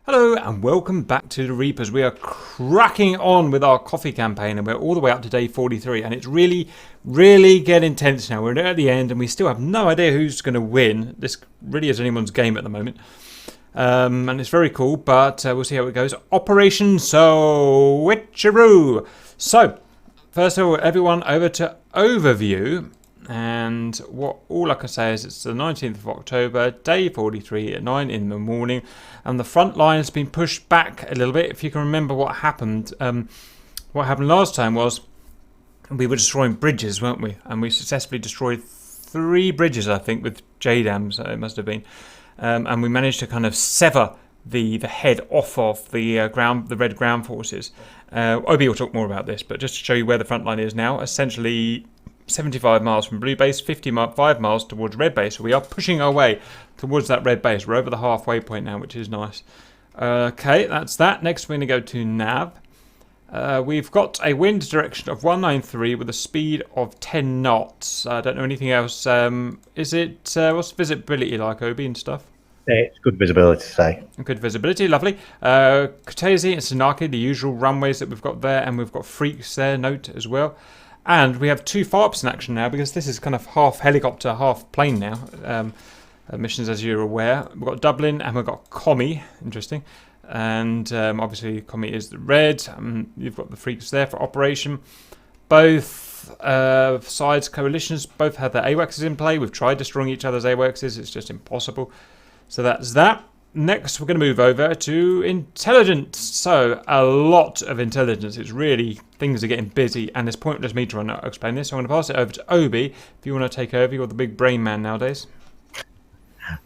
Hello and welcome back to the Reapers. We are cracking on with our coffee campaign and we're all the way up to day 43 and it's really getting intense now. We're at the end and we still have no idea who's going to win. This really is anyone's game at the moment. And it's very cool, but we'll see how it goes. Operation Switcheroo. So, first of all, everyone over to Overview. And all I can say is it's the 19th of October, day 43 at 9 in the morning, and the front line has been pushed back a little bit. If you can remember what happened last time was we were destroying bridges, weren't we? And we successfully destroyed 3 bridges, I think, with JDAMs, it must have been. And we managed to kind of sever the head off of the red ground forces. Obi will talk more about this, but just to show you where the front line is now, essentially 75 miles from blue base, 55 miles towards red base. So we are pushing our way towards that red base. We're over the halfway point now, which is nice. Okay, that's that. Next, we're going to go to nav. We've got a wind direction of 193 with a speed of 10 knots. I don't know anything else. What's the visibility like, Obi, and stuff? It's good visibility, say. Good visibility, lovely. Kutaisi and Sanaki, the usual runways that we've got there, and we've got freaks there, note as well. And we have 2 FARPs in action now because this is kind of half helicopter, half plane now. Missions, as you're aware. We've got Dublin and we've got Commie. Interesting. And obviously Commie is the red. You've got the freaks there for operation. Both sides, coalitions, both have their AWACSs in play. We've tried destroying each other's AWACSs. It's just impossible. So that's that. Next, we're going to move over to intelligence. So, a lot of intelligence. It's really, things are getting busy, and it's pointless me trying to explain this. So I'm going to pass it over to Obi. If you want to take over, you're the big brain man nowadays.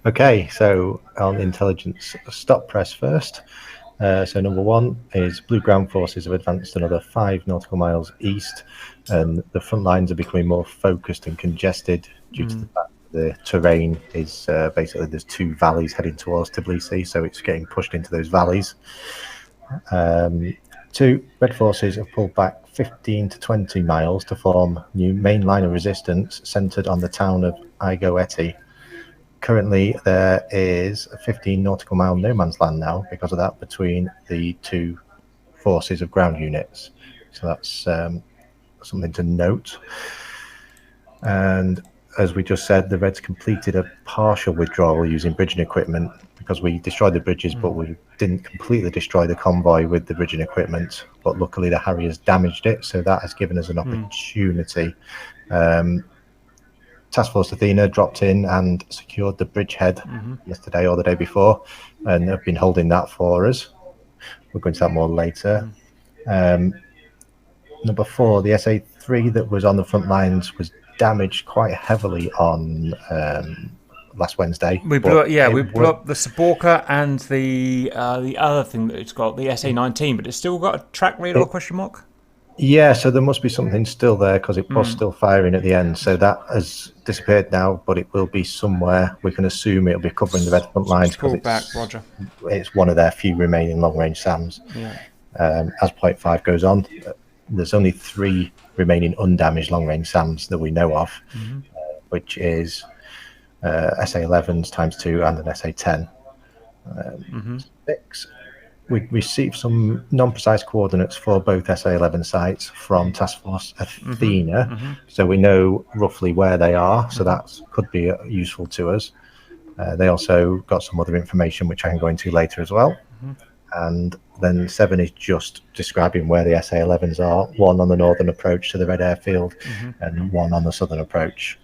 Okay, so on intelligence, stop press first. So number 1 is blue ground forces have advanced another 5 nautical miles east, and the front lines are becoming more focused and congested due to the fact the terrain is basically there's 2 valleys heading towards Tbilisi, so it's getting pushed into those valleys. 2 red forces have pulled back 15 to 20 miles to form new main line of resistance centered on the town of Igoeti. Currently, there is a 15 nautical mile no man's land now because of that between the 2 forces of ground units. So that's something to note. And as we just said, the Reds completed a partial withdrawal using bridging equipment because we destroyed the bridges, but we didn't completely destroy the convoy with the bridging equipment. But luckily, the Harriers damaged it, so that has given us an opportunity. Task Force Athena dropped in and secured the bridgehead yesterday or the day before, and have been holding that for us. We'll go into that more later. Number 4, the SA3 that was on the front lines was damaged quite heavily on last Wednesday. We blew up the Saborka and the other thing that it's got, the SA19, but it's still got a track radar question mark? Yeah, so there must be something still there because it was still firing at the end. So that has disappeared now, but it will be somewhere. We can assume it'll be covering the red front lines because it's one of their few remaining long-range SAMs. Yeah. As 0.5 goes on, there's only 3 remaining undamaged long-range SAMs that we know of, which is SA11s ×2 and an SA10. 6. We received some non-precise coordinates for both SA11 sites from Task Force Athena, so we know roughly where they are, so that could be useful to us. They also got some other information which I can go into later as well. And then 7 is just describing where the SA11s are, 1 on the northern approach to the Red Airfield and 1 on the southern approach.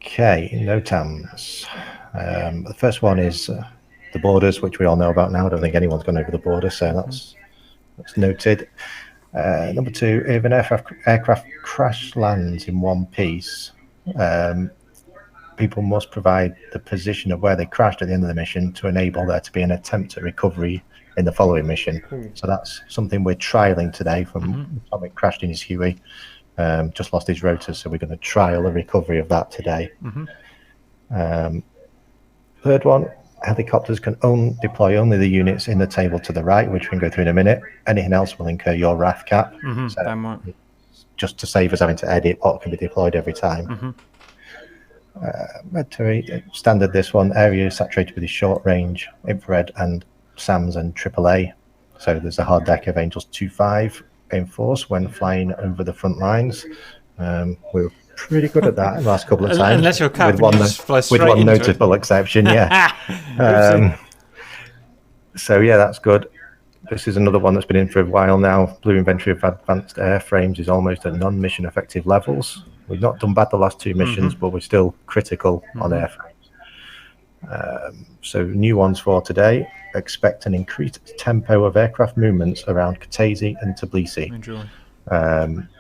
Okay, NOTAMs. The first one is the borders, which we all know about now. I don't think anyone's gone over the border, so that's noted. Number 2, if an aircraft crash lands in one piece, people must provide the position of where they crashed at the end of the mission to enable there to be an attempt at recovery in the following mission. So that's something we're trialing today from Atomic crashed in his Huey, just lost his rotor, so we're going to trial a recovery of that today. Third one, helicopters can deploy only the units in the table to the right, which we can go through in a minute. Anything else will incur your RAF cap. So just to save us having to edit what can be deployed every time. Red Terry, standard this one. Area is saturated with the short range, infrared, and SAMs and AAA. So there's a hard deck of Angels 2-5 in force when flying over the front lines. We were pretty good at that the last couple of times. Unless you're capped, with you just fly straight with one into notable exception, yeah. So yeah, that's good. This is another one that's been in for a while now. Blue inventory of advanced airframes is almost at non-mission effective levels. We've not done bad the last two missions, but we're still critical on airframes. So new ones for today. Expect an increased tempo of aircraft movements around Kataisi and Tbilisi. Enjoy.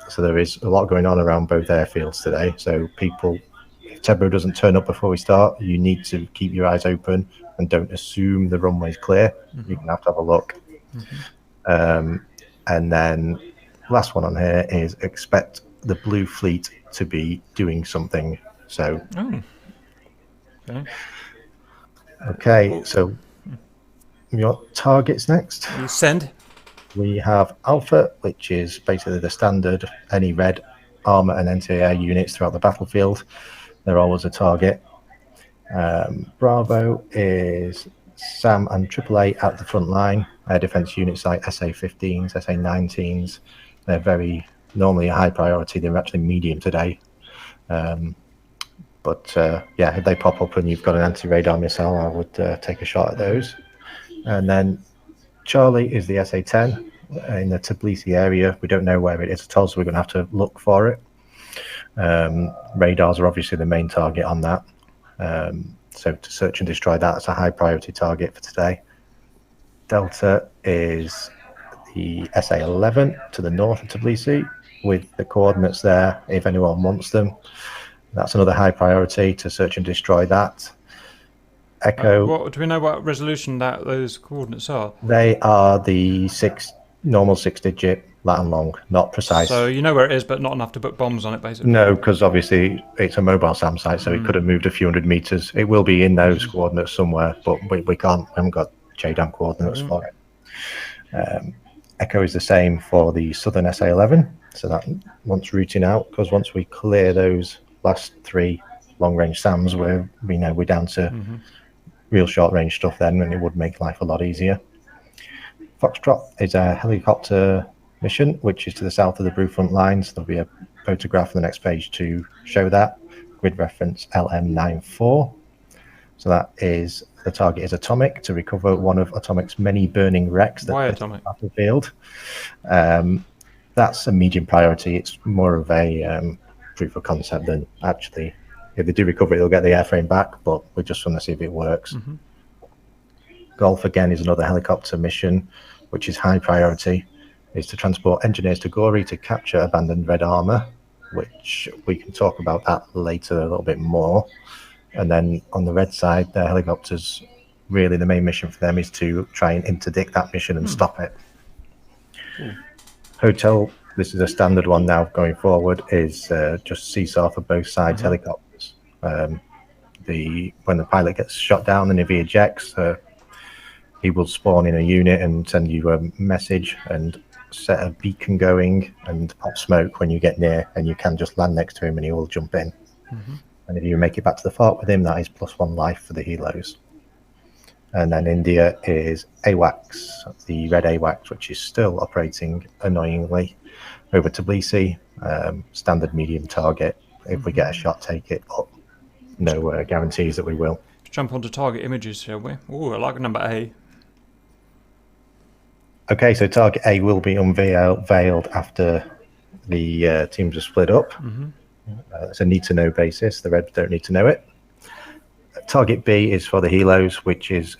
So there is a lot going on around both airfields today. So people, if Tebro doesn't turn up before we start, you need to keep your eyes open and don't assume the runway's clear. You're going to have a look. And then last one on here is expect the blue fleet to be doing something. So okay, so your targets next. You send. We have Alpha, which is basically the standard, any red armor and anti-air units throughout the battlefield. They're always a target. Bravo is SAM and AAA at the front line. Air defense units like SA-15s, SA-19s. They're very normally a high priority. They're actually medium today. But yeah, if they pop up and you've got an anti-radar missile, I would take a shot at those. And then Charlie is the SA-10 in the Tbilisi area. We don't know where it is at all, so we're going to have to look for it. Radars are obviously the main target on that. So to search and destroy that, it's a high priority target for today. Delta is the SA-11 to the north of Tbilisi with the coordinates there if anyone wants them. That's another high priority to search and destroy that. Echo. What do we know what resolution that those coordinates are? They are the normal 6-digit Latin long, not precise. So you know where it is, but not enough to put bombs on it, basically. No, because obviously it's a mobile SAM site, so it could have moved a few hundred meters. It will be in those coordinates somewhere, but we can't. We haven't got JDAM coordinates for it. Echo is the same for the southern SA-11, so that once routing out, because once we clear those last 3 long-range SAMs, we're down to real short-range stuff then, and it would make life a lot easier. Foxtrot is a helicopter mission, which is to the south of the blue front lines. There'll be a photograph on the next page to show that. Grid reference LM94. So that is, the target is Atomic, to recover one of Atomic's many burning wrecks that hit the battlefield. That's a medium priority. It's more of a proof of concept than actually, if they do recover it, they'll get the airframe back, but we just want to see if it works. Golf, again, is another helicopter mission, which is high priority, is to transport engineers to Gori to capture abandoned red armor, which we can talk about that later a little bit more. And then on the red side, their helicopters, really the main mission for them is to try and interdict that mission and stop it. Hotel, this is a standard one now going forward, is just seesaw for both sides helicopters. When the pilot gets shot down and if he ejects, he will spawn in a unit and send you a message and set a beacon going and pop smoke when you get near, and you can just land next to him and he will jump in. And if you make it back to the fort with him, that is +1 life for the helos. And then India is AWACS, the red AWACS, which is still operating annoyingly over Tbilisi. Standard medium target. If we get a shot, take it, but no guarantees that we will. Let's jump onto target images, shall we? Oh, I like number A. Okay, so target A will be unveiled after the teams are split up. It's a need-to-know basis. The Reds don't need to know it. Target B is for the helos, which is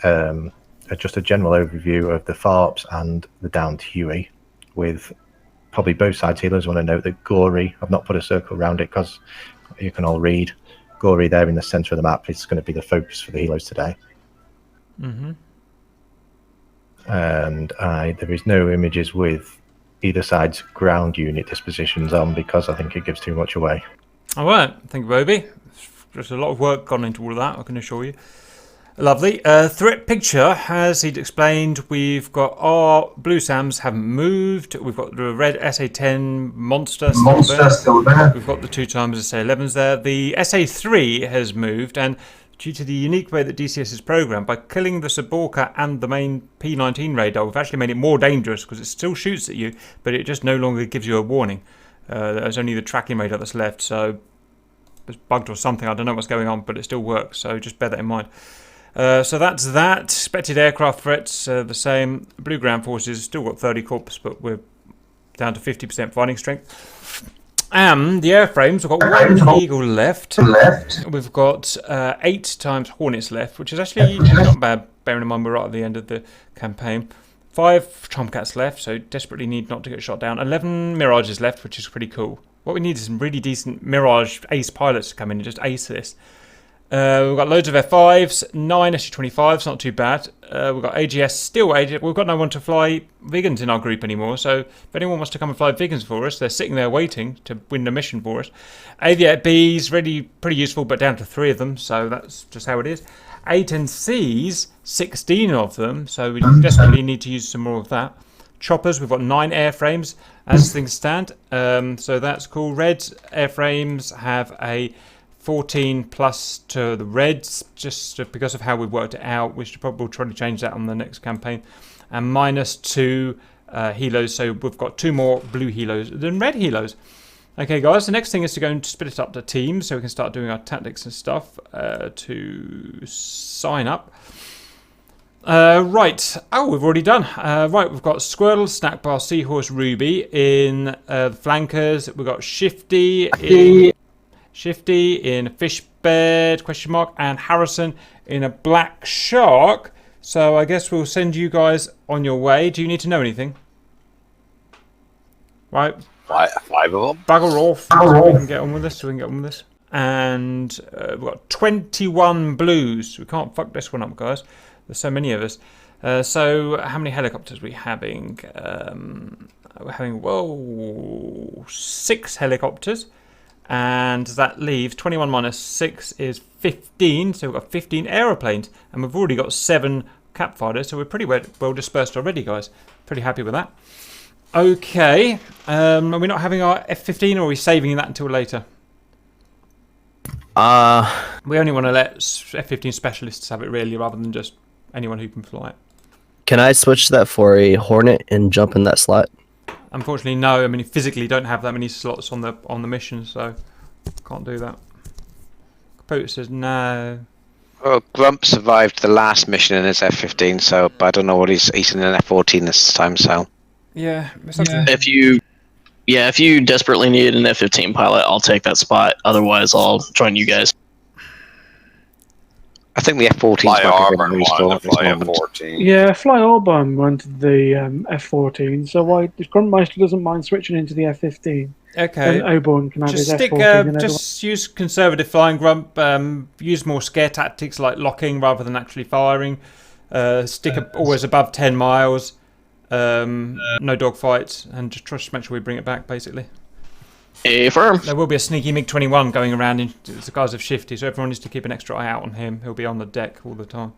just a general overview of the FARPs and the downed Huey, with probably both sides helos want to note that Gori, I've not put a circle around it because you can all read, Gori there in the center of the map is going to be the focus for the helos today. And there is no images with either side's ground unit dispositions on because I think it gives too much away. All right, thank you, Bobby. There's a lot of work gone into all of that, I can assure you. Lovely. Threat picture, as he'd explained, we've got our blue SAMs haven't moved. We've got the red SA-10 monster still there. We've got the 2x SA-11s there. The SA-3 has moved, and due to the unique way that DCS is programmed, by killing the Saborka and the main P-19 radar, we've actually made it more dangerous because it still shoots at you, but it just no longer gives you a warning. There's only the tracking radar that's left, so it's bugged or something. I don't know what's going on, but it still works, so just bear that in mind. So that's that. Expected aircraft threats, the same. Blue ground forces still got 30 corps, but we're down to 50% fighting strength. And the airframes, we've got one Eagle left. We've got 8 times Hornets left, which is actually not bad, bearing in mind we're right at the end of the campaign. 5 Tomcats left, so desperately need not to get shot down. 11 Mirages left, which is pretty cool. What we need is some really decent Mirage ace pilots to come in and just ace this. We've got loads of F5s, 9 SU-25s, not too bad. We've got AGS, still AGS. We've got no one to fly Vigans in our group anymore, so if anyone wants to come and fly Vigans for us, they're sitting there waiting to win the mission for us. Aviator Bs, really pretty useful, but down to 3 of them, so that's just how it is. A-10Cs, 16 of them, so we desperately need to use some more of that. Choppers, we've got 9 airframes as things stand, so that's cool. Red airframes have a 14 plus to the reds, just because of how we've worked it out. We should probably try to change that on the next campaign. And minus 2 helos, so we've got 2 more blue helos than red helos. Okay, guys, the next thing is to go and split it up to teams so we can start doing our tactics and stuff to sign up. Right. Oh, we've already done. Right, we've got Squirrel, Snackbar, Seahorse, Ruby in the flankers. We've got Shifty in a fish bed, question mark, and Harrison in a black shark. So I guess we'll send you guys on your way. Do you need to know anything? Right. 5 of them. Bugger off. So we can get on with this. And we've got 21 blues. We can't fuck this one up, guys. There's so many of us. So how many helicopters are we having? We're having, 6 helicopters. And that leaves 21 minus 6 is 15. So we've got 15 aeroplanes. And we've already got 7 cap fighters. So we're pretty well dispersed already, guys. Pretty happy with that. Okay. Are we not having our F-15 or are we saving that until later? We only want to let F-15 specialists have it, really, rather than just anyone who can fly it. Can I switch that for a Hornet and jump in that slot? Unfortunately, no. I mean, you physically don't have that many slots on the mission, so can't do that. Capote says no. Well, Grump survived the last mission in his F-15, so but I don't know what he's in an F-14 this time. So yeah. If you desperately need an F-15 pilot, I'll take that spot. Otherwise, I'll join you guys. I think the F-14 Fly Auburn wanted to fly F-14. Yeah, Fly Auburn wanted the F-14, so why Gruntmeister doesn't mind switching into the F-15. Okay. And Auburn can have just his stick, F-14. just use conservative flying, Grump. Use more scare tactics like locking rather than actually firing. Stick always above 10 miles. No dogfights, and just try to make sure we bring it back, basically. Firm. There will be a sneaky MiG-21 going around in the guise of Shifty, so everyone needs to keep an extra eye out on him. He'll be on the deck all the time.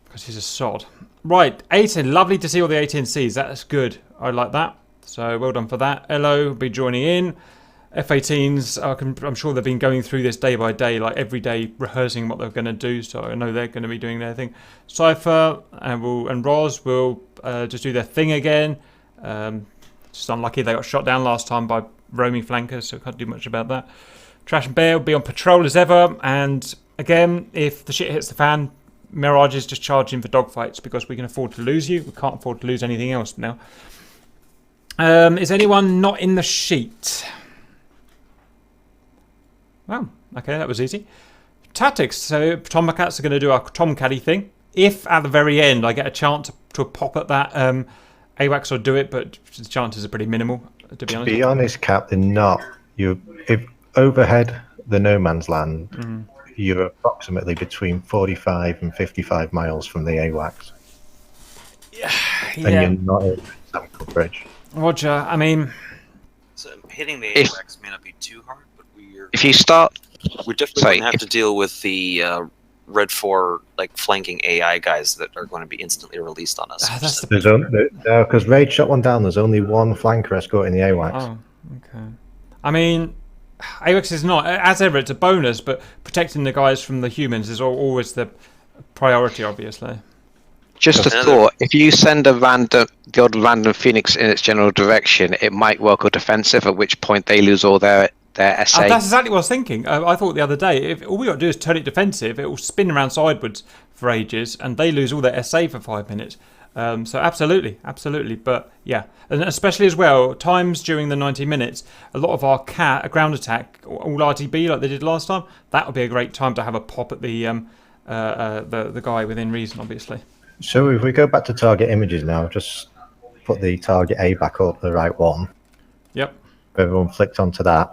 Because he's a sod. Right, 18. Lovely to see all the 18Cs. That's good. I like that. So well done for that. LO will be joining in. F-18s, I'm sure they've been going through this day by day, like every day rehearsing what they're going to do, so I know they're going to be doing their thing. Cypher and Roz will just do their thing again. Just unlucky they got shot down last time by roaming flankers, so can't do much about that. Trash and Bear will be on patrol as ever, and again, if the shit hits the fan, Mirage is just charging for dogfights because we can afford to lose you. We can't afford to lose anything else now. Is anyone not in the sheet? Oh, okay, that was easy. Tactics. So Tomcats are going to do our Tomcatty thing. If at the very end I get a chance to pop at that AWACS, I'll do it, but the chances are pretty minimal, to be honest. To be honest, Cap, they're not. If overhead the no man's land, you're approximately between 45 and 55 miles from the AWACS. Yeah. And you're not in some coverage. Roger, I mean... So hitting the AWACS may not be too hard, but if you start... we're definitely going to have to deal with the Red 4 like flanking AI guys that are going to be instantly released on us. That's because Raid shot one down. There's only one flanker escorting the AWACS. Oh, okay. I mean, AWACS is not, as ever, it's a bonus, but protecting the guys from the humans is always the priority, obviously. Just a thought: if you send the odd random Phoenix in its general direction, it might well go defensive. At which point they lose all their SA. That's exactly what I was thinking. I thought the other day, if all we got to do is turn it defensive, it will spin around sideways for ages, and they lose all their SA for 5 minutes. So absolutely. But yeah, and especially as well, times during the 90 minutes, a lot of our ground attack, all RTB like they did last time, that would be a great time to have a pop at the guy within reason, obviously. So if we go back to target images now, just put the target A back up, the right one. Yep. Everyone flicked onto that.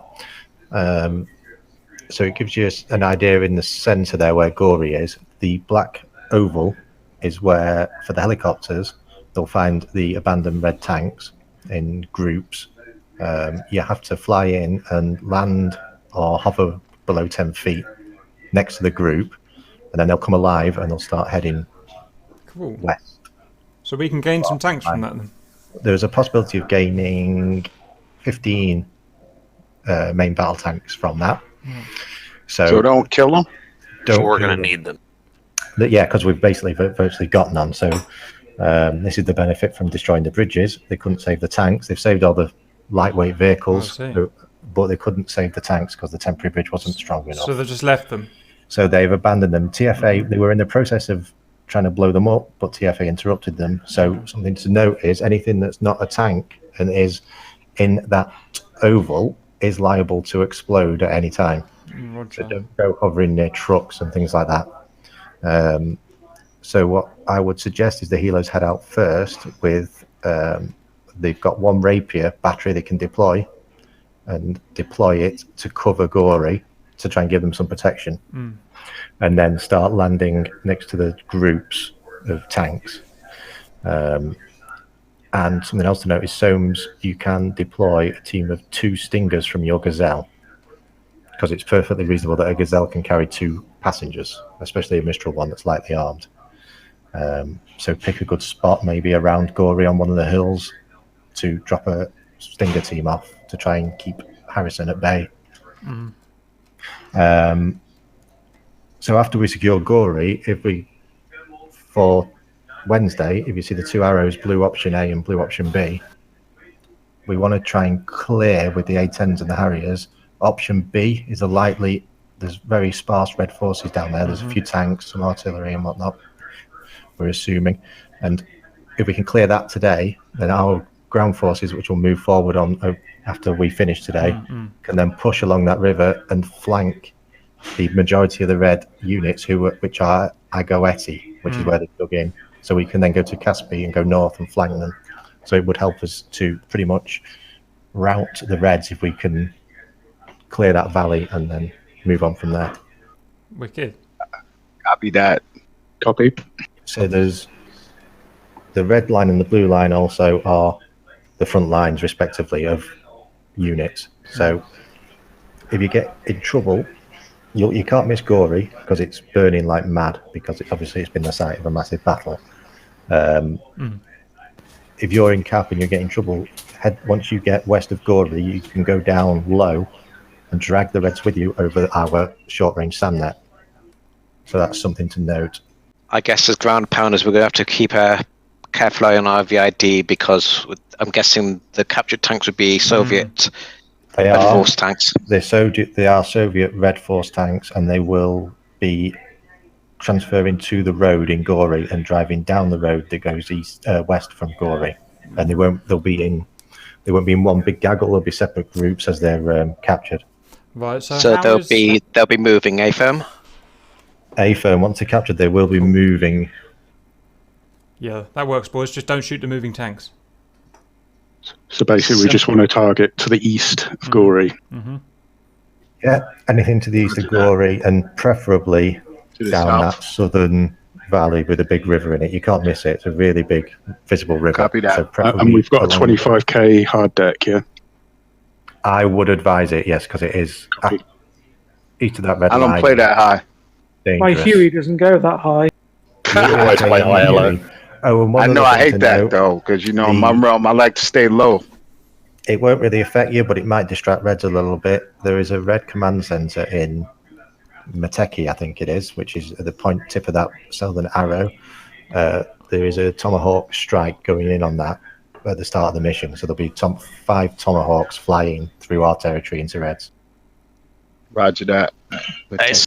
So it gives you an idea in the centre there where Gory is. The black oval is where, for the helicopters, they'll find the abandoned red tanks in groups. You have to fly in and land or hover below 10 feet next to the group, and then they'll come alive and they'll start heading west. So we can gain some tanks from that then? There's a possibility of gaining 15 main battle tanks from that. So don't kill them? So we're going to need them. Yeah, because we've basically virtually got none. So this is the benefit from destroying the bridges. They couldn't save the tanks. They've saved all the lightweight vehicles, but they couldn't save the tanks because the temporary bridge wasn't strong enough. So they just left them. So they've abandoned them. TFA, they were in the process of trying to blow them up, but TFA interrupted them. So something to note is anything that's not a tank and is in that oval is liable to explode at any time. Roger. So don't go hovering near trucks and things like that. So what I would suggest is the helos head out first with, they've got one Rapier battery they can deploy and deploy it to cover Gory to try and give them some protection. And then start landing next to the groups of tanks. And something else to note is Soames, you can deploy a team of 2 Stingers from your Gazelle, because it's perfectly reasonable that a Gazelle can carry 2 passengers, especially a Mistral one that's lightly armed. So pick a good spot, maybe around Gory on one of the hills, to drop a Stinger team off to try and keep Harrison at bay. So after we secure Gory, for Wednesday, if you see the 2 arrows, blue option A and blue option B, we want to try and clear with the A10s and the Harriers. Option B is there's very sparse red forces down there. There's a few tanks, some artillery and whatnot, we're assuming. And if we can clear that today, then our ground forces, which will move forward on after we finish today, can then push along that river and flank the majority of the red units, which are Agoeti, which is where they dug in. So we can then go to Caspi and go north and flank them. So it would help us to pretty much rout the reds if we can clear that valley and then move on from there. Wicked. Copy that. Copy. So there's the red line and the blue line also are the front lines respectively of units. So if you get in trouble, you can't miss Gory because it's burning like mad, because obviously it's been the site of a massive battle. If you're in Cap and you're getting trouble, once you get west of Gory, you can go down low and drag the Reds with you over our short-range SAM net. So that's something to note. I guess as ground pounders, we're going to have to keep a careful eye on our VID, because I'm guessing the captured tanks would be Soviet Red Force tanks. They are Soviet Red Force tanks, and they will be transferring to the road in Gory and driving down the road that goes west from Gory. And they won't be in one big gaggle. They'll be separate groups as they're captured. Right. So they'll be moving. A-firm. Once they're captured, they will be moving. Yeah, that works, boys. Just don't shoot the moving tanks. So basically, we just want to target to the east of Gory. Yeah, anything to the east of Gory, and preferably down that southern valley with a big river in it. You can't miss it. It's a really big, visible river. Copy that. So And we've got a 25k hard deck, yeah? I would advise it, yes, because it is east of that red line. I don't play that high. My dangerous. Huey doesn't go that high. You always play high elo. Oh, and one I other know I thing to hate that note, though, because in my realm I like to stay low. it won't really affect you, but it might distract Reds a little bit. There is a Red command center in Mateki, I think it is, which is at the tip of that southern arrow. There is a Tomahawk strike going in on that at the start of the mission, so there'll be 5 Tomahawks flying through our territory into Reds. Roger that. Nice.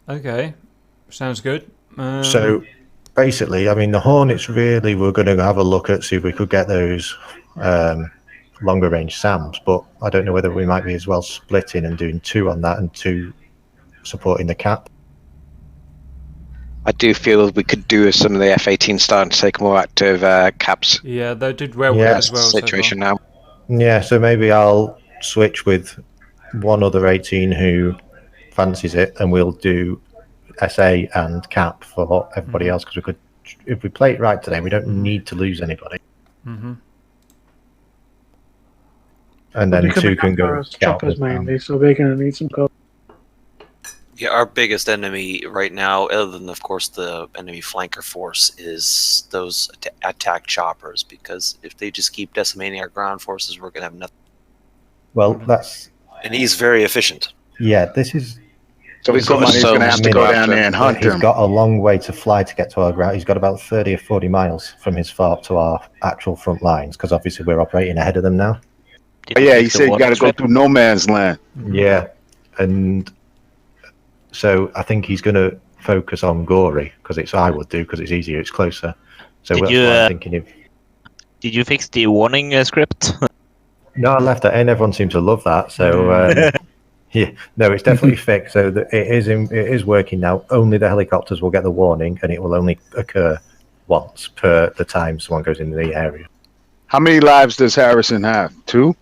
Okay, sounds good. So basically, I mean, the Hornets really we're going to have a look at, see if we could get those longer range SAMs, but I don't know whether we might be as well splitting and doing 2 on that and 2 supporting the cap. I do feel we could do some of the F-18 starting to take more active caps. Yeah, they did well Yeah. as well. Situation now. Yeah, so maybe I'll switch with one other 18 who fancies it, and we'll do SA and cap for everybody else, because we could, if we play it right today, we don't need to lose anybody. And then 2 can go choppers mainly, so we're going to need some cover. Yeah, our biggest enemy right now, other than of course the enemy flanker force, is those attack choppers. Because if they just keep decimating our ground forces, we're gonna have nothing. Well, that's And he's very efficient. this is. So somebody's going to have to go down there and hunt He's him. got a long way to fly to get to our ground. He's got about 30 or 40 miles from his fort to our actual front lines, because obviously we're operating ahead of them now. Oh, yeah, he said you got to go through no man's land. Yeah, and so I think he's going to focus on Gory, because I would do, because it's easier, it's closer. So Did that's you, what I'm thinking of. Did you fix the warning script? No, I left that in. Everyone seemed to love that. So yeah, no, it's definitely fixed. So it is working now. Only the helicopters will get the warning, and it will only occur once per the time someone goes into the area. How many lives does Harrison have? 2?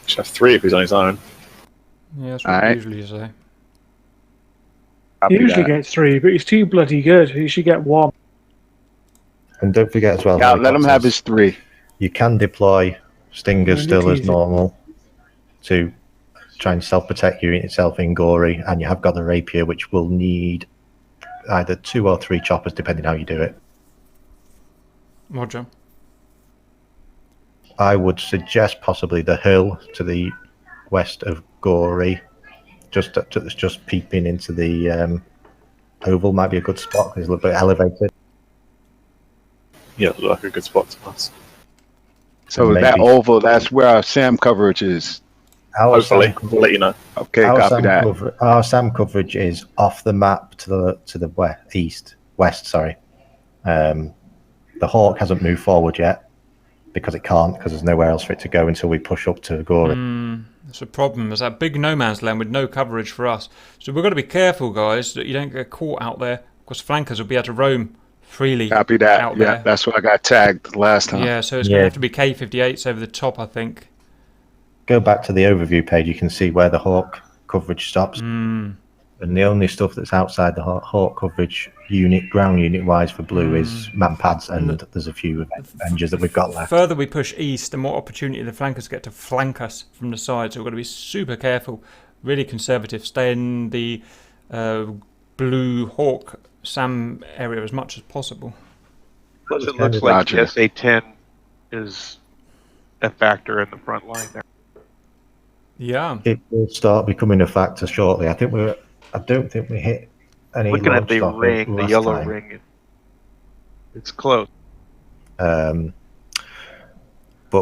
Should have 3 if he's on his own. Yeah, that's what I usually say. He usually gets 3, but he's too bloody good. He should get 1. And don't forget as well, Yeah, let him have his 3. You can deploy Stingers Really still as easy. normal to try and self-protect yourself in Gory, and you have got the Rapier, which will need either 2 or 3 choppers, depending how you do it. Roger. I would suggest possibly the hill to the west of Gory, just peeping into the oval might be a good spot, because it's a little bit elevated. Yeah, look like a good spot to pass. So Maybe. that oval, that's where our SAM coverage is. Hopefully, we'll let you know. Okay, copy that. Our SAM coverage is off the map to the west. Sorry, the Hawk hasn't moved forward yet because it can't, because there's nowhere else for it to go until we push up to Gory. That's a problem. There's that big no man's land with no coverage for us. So we've got to be careful, guys, that you don't get caught out there, because flankers will be able to roam freely. Copy that. Out Yeah, there. that's what I got tagged last time. Yeah, so it's going to have to be K-58s over the top, I think. Go back to the overview page, you can see where the Hawk coverage stops. And the only stuff that's outside the Hawk coverage ground unit wise for blue is man pads, and there's a few Avengers that we've got left. The further we push east, the more opportunity the flankers get to flank us from the side. So we've got to be super careful, really conservative, stay in the blue Hawk SAM area as much as possible. Plus, it looks like SA-10 is a factor in the front line there. Yeah, it will start becoming a factor shortly. I don't think we hit any. Looking at the ring, the yellow ring, it's close. But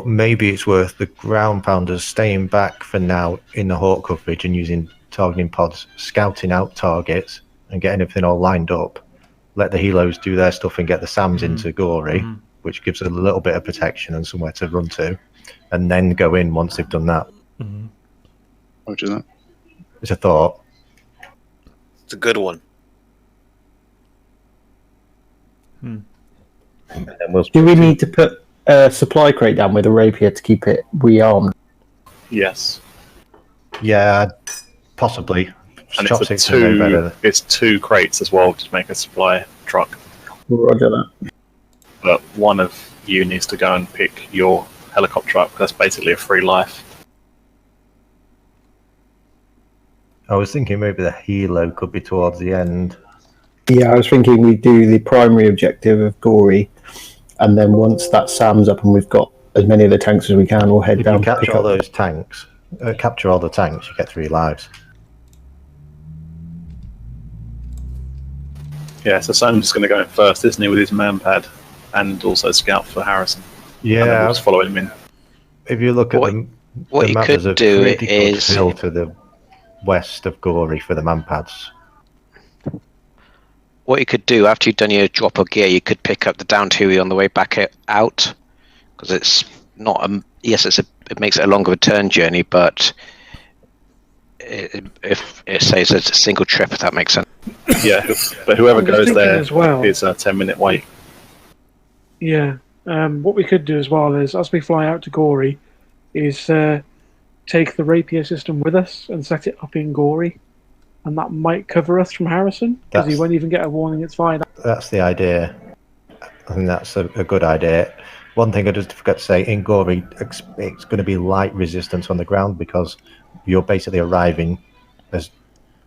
maybe it's worth the ground pounders staying back for now in the Hawk coverage and using targeting pods, scouting out targets and getting everything all lined up. Let the helos do their stuff and get the SAMs into Gory, which gives a little bit of protection and somewhere to run to, and then go in once they've done that. Roger that. It's a thought. It's a good one. And then Do we need to put a supply crate down with a rapier to keep it rearmed? Yes. Yeah, possibly. And Chopsticks it's 2 crates as well to make a supply truck. Roger that. But one of you needs to go and pick your helicopter up. That's basically a free life. I was thinking maybe the helo could be towards the end. Yeah, I was thinking we do the primary objective of Gory, and then once that Sam's up and we've got as many of the tanks as we can, we'll head down. If you capture all those tanks, capture all the tanks, you get 3 lives. Yeah, so Sam's just going to go in first, isn't he, with his man pad, and also scout for Harrison. Yeah, and then we'll just follow him in. If you look at what the map, there's a pretty good hill to the west of Gory for the man pads. What you could do after you've done your drop of gear, you could pick up the down Huey on the way back out, because it's not it makes it a longer return journey, but if it says it's a single trip, if that makes sense. Yeah, but whoever goes there as well, is a 10-minute wait. Yeah, what we could do as well is, as we fly out to Gory, is take the rapier system with us and set it up in Gory, and that might cover us from Harrison, because he won't even get a warning it's fired. That's the idea. I think that's a good idea. One thing I just forgot to say, in Gory, it's going to be light resistance on the ground, because you're basically arriving at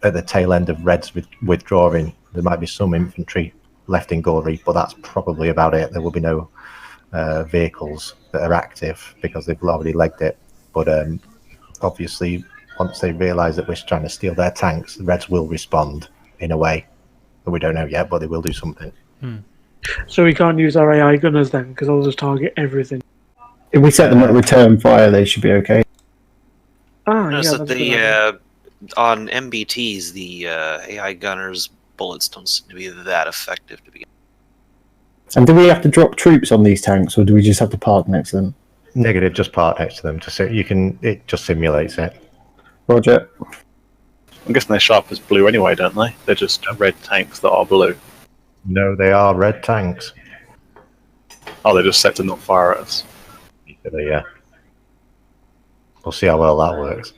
the tail end of Red's withdrawing. There might be some infantry left in Gory, but that's probably about it. There will be no vehicles that are active, because they've already legged it. But obviously, once they realise that we're trying to steal their tanks, the Reds will respond in a way that we don't know yet, but they will do something. So we can't use our AI gunners then, because they'll just target everything. If we set them at return fire, they should be okay. On MBTs, the AI gunners' bullets don't seem to be that effective to begin. And do we have to drop troops on these tanks, or do we just have to park next to them? Negative, just park next to them. It just simulates it. Roger. I'm guessing they're sharp as blue anyway, don't they? They're just red tanks that are blue. No, they are red tanks. Oh, they're just set to not fire at us. Yeah. We'll see how well that works.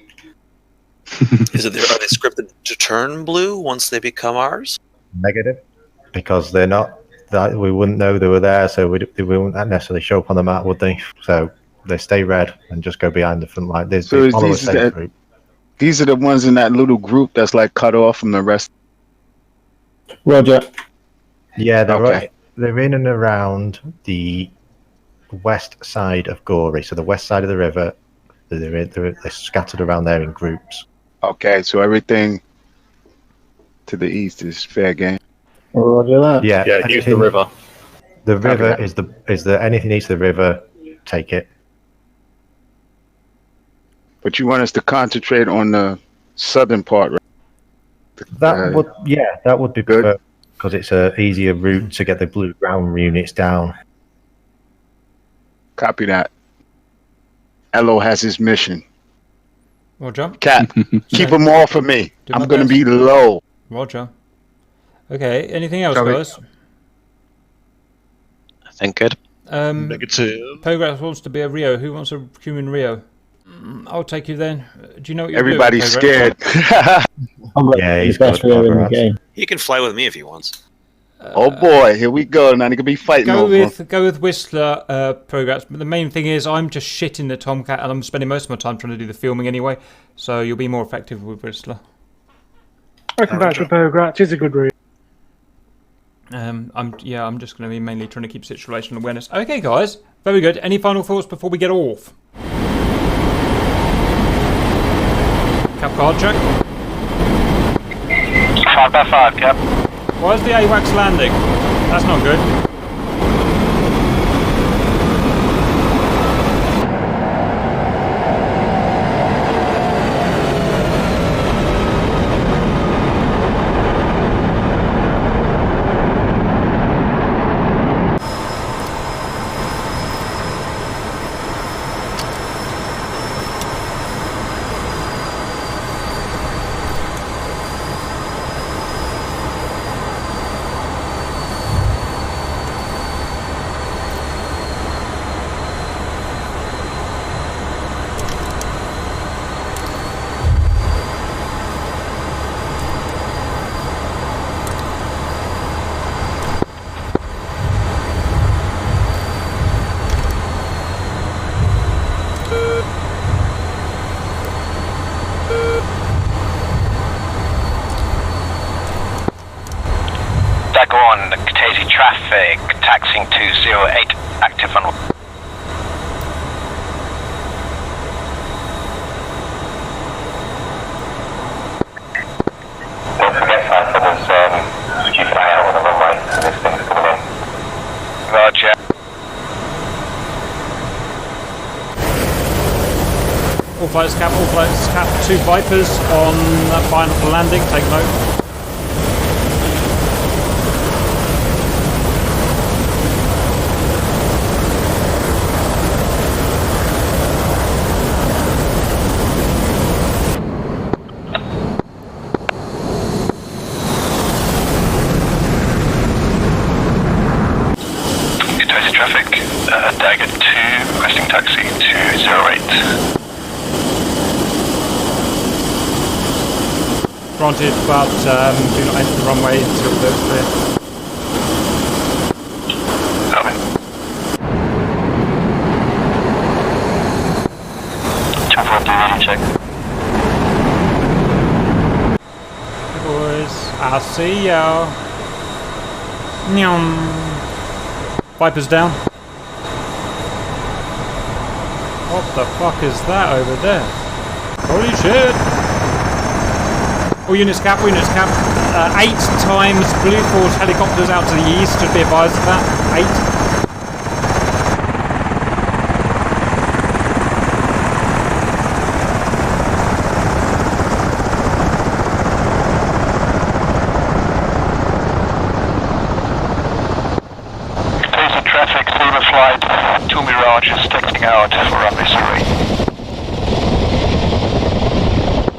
Are they scripted to turn blue once they become ours? Negative, because they're not. We wouldn't know they were there, so they wouldn't necessarily show up on the map, would they? So they stay red and just go behind the front line. These are the ones in that little group that's like cut off from the rest. Roger. Yeah, they're in and around the west side of Gory, so the west side of the river. They're scattered around there in groups. Okay, so everything to the east is fair game. Roger that. Yeah, use the river. The river is the anything east of the river, take it. But you want us to concentrate on the southern part, right? That would be good, because it's an easier route to get the blue ground units down. Copy that. Elo has his mission. Roger. Cat, keep them off of me. I'm going to be low. Roger. Okay, anything else, guys? I think good. Negative. Pograss wants to be a Rio. Who wants a human Rio? I'll take you then. Do you know what you're Everybody's doing, scared. Yeah, he's best Rio in the game. He can fly with me if he wants. Oh boy, here we go. Now he could be fighting Go with Whistler, Pograss. But the main thing is, I'm just shitting the Tomcat, and I'm spending most of my time trying to do the filming anyway. So you'll be more effective with Whistler. I can vouch for Pograss. He's a good Rio. I'm just going to be mainly trying to keep situational awareness. Okay, guys, very good. Any final thoughts before we get off? Cap card check. 5x5, Cap. Why is the AWACS landing? That's not good. That go on Katesi traffic, taxiing to 08, active on. Don't forget, Cypher, keep an eye out on the runway, so this thing's coming in. Roger. All flights cap, 2 Vipers on that final landing, take note. Katesi traffic, Dagger 2, requesting taxi to 08. Granted, but do not enter the runway until the clear. Copy. 242 ready check. Hey boys, I'll see y'all. Nyum. Viper's down. What the fuck is that over there? Holy shit! All units cap, 8 times Blue Force helicopters out to the east, should be advised of that. 8. Katesi traffic, Silver flight, 2 Mirage is taking out for runway 08.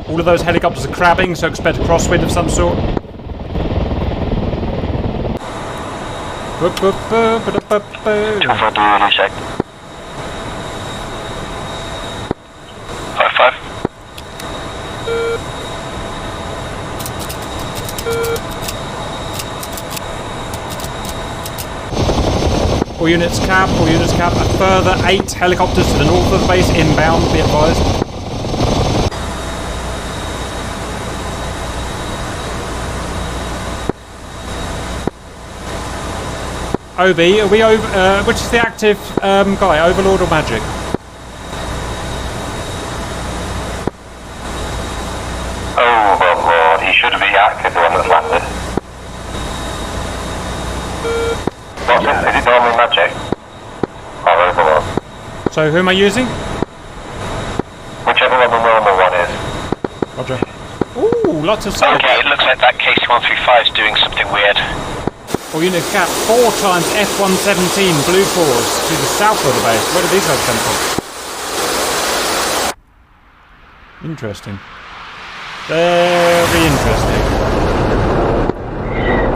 All of those helicopters are crabbing, so expect a crosswind of some sort. Check. 5-5. All units cap, a further 8 helicopters to the north of the base inbound, be advised. OB, are we over? Which is the active guy, Overlord or Magic? Overlord, he should be active, the one that's landed. What's it? Is it normally Magic? Or Overlord? So who am I using? Whichever one the normal one is. Roger. Ooh, lots of stuff. Okay, it looks like that KC-135 is doing something weird. All unit cap, 4 times F-117 Blue Force to the south of the base. Where did these guys come from? Interesting. Very interesting.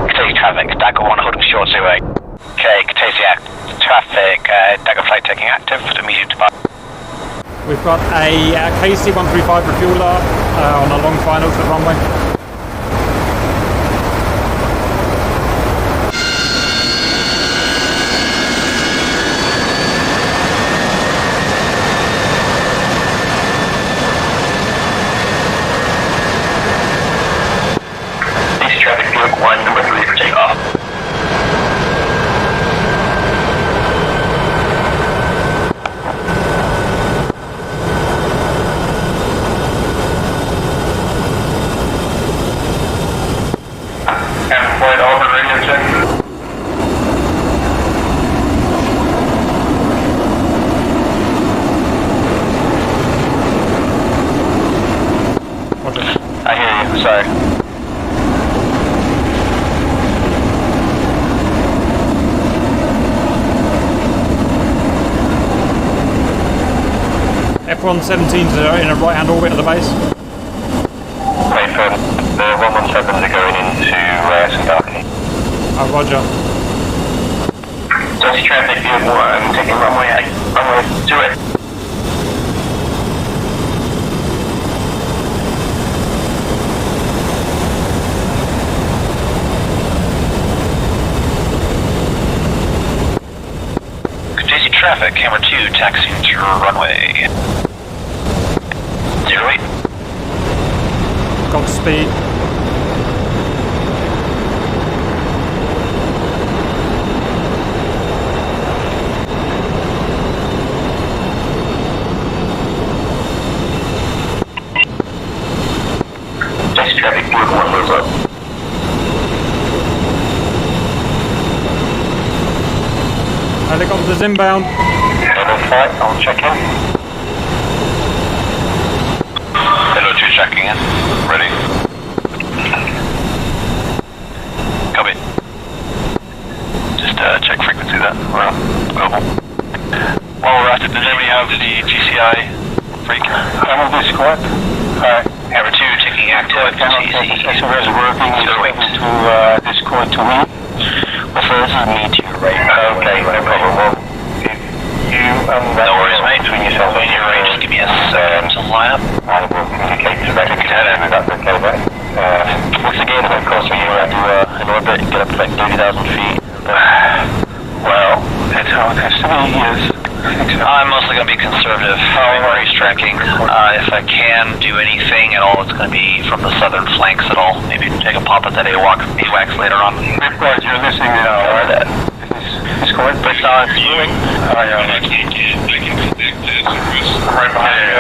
Katesi traffic, Dagger 1 holding short 08. Okay, Katesi traffic, Dagger flight taking active for the medium departure. We've got a KC-135 refueler on a long final to the runway. F-117s are in a right-hand orbit of the base. Wait for the 117s are going into St. Darkney. Oh, roger. Dirty traffic, view 1, taking runway 8, runway 28. Katesi traffic, camera 2, taxiing to runway 08. Godspeed. Helicopters inbound. I'll check in. Hello 2 checking in. Ready. Copy. Just check frequency then. We're on global. While we're at it, does anybody have the GCI freak? I'm on this squad. Alright. Hammer 2 checking active. SOS working. To this squad to me. Well, so this is me to your right. Okay, no problem. Well, if you no worries, mate. Between yourself and your range, just give me a second to line up. I will communicate to that. That's okay, right? Once again, of course, when you do an orbit, get up to like 30,000 feet. Well, that's how it has to be, yes. I'm mostly going to be conservative race tracking. If I can do anything at all, it's going to be from the southern flanks at all. Maybe take a pop at that AWACS later on. Ripcord, you're listening now, right? Is correct? Bridge on, moving. I can connect right behind you.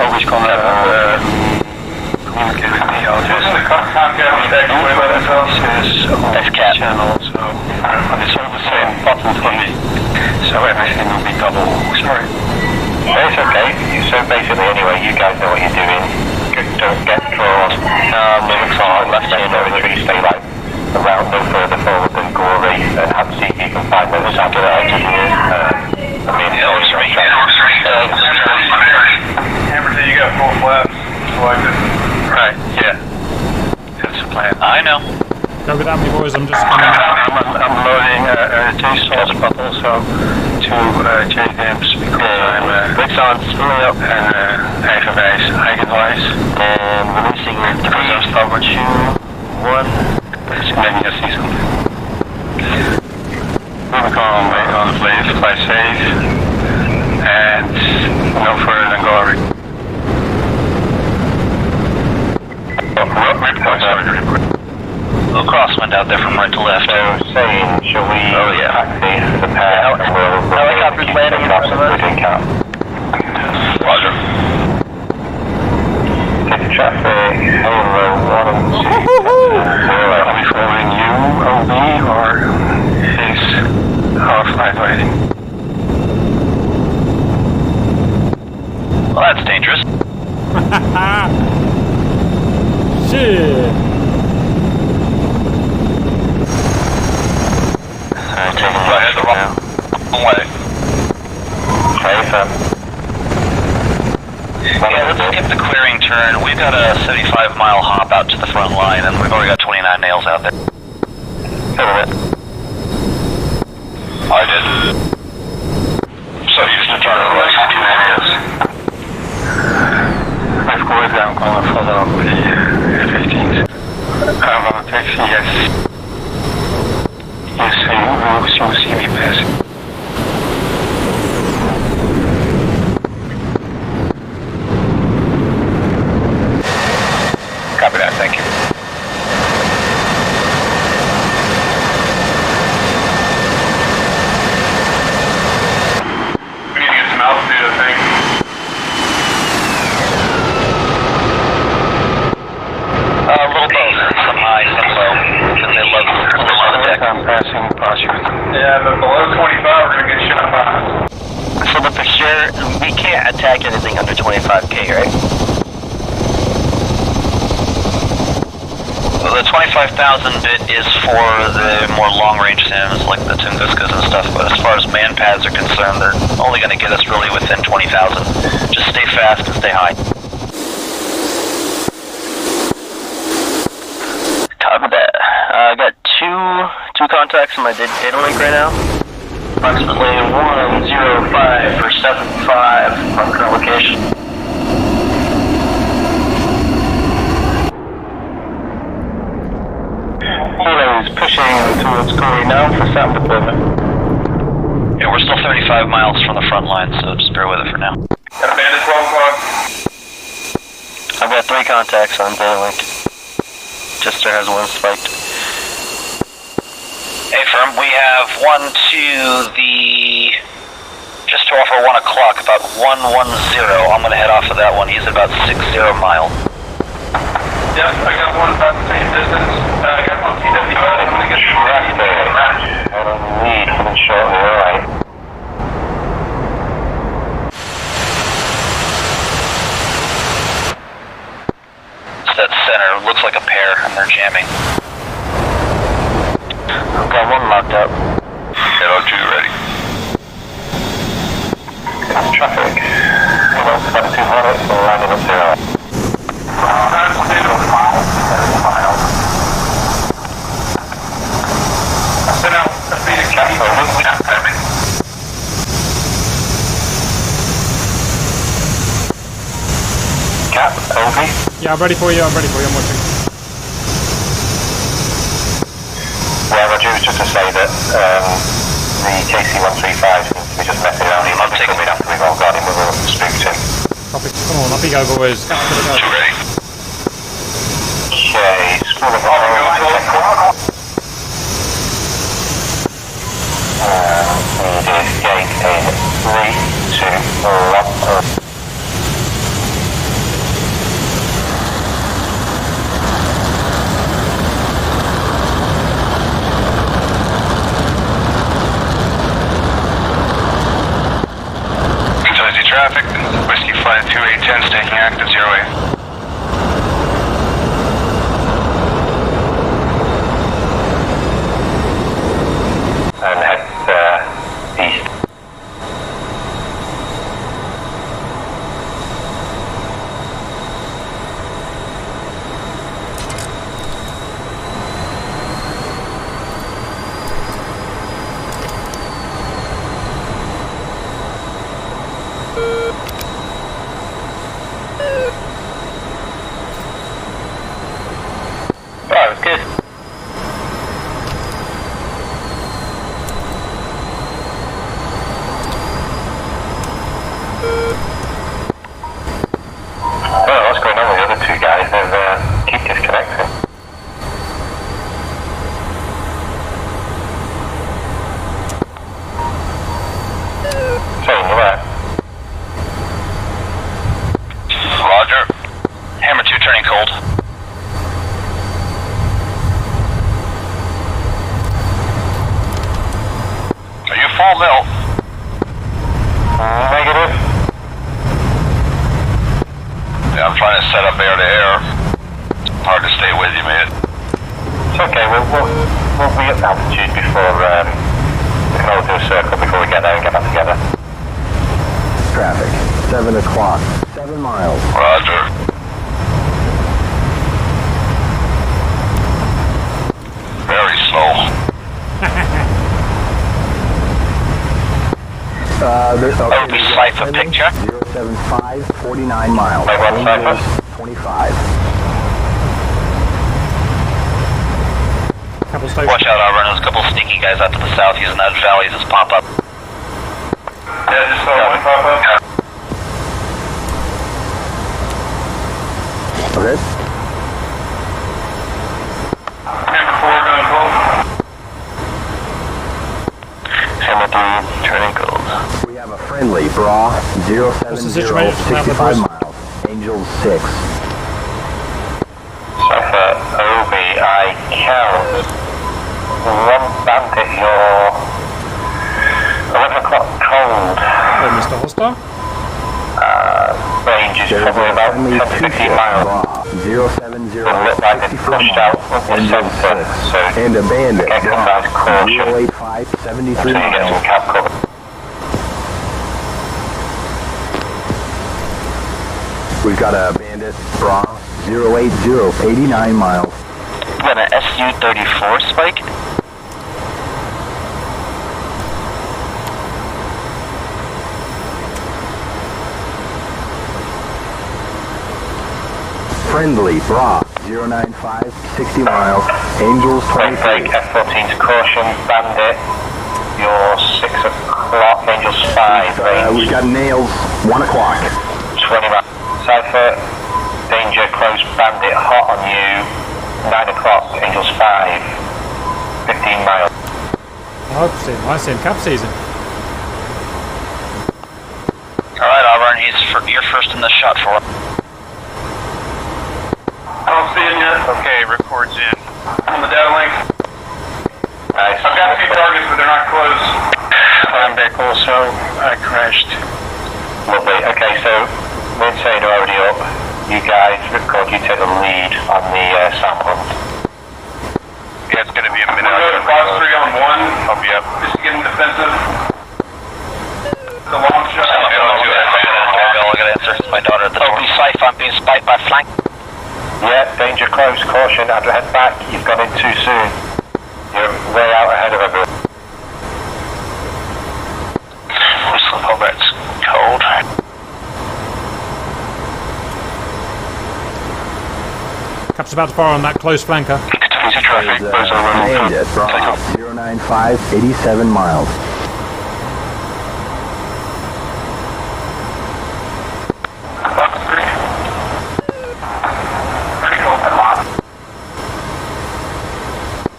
Always come out. Communicate with me. I'll just That's cat. Channel, so it's all the same button for me. So everything will be double. Sorry. It's okay. So basically, anyway, you guys know what you're doing. Don't get drawn. Moving forward, left hand over the stay like around no further forward than Gory and have see if you can find those after engineers. I mean, Hammer, you got full flaps. Right, yeah. That's the plan. I know. Go without me, boys. I'm just coming out. I'm loading J-Sauce, but also two J-Damps because I'm spooling up and Eigenwijs. And releasing your 3 starboard shoe. 1. Maybe I see something. Rubicon on the blade, fly safe, and no further than Gory. Little crosswind out there from right to left. So saying, shall we taxi the pad and we'll helicopters landing in front of us. Roger. Take traffic, hello, 1 and 2. Are we following you, OB, or is our flight waiting? Well, that's dangerous. Shit. Taking right the wrong way. Yeah, let's skip the clearing turn. We've got a 75-mile hop out to the front line, and we've already got 29 nails out there. I did. So you just turn right 2 areas. I've got down on the further up the 15th. I'm on a taxi, yes. Yes, you'll see me passing. Copy that, thank you. We need to get some altitude, I think. A little both. Some high, some low. And they love the deck. I'm passing you. Yeah, but below 25 we're going to get shot by. So the picture, we can't attack anything under 25k, right? Well, the 25,000 bit is for the more long-range sims, like the Tunguska and stuff, but as far as man pads are concerned, they're only going to get us really within 20,000. Just stay fast and stay high. Copy that. I got two contacts in my data link right now. Approximately 105 for 75 on current location. Helo is pushing towards Gory now for sound deployment. Yeah, we're still 35 miles from the front line, so just bear with it for now. Got a bandit 12 o'clock. I've got 3 contacts on data link. Jester has 1 spiked. Hey, firm, we have one to the... just to offer 1 o'clock, about 110. I'm going to head off of that one. He's at about 60 miles. Yep, I got one about the same distance. I got one TW. I'm going to get some rest there. I don't need They're jamming. I've got one locked up. Hello 2 ready. Traffic. Well, 72 Hornets, we're landing up 0. That's 5, 7 miles. So now, let's be the cap timing. Cap, Obi. Yeah, I'm ready for you, I'm watching. Yeah, Roger, it was just to say that the KC-135 seems to be just messing around. He's coming after we've all got him, we're all spooked him. Copy. Come on, up you go, boys. Go. Okay, school of Honor. It is gate in 3, 2, 1. Traffic, Whiskey Flight 2810 taking active 08. And head east. That was good. I don't know what's going on with the other 2 guys, they keep disconnecting. Shane, you there? Roger. Hammer 2 turning cold. Are you full melt? Negative. Yeah, I'm trying to set up air to air. Hard to stay with you, man. It's okay, we'll be at altitude before, we can all do a circle before we get there and get back together. Traffic, 7 o'clock, 7 miles. Roger. Very slow. Okay, Cypher picture. 075, 49 miles. Wait, what, Cypher? 25. Watch out, Auburn. There's a couple sneaky guys out to the south using that valley as pop up. Yeah, just one pop up. Okay. Hammer 4 going cold. Hammer 3 turning cold. We have a friendly, Bra, 070, 65 miles. Angel 6. Cypher, Obi, I count 1 bandit, you're 11 o'clock cold. Oh, Mr. Holster? Range is probably about 10 to 15 miles. 070, It looked like it's pushed out with the center, so and a bandit, exercise caution 085, 73 until you get some miles. cap cover. We've got a bandit, Bra, 080, 89 miles. Got an SU-34 spike. Friendly, Bra, 095, 60 miles. Angels, Break, 23. F-14's caution, bandit, you're 6 o'clock, Angels 5, range We've got nails, 1 o'clock. 20 miles. Cypher, danger, close, bandit, hot on you, 9 o'clock, Angels 5, 15 miles. I see him cap season. Alright, Auburn, you're first in the shot for him. I don't see him yet. Okay, records in. On the data link. Nice. I've got 2 targets, but they're not close. Bandit also, I crashed. Lovely, okay, so wind saying already up. You guys, Ripcord, you take the lead on the SAM hunt. Yeah, it's going to be a minute. We're going to pause 3 on 1. Oh, yeah. This is getting defensive. The long shot. I'm going to answer. It's my daughter at the door. Safe, I'm being spiked by flank. Yeah, danger close, caution, I'd head back. You've gone in too soon. You're way out ahead of everyone. Whistle, oh, that's cold. Cap's about to fire on that close flanker. Easy traffic, those are running. Bandit, Bravo, 095, 87 miles.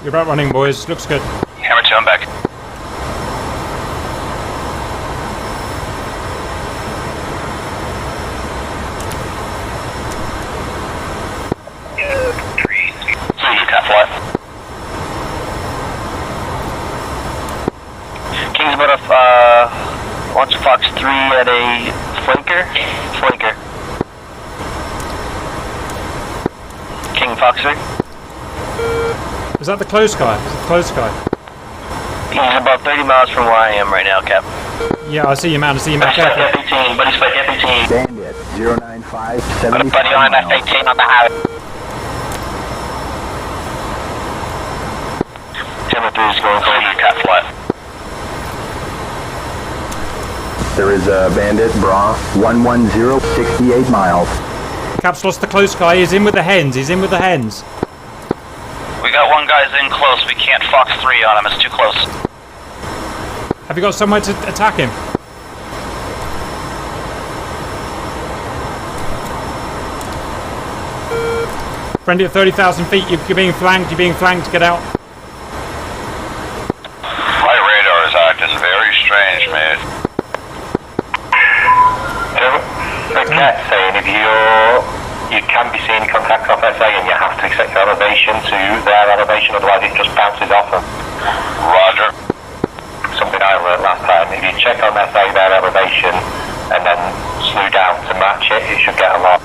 You're about running, boys. Looks good. Hammer 2, I'm back. King's about a launch Fox 3 at a flanker. King Fox 3. Is that the close guy? Is it the close guy? He's about 30 miles from where I am right now, Cap. Yeah, I see you, man. I see you, man. Buddy F-18, buddy spike F-18. Bandit, 095, Got a 75 buddy on miles. F-18 on the highway. Timothy's going for you, Cap flat. There is a Bandit, Bra, 110, 68 miles. Cap's lost the close guy. He's in with the hens. He's in with the hens. We got one guy's in close. We can't Fox 3 on him. It's too close. Have you got somewhere to attack him? Friendly at 30,000 feet. You're being flanked. You're being flanked. Get out. My radar is acting very strange, mate. The cat saying if you can be seen contact off SA and you have to accept your elevation to their elevation, otherwise it just bounces off them. Roger. Something I learned last time, if you check on SA their elevation and then slew down to match it, it should get a lot.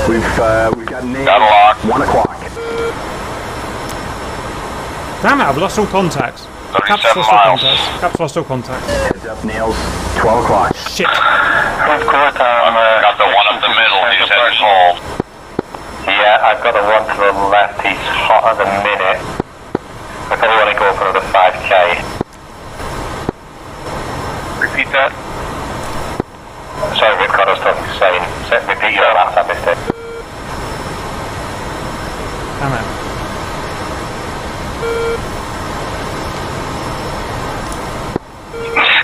We've got names. 1 o'clock. Damn it, I've lost all contacts. Cap's lost all contacts. Cap's lost all contacts. Heads up, nails. 12 o'clock. Shit. Got the one up the middle. He's heading cold. Yeah, I've got the one to the left. He's hot at the minute. I probably want to go for another 5k. Repeat that. Sorry, Ripcord, I was talking to saying. Repeat your last, I missed it. Damn it.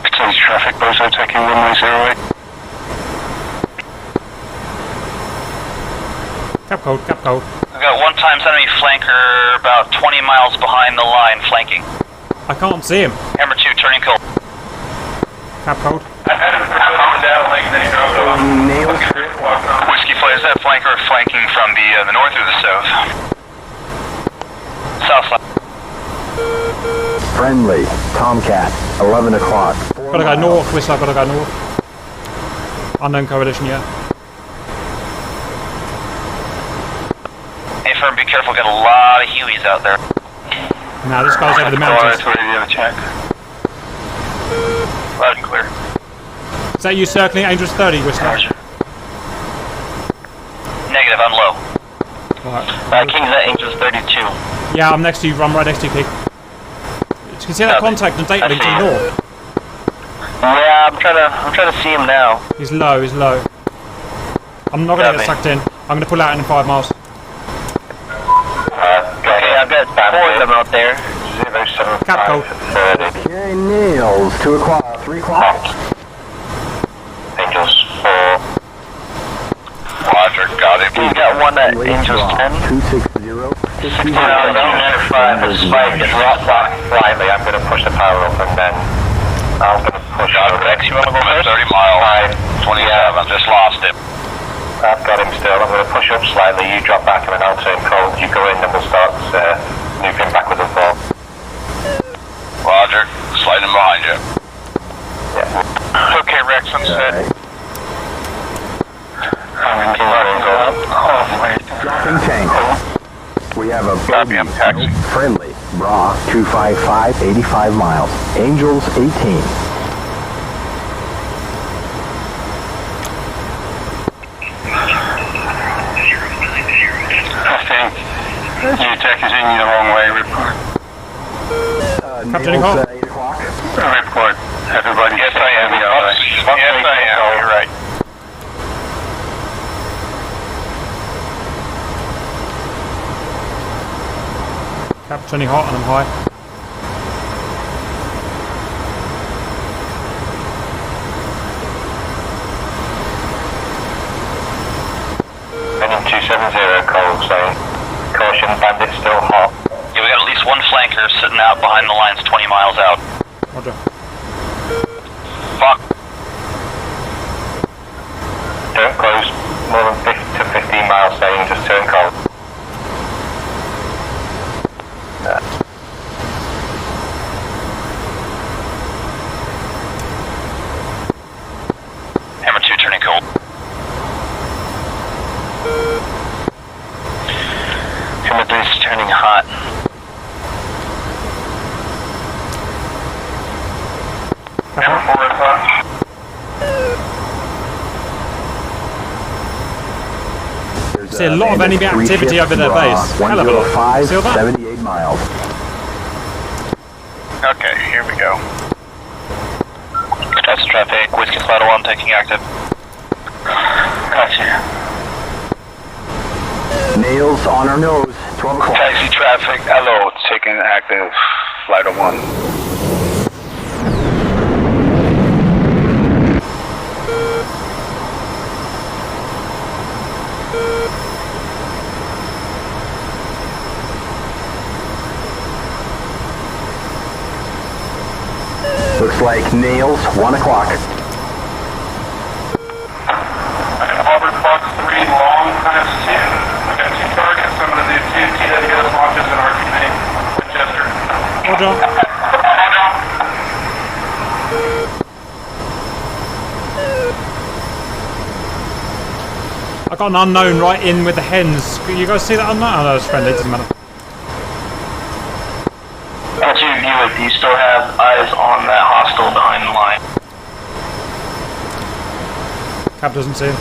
Continues traffic, Bozo taking runway 08. Cap cold, cap cold. We've got 1 times enemy flanker about 20 miles behind the line, flanking. I can't see him. Hammer 2, turning cold. Cap cold. Whiskey Flight, is that flanker flanking from the north or the south? South side. Friendly, Tomcat, 11 o'clock. Gotta go north, Whistler, gotta go north. Unknown coalition, yeah. Hey, firm, be careful, got a lot of Hueys out there. Nah, this guy's over the mountains. Radio check. Loud and clear. Is that you circling Angels 30, Whistler? Negative, I'm low. Right. King's at Angels 32. Yeah, I'm next to you, I'm right next to you, King. You can see that contact and data link to the north. Yeah, I'm trying to see him now. He's low, he's low. I'm not gonna get sucked in. I'm gonna pull out in 5 miles. Okay, I've got 4 of them out there. 075 Cap cold. 30. Okay, nails, 2 o'clock, 3 o'clock. Angels 4. Roger, got it. He's got one at Angels 10. 260. 65 is spike and rock back slightly. I'm going to push the power up and then I'm going to push out. Rex, you want to go first? 30 miles. 27, just lost him. I've got him still. I'm going to push up slightly. You drop back and then I'll turn cold. You go in and we'll start looping backwards and forth. Roger. Sliding behind you. Yeah. Okay, Rex, I'm set. Dropping tank. We have a Copy, I'm taxi. friendly. Bra 255, 85 miles. Angels 18. I think your tech is in you the wrong way. Report. Captain Hall. 8 o'clock. Report. Everybody. Yes, I am. Yes, I am. You're right. Cap turning hot and I'm high. Venom 270 Cole saying, caution, bandit's still hot. Yeah, we got at least one flanker sitting out behind the lines 20 miles out. Roger. Fuck. Don't close more than 50 to 15 miles saying, just turn cold. Hammer 2 turning cold. Hammer 3 is turning hot. Hammer 4 is hot. See a lot of enemy activity over their base. Hell of a lot. See all that? 78 miles. Okay, here we go. That's traffic. Whiskey Slider 1 taking active. Gotcha. Nails on our nose. 12 o'clock. Taxi traffic. Hello, taking active. Slider 1. Looks like nails. 1 o'clock. Auburn Fox 3 long times 2. We got 2 targets. I'm going to do 2 TWS launches in our teammate Winchester. Roger. I got an unknown right in with the hens. You guys see that unknown? Oh no, it's friendly, doesn't matter. Once you view it, do you still have eyes on that hostile behind the line? Cap doesn't see him.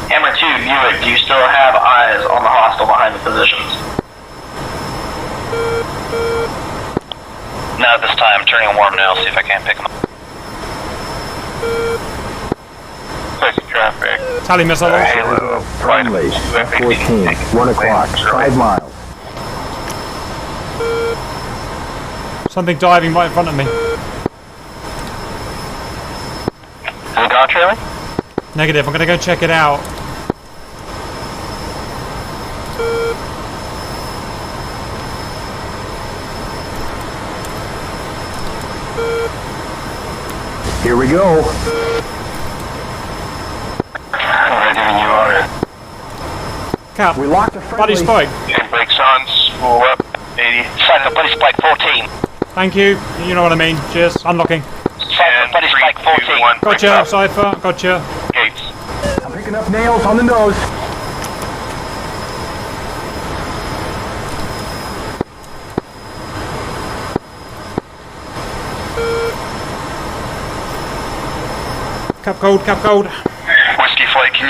Hammer 2, view it. Do you still have eyes on the hostile behind the positions? Not at this time. Turning warm now. See if I can't pick them up. Taxi traffic. Tally missile. Halo. Friendly. 14. 1 o'clock. 5 miles. Something diving right in front of me. Is it gone, Charlie? Negative. I'm gonna go check it out. Here we go. I'm giving you order. Cap. We locked a Buddy friendly. spike. Brakes on. Spool up. 80. Cycle buddy spike 14. Thank you. You know what I mean. Cheers. Unlocking. Cycle buddy spike 14. Gotcha, Cypher. Gotcha. Gates. I'm picking up nails on the nose. Cap cold, cap cold. Whiskey Flight, can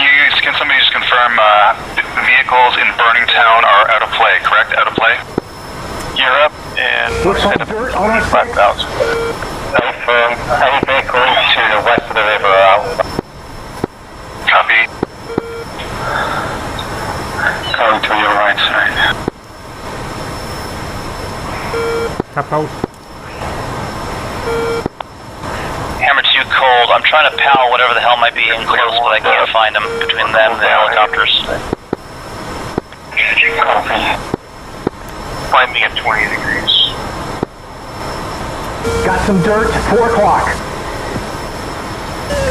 somebody just confirm the vehicles in Burning Town are out of play, correct? Out of play? You're up and Looks like dirt on our face. 5,000. Any vehicles to the west of the river are out. Copy. Going to your right side. Cap cold. Hammer 2 cold. I'm trying to pal whatever the hell might be in close, but I can't find them between them and the helicopters. Copy. Climbing at 20 degrees. Got some dirt, 4 o'clock.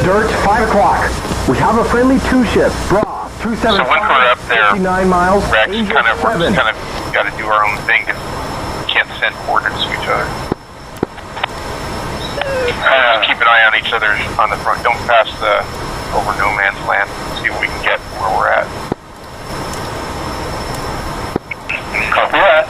Dirt, 5 o'clock. We have a friendly 2-ship. Bra, 275. So when we're up there, 59 miles. Rex, we're just kind of got to do our own thing because we can't send coordinates to each other. Just keep an eye on each other on the front. Don't pass over no man's land. See what we can get where we're at. Copy that.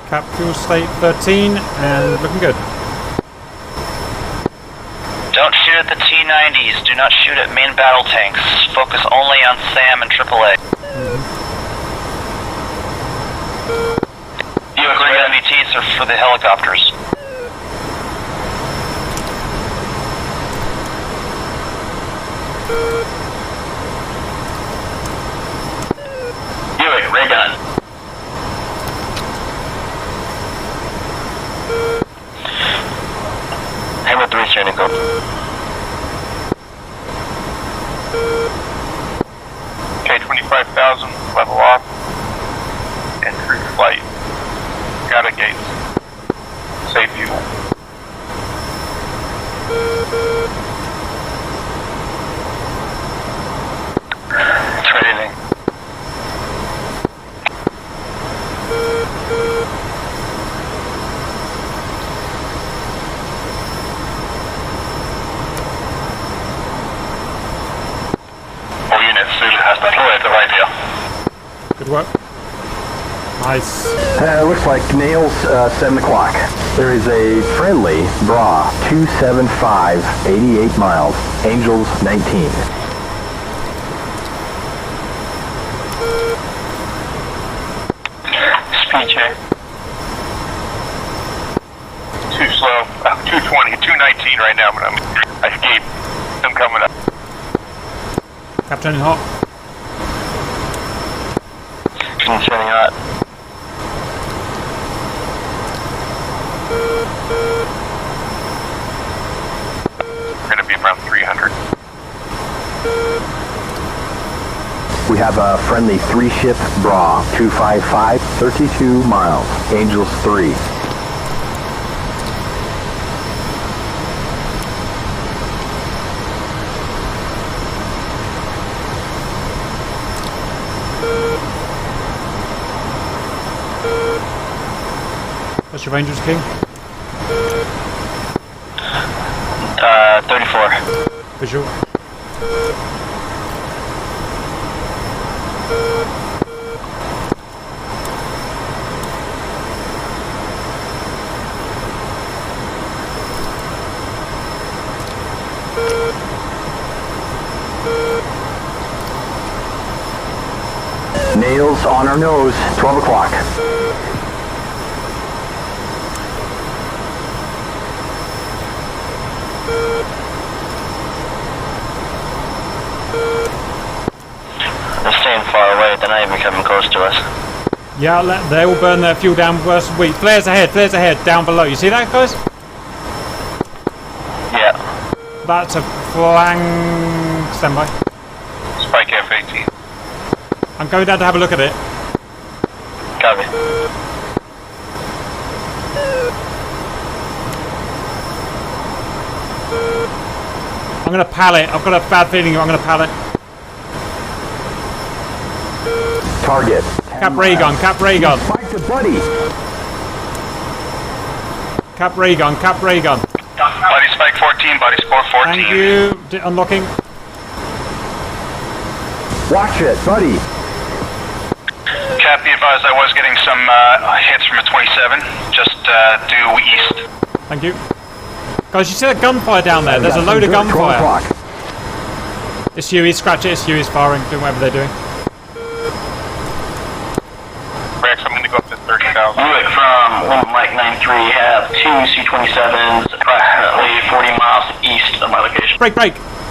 Cap fuel state 13 and looking good. Don't shoot at the T-90s. Do not shoot at main battle tanks. Focus only on SAM and AAA. Green MVTs are for the helicopters. Buick, ray gun. Hammer 3 training code. Okay, 25,000, level off. And cruise flight. Got a gates. Safe fuel. Training. All units, Zulu has deployed the radio. Good work. Nice. Looks like nails 7 o'clock. There is a friendly Bra 275, 88 miles. Angels 19. Speed check. Too slow. 220, 219 right now, but I escaped. I'm coming up. Captain hot. Turning hot. We're going to be around 300. We have a friendly 3-ship Bra 255, 32 miles. Angels 3. What's your Rangers, King? 34. Visual. Nails on our nose, 12 o'clock. They're staying far away, they're not even coming close to us. Yeah, they will burn their fuel down worse than we. Flares ahead, down below. You see that, guys? Yeah. That's a flank. Stand by. Spike F-18. I'm going down to have a look at it. Copy. I'm going to pallet. I've got a bad feeling I'm going to pallet. Target. Cap ray gun. Spike the buddy. Cap ray gun. Body spike 14, body score 14. Thank you. Unlocking. Watch it, buddy. Cap, be advised I was getting some hits from a 27, just due east. Thank you. Guys, you see that gunfire down there? There's a load of gunfire. It's Huey, scratch it, it's Huey's firing, doing whatever they're doing. Rex, I'm going to go up to 30,000. Buick from Mike 93, have 2 C-27s approximately 40 miles east of my location. Break.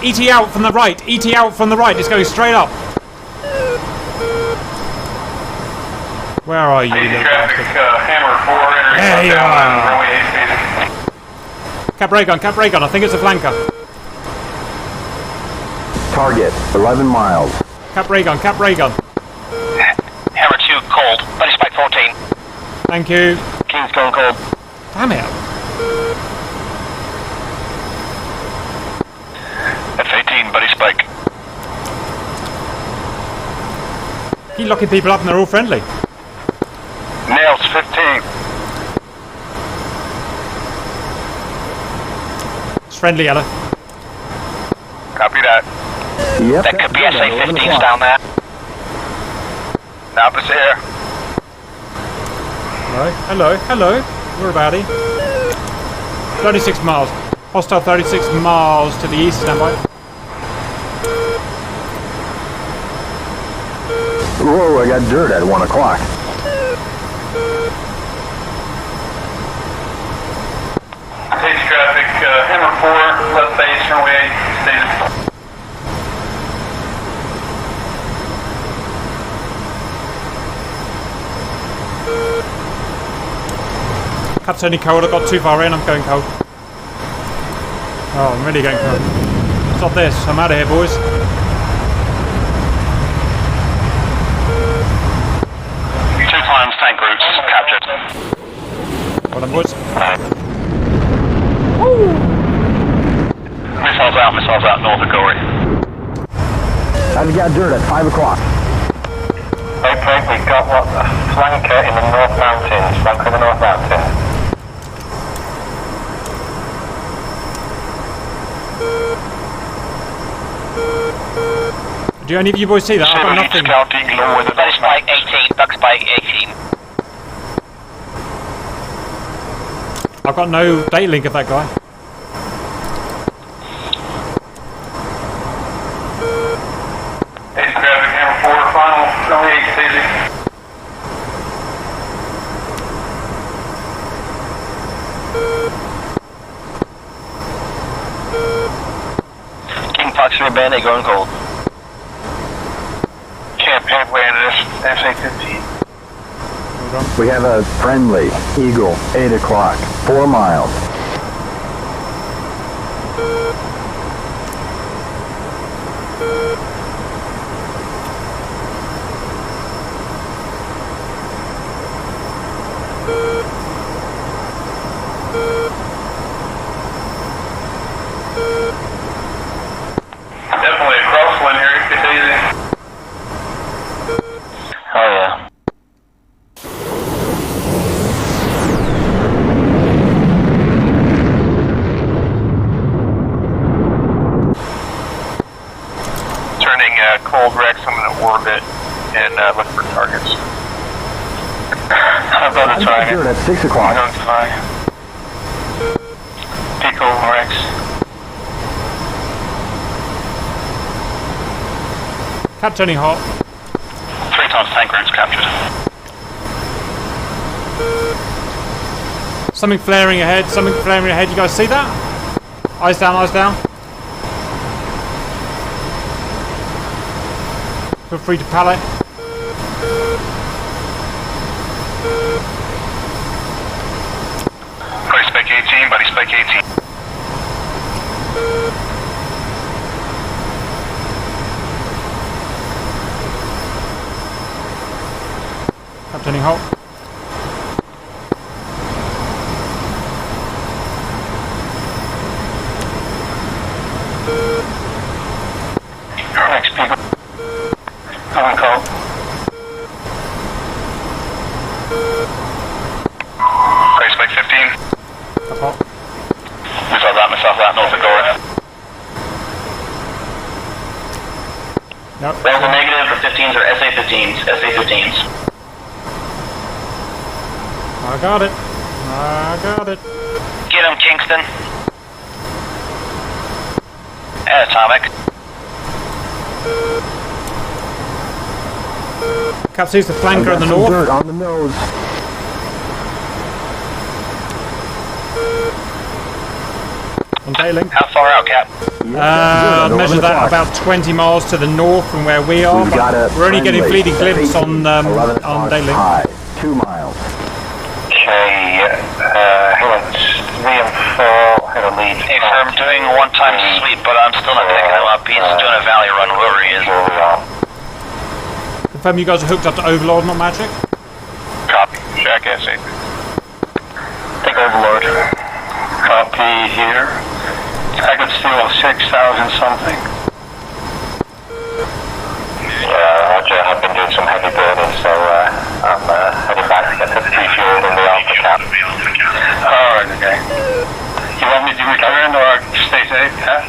ET out from the right, it's going straight up. Where are you? Traffic, Hammer 4, there you are. runway 8 phasing. Cap ray gun, I think it's a flanker. target, 11 miles. Cap ray gun, cap ray gun. Hammer 2 cold. Buddy spike 14. Thank you. King's gone cold. Damn it. F-18, buddy spike. Keep locking people up and they're all friendly. Nails 15. It's friendly, Ella. Copy that. Yep. That could be SA-15s down there. Now it's here. Hello, hello. Where about he? 36 miles. Hostile 36 miles to the east, standby. Whoa, I got dirt at 1 o'clock. Stage traffic, Hammer 4, left base, runway 8, stated. Cap's only cold, I got too far in, I'm going cold. Oh, I'm really going cold. Stop this, I'm out of here, boys. 2 times tank routes captured. Well done, boys. Missiles out north of Gory. I've got dirt at 5 o'clock. Okay, we've got what? A flanker in the North Mountains. Flanker in the North Mountains. Do any of you boys see that? I've got nothing. Scouting low with the Bug spike 18, Bug spike 18. I've got no data link of that guy. Stage traffic, Hammer 4, final, runway 8, stated. King Fox 3 Bandit going cold. Campaign landed SA-15. We have a friendly Eagle, 8 o'clock, 4 miles. Definitely a crosswind here, it's easy. Oh yeah. Turning cold Rex, I'm going to orbit and look for targets. How about I've got dirt at 6 o'clock. Pico Rex. Cap turning hot. 3 times tank routes captured. Something flaring ahead, something flaring ahead. You guys see that? Eyes down, eyes down. Feel free to pallet. Buddy spike 18, buddy spike 18. Cap turning hot. Next people. Going cold. Buddy spike 15. Cap hot. Missiles out north of Gory. Nope. There's a negative, the 15s are SA-15s. SA-15s. I got it. I got it. Get him, Kingston. Atomic. Cap sees the flanker in the Some north. dirt on the nose. On Daylink. How far out, Cap? Measure that about 20 miles to the north from where we are. We've got a We're only getting friendly fleeting glimpse on 11 o'clock Daylink. high, 2 miles. Okay, 3 and 4 had a lead. Hey, sir, I'm doing one-time sweep, but I'm still not picking him up. He's doing a valley run, whoever he is. Confirm you guys are hooked up to Overlord, not Magic? Copy. Jackass 8. Take Overlord. Copy here. I could steal 6,000 something. Yeah, Roger, I've been doing some heavy burning, so I'm heading back to get the refueled in the Alpha Cap. Alright, okay. You want me to return or stay safe, huh?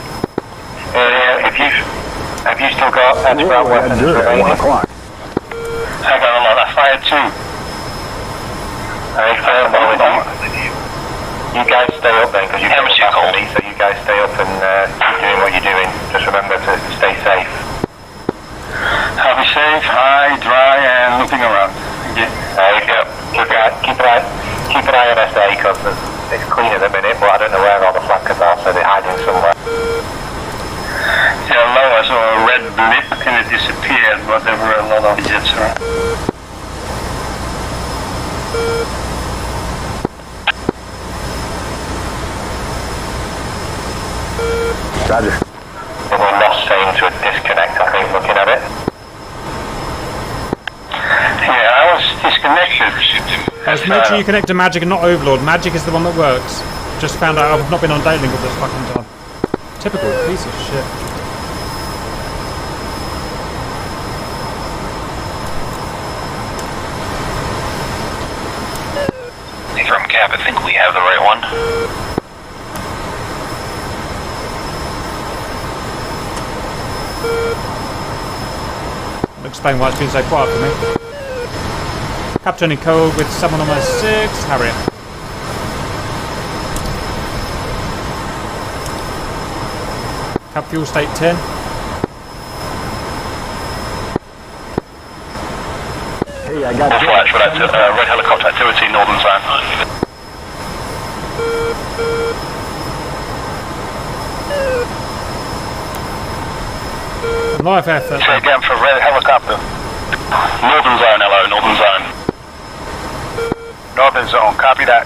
Have you still got extra weapons remaining? 1 o'clock. I got a lot. I fired 2. You guys stay up then, because you can't pass me, so you guys stay up and keep doing what you're doing. Just remember to stay safe. I'll be safe, high, dry, and looking around. Yeah. There you go. Keep an eye on SA, because it's clean at the minute, but I don't know where all the flankers are, so they're hiding somewhere. Yeah, low, I saw a red blip and it disappeared, but there were a lot of jets around. Roger. We lost saying to a disconnect, I think, looking at it. Yeah, I was disconnected. Make sure you connect to Magic and not Overlord. Magic is the one that works. Just found out I've not been on Daylink all this fucking time. Typical piece of shit. From Cap, I think we have the right one. I'll explain why it's been so quiet for me. Captain in code with someone on my 6, Harrier. Cap fuel state 10. Hey, I got flash, but that's red helicopter activity, northern zone. Live effort. Say again for red helicopter. Northern zone, hello, northern zone. Northern zone, copy that.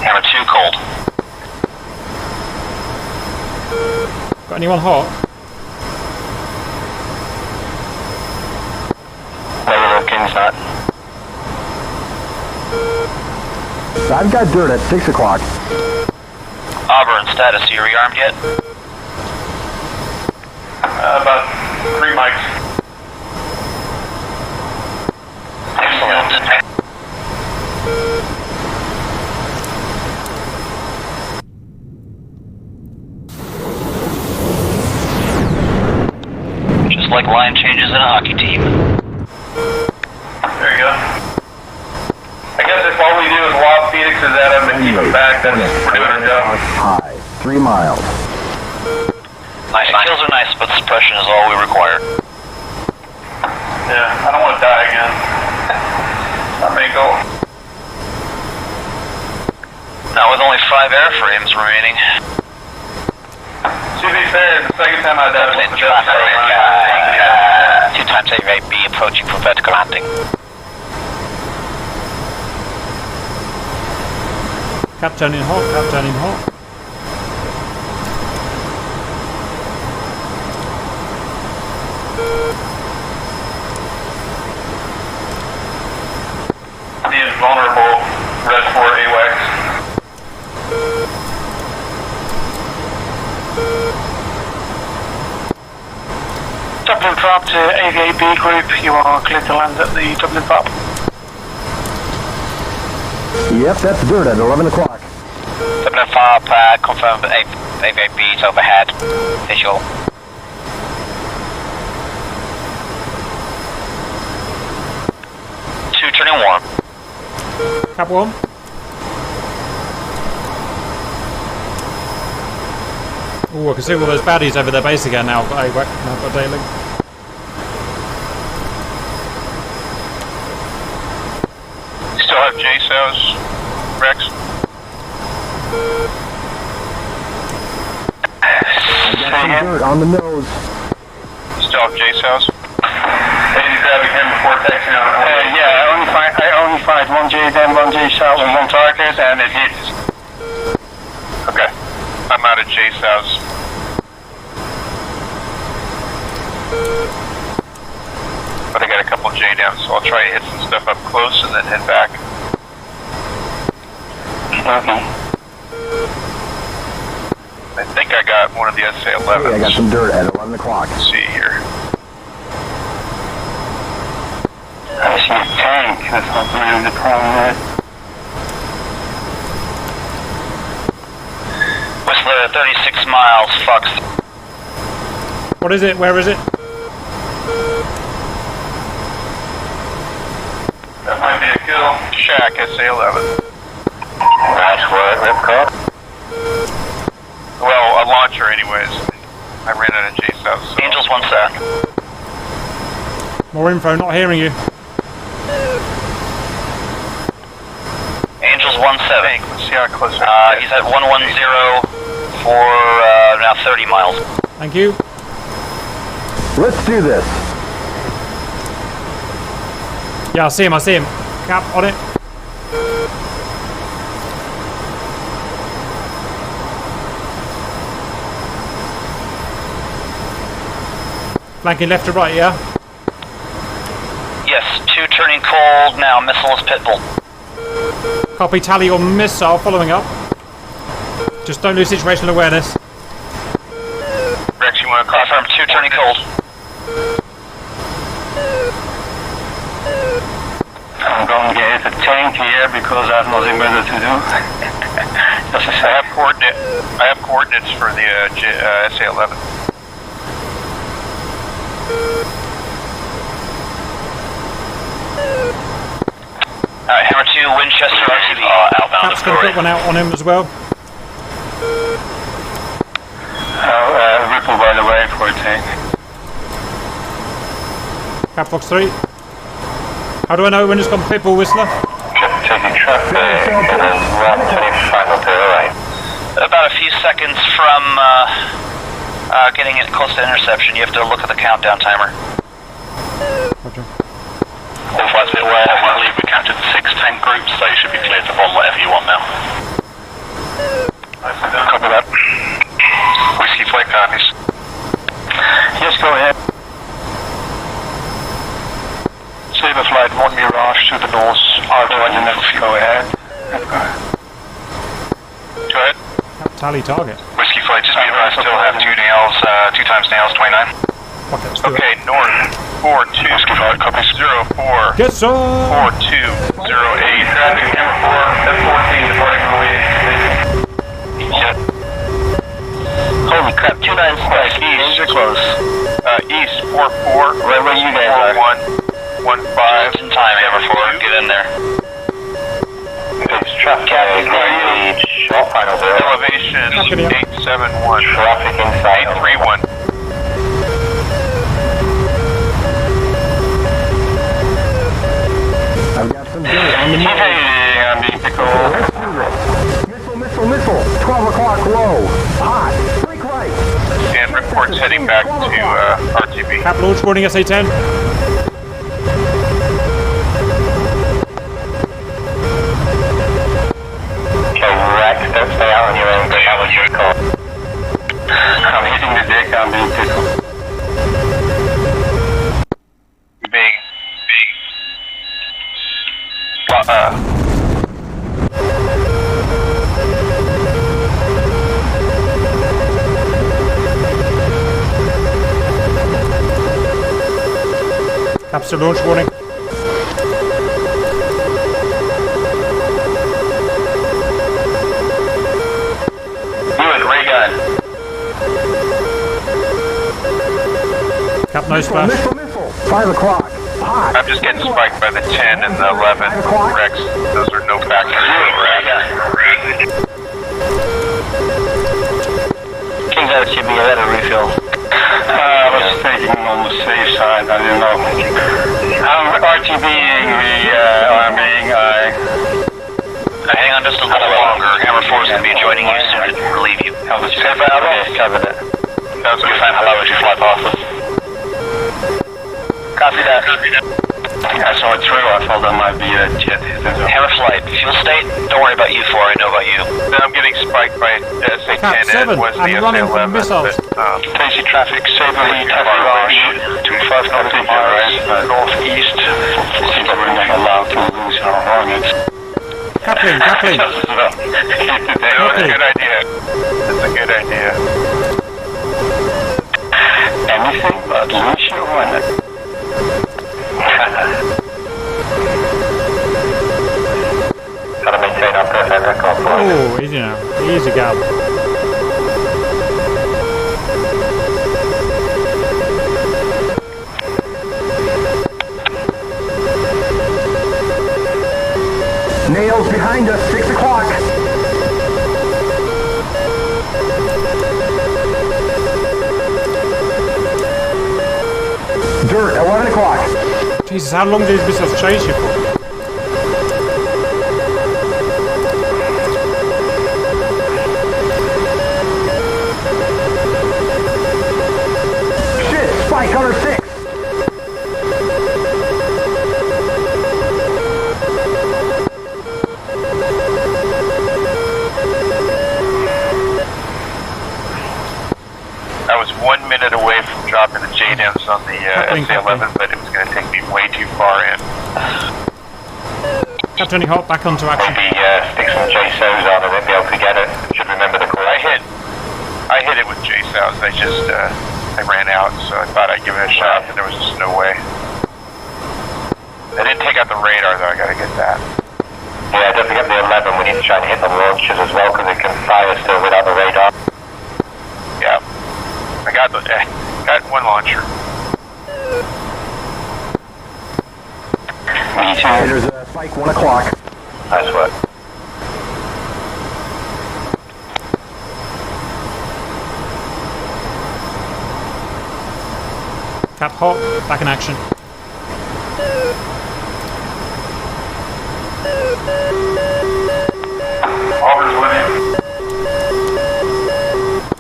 Hammer 2 cold. Got anyone hot? No, King's not. I've got dirt at 6 o'clock. Auburn status, are you rearmed yet? About 3 mics. Excellent. Just like line changes in a hockey team. There you go. I guess if all we do is lob Phoenixes at him and keep him back, then we're doing our job. High, 3 miles. Nice. Kills are nice, but suppression is all we require. Yeah, I don't want to die again. Not my goal. Not with only 5 airframes remaining. To be fair, the second time I died was the best. 2 times A-Rate B approaching for vertical landing. Captain in hot, Captain in hot. The invulnerable Red 4 AWACS. Dublin Prop to AVAB group, you are clear to land at the Dublin Prop. Yep, that's dirt at 11 o'clock. Dublin Prop, confirmed AVAB is overhead. Visual. Turning 1. Cap 1. Oh, I can see all those baddies over their base again now. I've got Daily. Still have JSOs, Rex? Dirt on the nose. Still have JSOs? Did you grab him before taking out? Yeah, I only fired one JDAM, one JSOW on one target, and it hit. Okay. I'm out of JSOs. But I got a couple JDAMs, so I'll try to hit some stuff up close and then head back. Okay. I think I got one of the SA-11s. Hey, I got some dirt at 11 o'clock. Let's see here. I see a tank. That's not really the problem there. Whistler, 36 miles, Fox. What is it? Where is it? That might be a kill. Shack, SA-11. Nice work, Ripcord. Well, a launcher anyways. I ran out of JSOs. So. Angels 1 sec. More info, not hearing you. Angels 1-7. Let's see how close I he's at 110 for now 30 miles. Thank you. Let's do this. Yeah, I see him. Cap on it. Flanking left to right, yeah? Yes, 2 turning cold now, missile is pitbull. Copy, tally your missile, following up. Just don't lose situational awareness. Rex, you want to call? Confirm, 2 turning cold. I'm going to get a tank here because I have nothing better to do. I have coordinates for the SA-11. Hammer 2, Winchester RTB, outbound. Cap's going to put one out on him as well. Ripple, by the way, for a tank. Cap Fox 3. How do I know when it's gone pitbull, Whistler? Taking traffic, and then 125 to the right. About a few seconds from getting it close to interception, you have to look at the countdown timer. Roger. All flights bit aware, I believe we counted 6 tank groups, so you should be cleared to bomb whatever you want now. Copy that. Whiskey flight copies. Yes, go ahead. Saber flight 1 Mirage to the north. Let's go ahead. Go ahead. Tally target. Whiskey flight, just be advised, still have 2 nails, 2 times nails, 29. Okay, north, 42, Whiskey flight, copy 04. Get some! 4208. Traffic, camera 4, F14, departing away. Holy crap, 29 strike, east, you're close. East, 44, right where you guys are. 4115. Just in time, Hammer 4, get in there. It's traffic, short final zero. Elevation 871. Traffic inside. 831. I've got some dirt on the nose. Hey, I'm being pickled. Missile. 12 o'clock low. Hot. Break right. And reports heading back to RTB. Cap launch boarding SA-10. Correct, don't stay out on your own, but that was your call. I'm hitting the deck, I'm being pickled. Big. Caps to launch warning. Ray gun. Cap no splash. Missile. 5 o'clock. Hot. I'm just getting spiked by the 10 and the 11. Rex, those are no factors. Kings out RTB, I had a refill. I was taking on the safe side, I didn't know. I'm RTBing the arming. Hang on just a little longer. Hammer Force will be joining you soon to relieve you. Safe out? Okay, covered it. Sounds good. Fine, hello as you fly past us. Copy that. I saw it through, I thought that might be a jet. Hammer flight, fuel state, don't worry about you 4, I know about you. I'm getting spiked by SA-10 and was the SA-11. Basic traffic, Saberly, Tacview, 25 nautical miles northeast. Seems like we're not allowed to lose our Hornets. Coupling. That's a good idea. That's a good idea. Anything but lose your Hornet. Gotta maintain our perfect record for it. Oh, easy now. Easy gal. Nails behind us, 6 o'clock. Dirt, 11 o'clock. Jesus, how long did these missiles chase you for? Shit, spike under 6. I was 1 minute away from dropping the JDAMs on the SA-11, but it was going to take me way too far in. Captain Hot, back onto action. Maybe stick some JSOs on and then be able to get it. Should remember the call. I hit it with JSOs. I ran out, so I thought I'd give it a shot, but there was just no way. I didn't take out the radar, though. I got to get that. Yeah, don't forget the 11. We need to try and hit the launchers as well because it can fire still without the radar. Yeah. I got one launcher. Me too. There's a spike 1 o'clock. Nice work. Cap Hot, back in action. Auburn's winning.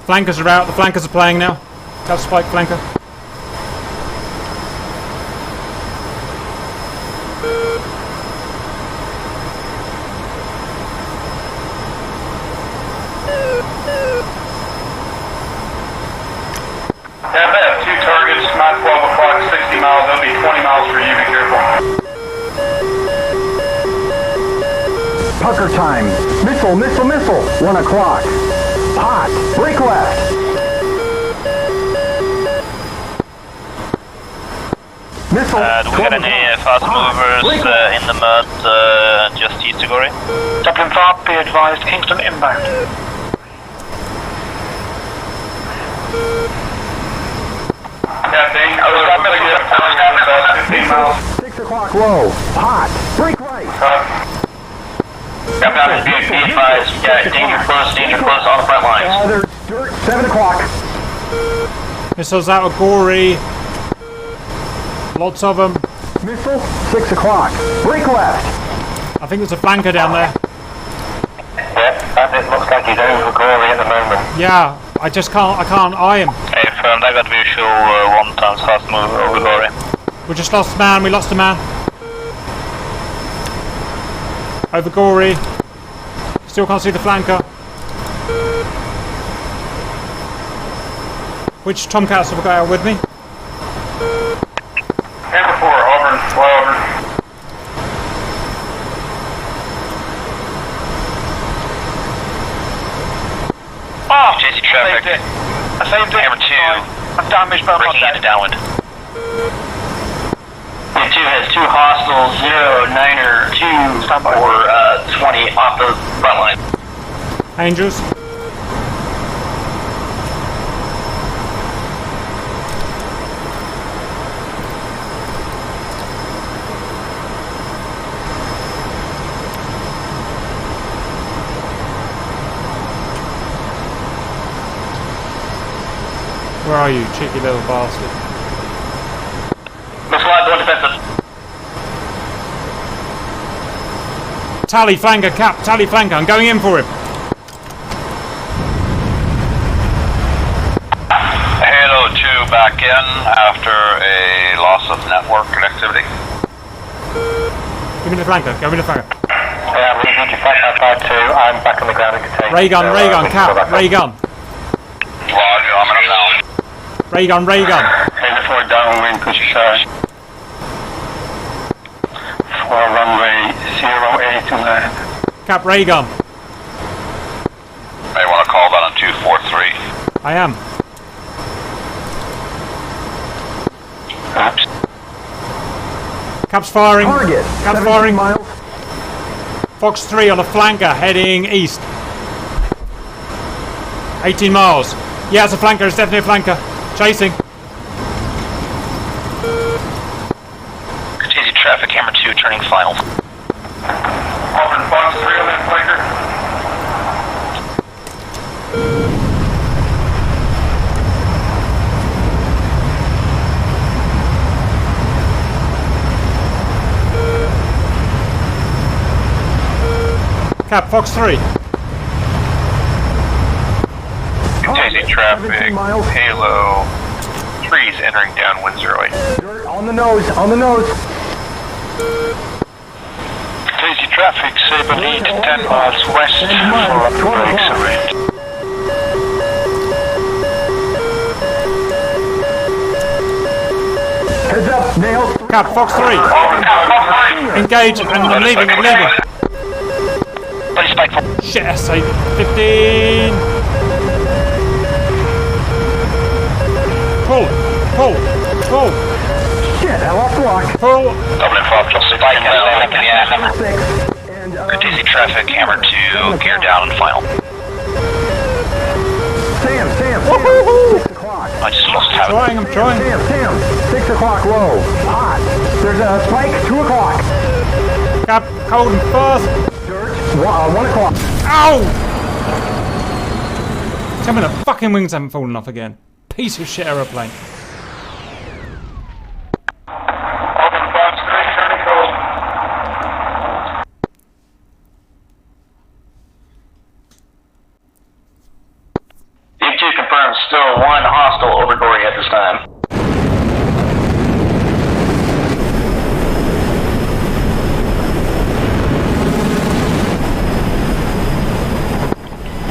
Flankers are out, the flankers are playing now. Cap Spike flanker. Yeah, I have 2 targets, not 12 o'clock, 60 miles. That'll be 20 miles for you, be careful. Pucker time. Missile, missile, missile. 1 o'clock. Hot. Break left. Missile. Do we got any fast movers in the mud just east of Gory? Dublin 5, be advised, Kingston inbound. Captain, I was going to get about 15 miles. 6 o'clock low. Hot. Break right. Captain, be advised, danger close on the front lines. There's dirt. 7 o'clock. Missiles out of Gory. Lots of them. Missile. 6 o'clock. Break left. I think there's a flanker down there. Yeah, it looks like he's over Gory at the moment. Yeah, I can't eye him. Hey, firm, I got visual 1 times fast move over Gory. We just lost a man, we lost a man. Over Gory. Still can't see the flanker. Which Tomcats have we got out with me? Hammer 4, Auburn, fly Auburn. Oh, chasing traffic. I saved it. Hammer 2. I'm damaged, but I'm not Breaking into dead. downwind. Hammer 2 has 2 hostiles, 0, 9er, 2, or 20 off the front line. Angels. Where are you, cheeky little bastard? Looks like going defensive. Tally flanker, Cap, tally flanker, I'm going in for him. Halo 2 back in after a loss of network connectivity. Give me the flanker, give me the flanker. Yeah, I'm leaving to flash outside 2. I'm back on the ground and contained. Ray gun, Cap, ray gun. Roger, I'm in now. Ray gun. Halo 4 downwind, push aside. For runway 08 to land. Cap, ray gun. May want to call that on 243. I am. Oops. Cap's firing. Target. Cap's 17 firing. miles. Fox 3 on a flanker heading east. 18 miles. Yeah, it's a flanker. It's definitely a flanker. Chasing. Continue traffic, Hammer 2, turning final. Auburn Fox 3 on that flanker. Cap, Fox 3. Continuing traffic. Halo 3 is entering downwind 08. On the nose, on the nose. Crazy traffic, Saber lead 10 miles west for up the brakes around. Heads up, nails. Cap, Fox 3. Engage, and I'm leaving. Shit, SA 15. Pull. Shit, I lost the lock. Pull. Dublin 5, just spike landing in the air. Continue traffic, Hammer 2, gear down and final. Sam. 6 o'clock. I just lost how. I'm trying. Sam. 6 o'clock low. Hot. There's a spike. 2 o'clock. Cap, hold him fast. 1 o'clock. Ow! Tell me the fucking wings haven't fallen off again. Piece of shit aeroplane. Auburn Fox 3, turning cold. Deep 2 confirms still 1 hostile over Gory at this time.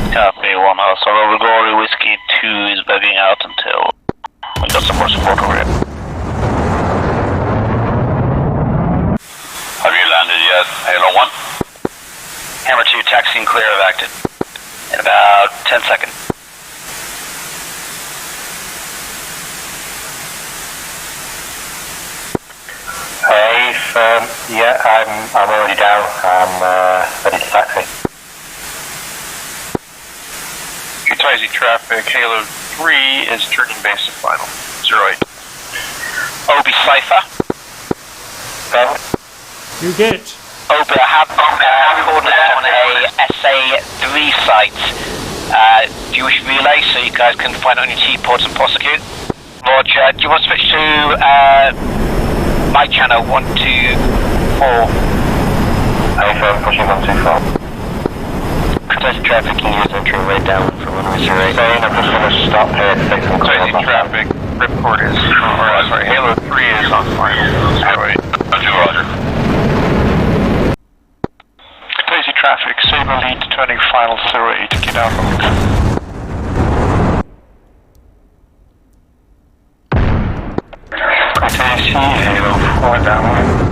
Copy, 1 hostile over Gory, Whiskey 2 is bugging out until we got some more support over here. Have you landed yet, Halo 1? Hammer 2, taxiing clear of active. In about 10 seconds. Hey, yeah, I'm already down. I'm ready to taxi. Crazy traffic. Halo 3 is turning base to final. 08. Obi Cypher. You get it. Obi, I have coordinates on a SA3 site. Do you wish relay so you guys can find it on your T-ports and prosecute? Roger. Do you want to switch to my channel 124? I'm pushing 124. Crazy traffic, can use entering right down from runway 08. Saying I'm just going to stop here to take some Crazy traffic. Ripcord is, Halo 3 is on final. 08. Roger. Crazy traffic, Saber lead turning final 08. Get out from it. Crazy Halo 4 downwind.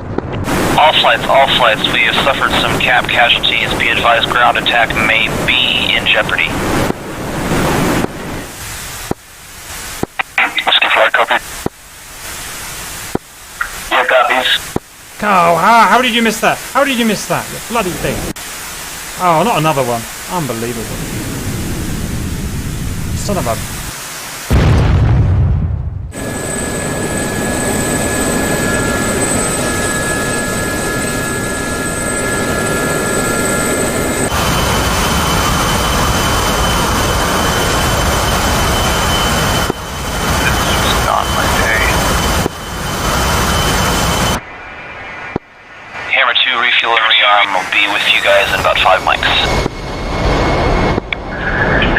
All flights, we have suffered some cap casualties. Be advised, ground attack may be in jeopardy. Whiskey flight, copy. Yeah, copies. Oh, how did you miss that? How did you miss that? You bloody thing. Oh, not another one. Unbelievable. Son of a... to refuel and rearm. I'll be with you guys in about 5 mics.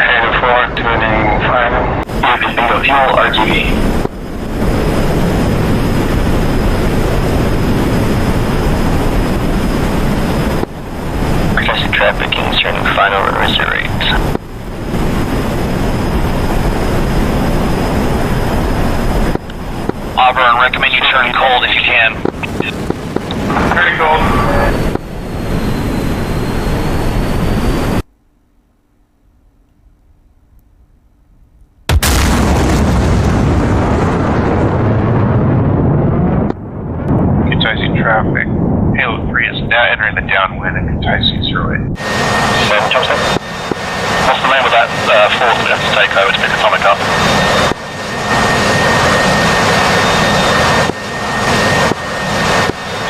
Halo 4, tuning final. Bingo fuel, RGB. Requested traffic concerning final and reserve. Auburn, recommend you turn cold if you can. Very cold. Kentucky traffic. Halo 3 is now entering the downwind in Kentucky 08. What's the name of that force we have to take over to pick Atomic up?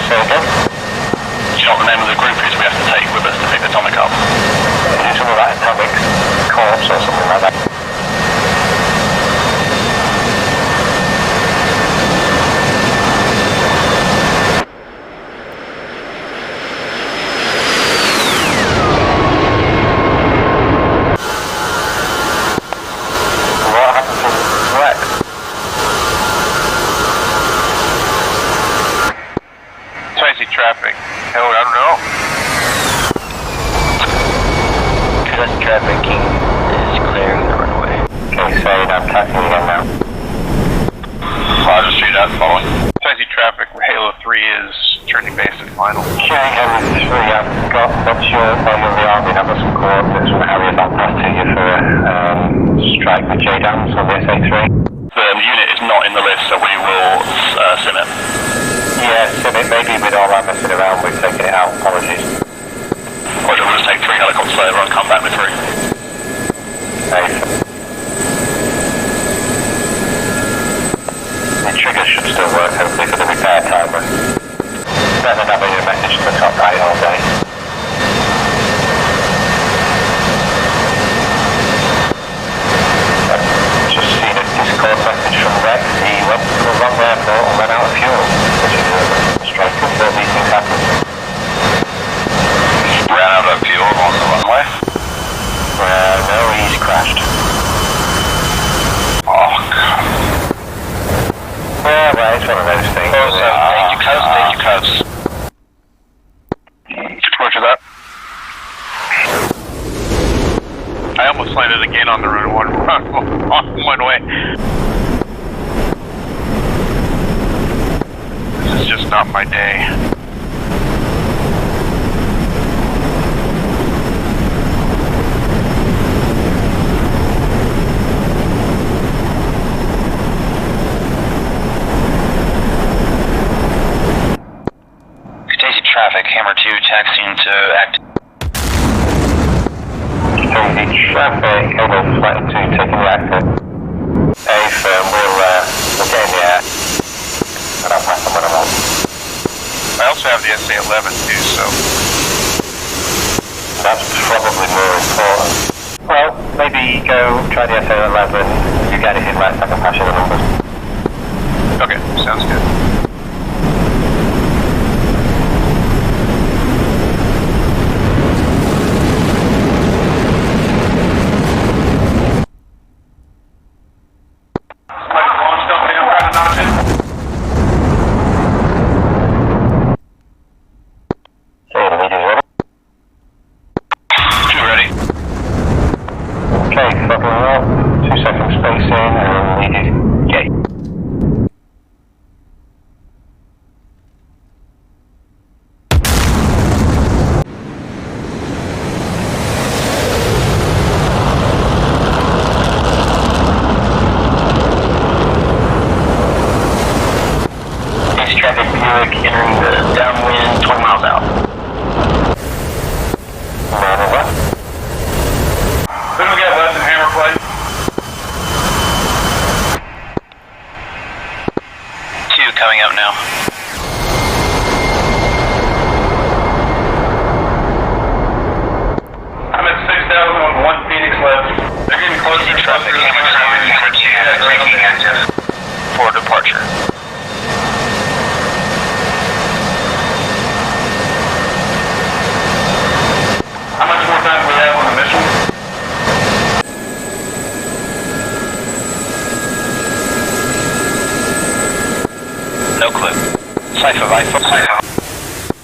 Say again? Do you know what the name of the group is we have to take with us to pick Atomic up? Something like Atomic Corps or something like that. What happened to Rex? Kentucky traffic. Hell, I don't know. Kentucky traffic is clearing the runway. Okay, sorry, I'm taxiing again now. Roger, street out, following. Kentucky traffic where Halo 3 is turning base at final. Sharing Halo 3, I've got, what's your rearming? I've got some coordinates from Harrier back to you for strike with JDAMs on the SA3. The unit is not in the list, so we will sim it. Yeah, sim it. Maybe with all that messing around, we've taken it out. Apologies. Roger, we'll just take 3 helicopters over and come back with 3. Safe. The triggers should still work, hopefully, for the repair timer. Better than having a message to the top right all day. I've just seen a Discord message from Rex. He went to the wrong airport and ran out of fuel, which is frustrating, but these things happen. Ran out of fuel on the runway? No, he's crashed. Oh, God. Yeah, well, it's one of those things. Danger codes. Roger that. I almost landed again on the route one way. This is just not my day. Daisy traffic, Hammer 2 taxiing to act. Daisy traffic, Halo Flight 2 taking reactor. A firm, we'll get in the air. And I'll pass them when I'm on. I also have the SA-11 too, so... That's probably more important. Well, maybe go try the SA-11. If you get it in less, I can pass you the numbers. Okay, sounds good.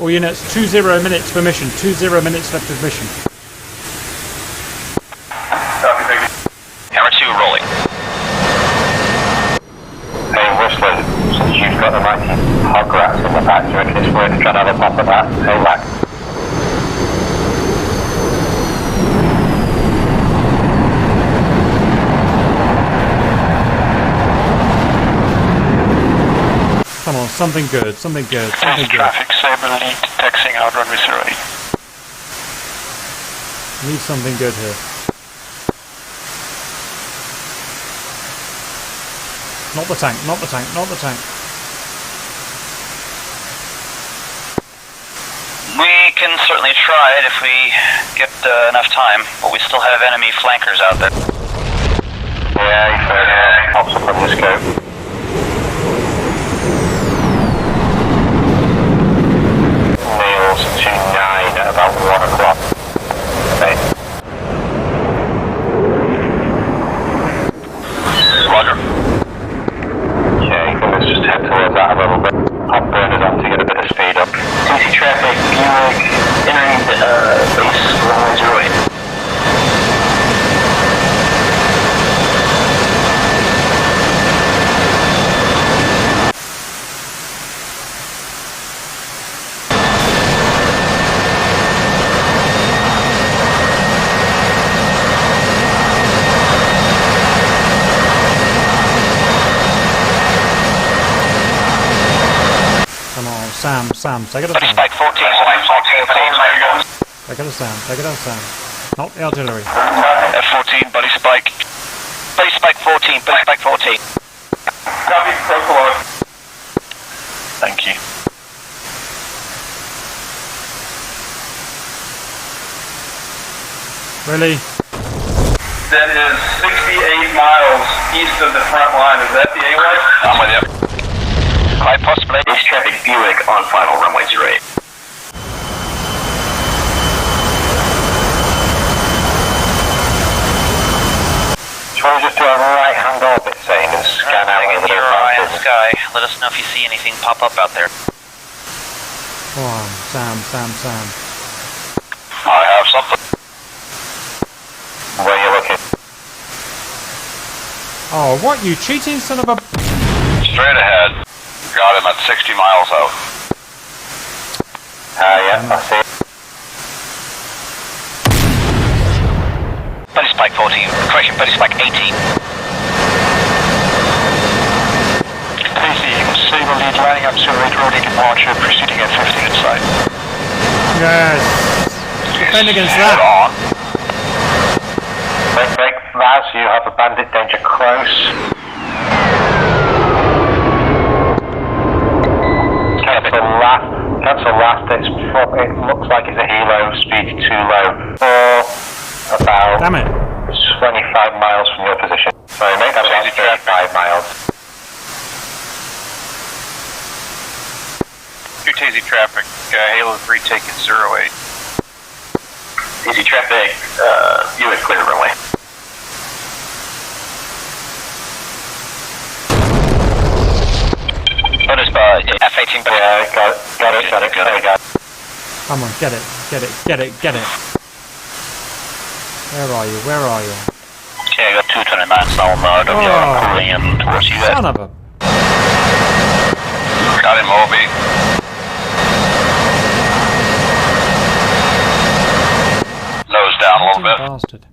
All units, 20 minutes for mission. 20 minutes left of mission. Hammer 2 rolling. Hey, Whistler, since you've got the mighty hog rats in the back, do you reckon it's worth trying to have a pop at that? Hey, Lack. Come on, something good, something good, something good. Traffic, Sabre lead, taxing out runway 08. Need something good here. Not the tank, not the tank, not the tank. We can certainly try it if we get enough time, but we still have enemy flankers out there. Yeah, he pops up on the scope. Nails to 9 at about 1 o'clock. Okay. Roger. Okay, let's just head towards that a little bit. Pop burners on to get a bit of speed up. DC traffic, Buick, entering base runway 08. Sam, take it out, Sam. Spike 14, Take it out, Sam, take it out, Sam. Not the artillery. F14, buddy spike. Buddy spike 14, buddy spike 14. Copy, protocol. Thank you. Really? That is 68 miles east of the front line. Is that the A-line? I'm with you. Quite possibly. This traffic Buick on final runway 08. Shall we just do a right-hand orbit saying and scan out over the your eye in the mountains? sky. Let us know if you see anything pop up out there. Come on, Sam. I have something. Where are you looking? Oh, what, you cheating son of a... Straight ahead. Got him at 60 miles out. Yeah, I see it. Buddy spike 14, correction, buddy spike 18. Casey, Sabre lead lining up to rate roading departure, proceeding at 50 inside. Yes. Defend against that. On. Break, Raz, you have a bandit danger close. Cancel last, it looks like it's a helo, speed too low. Or about Damn it. 25 miles from your position. Sorry mate, that's about 35 miles. Two Tazy traffic, Halo 3 taking 08. Easy traffic, Buick clear runway. Bonus bar, F18. Yeah, got it. Come on, get it. Where are you? Okay, I got 220 miles now on the cooling in towards you. Son of a... Got him, Obi. Nose down a little bit. Bastard.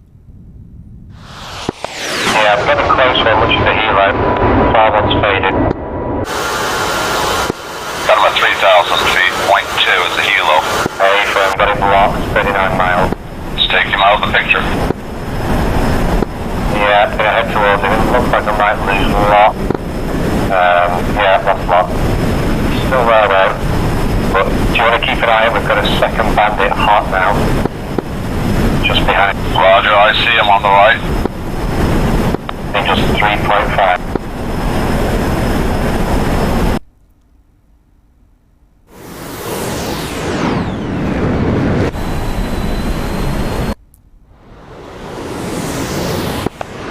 Yeah, I've got a close one, which is the helo. Far one's faded. Got him at 3,000 feet, point 2 is the helo. Hey, firm, got it blocked, 39 miles. Let's take him out of the picture. Yeah, I'm gonna head towards it. It looks like I might lose a lot. Yeah, that's a lot. Still there though. But do you want to keep an eye on? We've got a second bandit hot now. Just behind. Roger, I see him on the right. In just 3.5.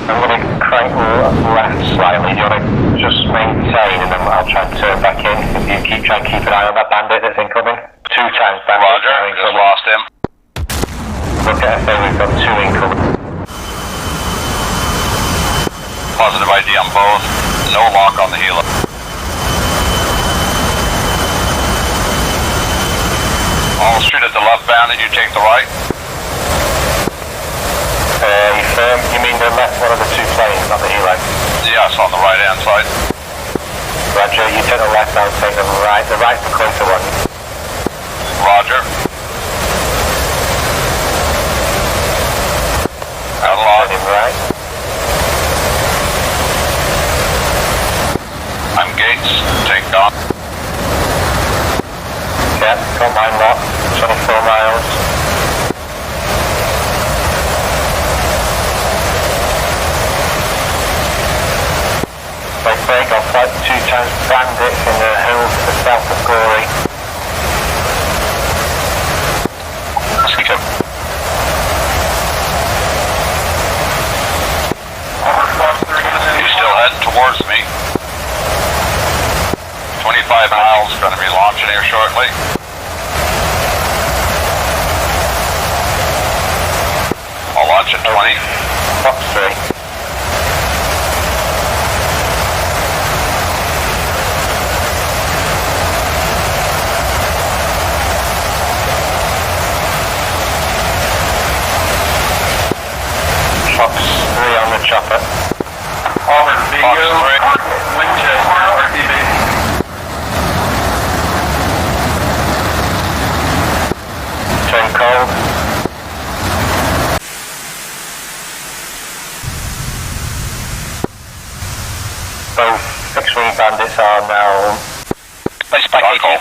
I'm going to crank left slightly. Do you want to just maintain and then I'll try and turn back in if you keep try and keep an eye on that bandit that's incoming. 2 times bandit. Roger, just lost him. Look at FA, we've got 2 incoming. Positive ID on both. No lock on the helo. All street at the left bandit, you take the right. You mean the left one of the 2 planes, not the helo? Yes, on the right hand side. Roger, you take the left, I'll take the right. The right's the closer one. Roger. Outlaw. Turning right. I'm Gates, take on. Yeah, got mine locked, 24 miles. Break, I'll fight 2 times bandits in the hills to the south of Gory. Mosquito. He's still heading towards me. 25 miles, going to be launching here shortly. I'll launch at 20. Fox 3. Fox 3 on the chopper. Fox 3. Winchester, RTB. Turn cold. Both fixed-wing bandits are now... Base back 18.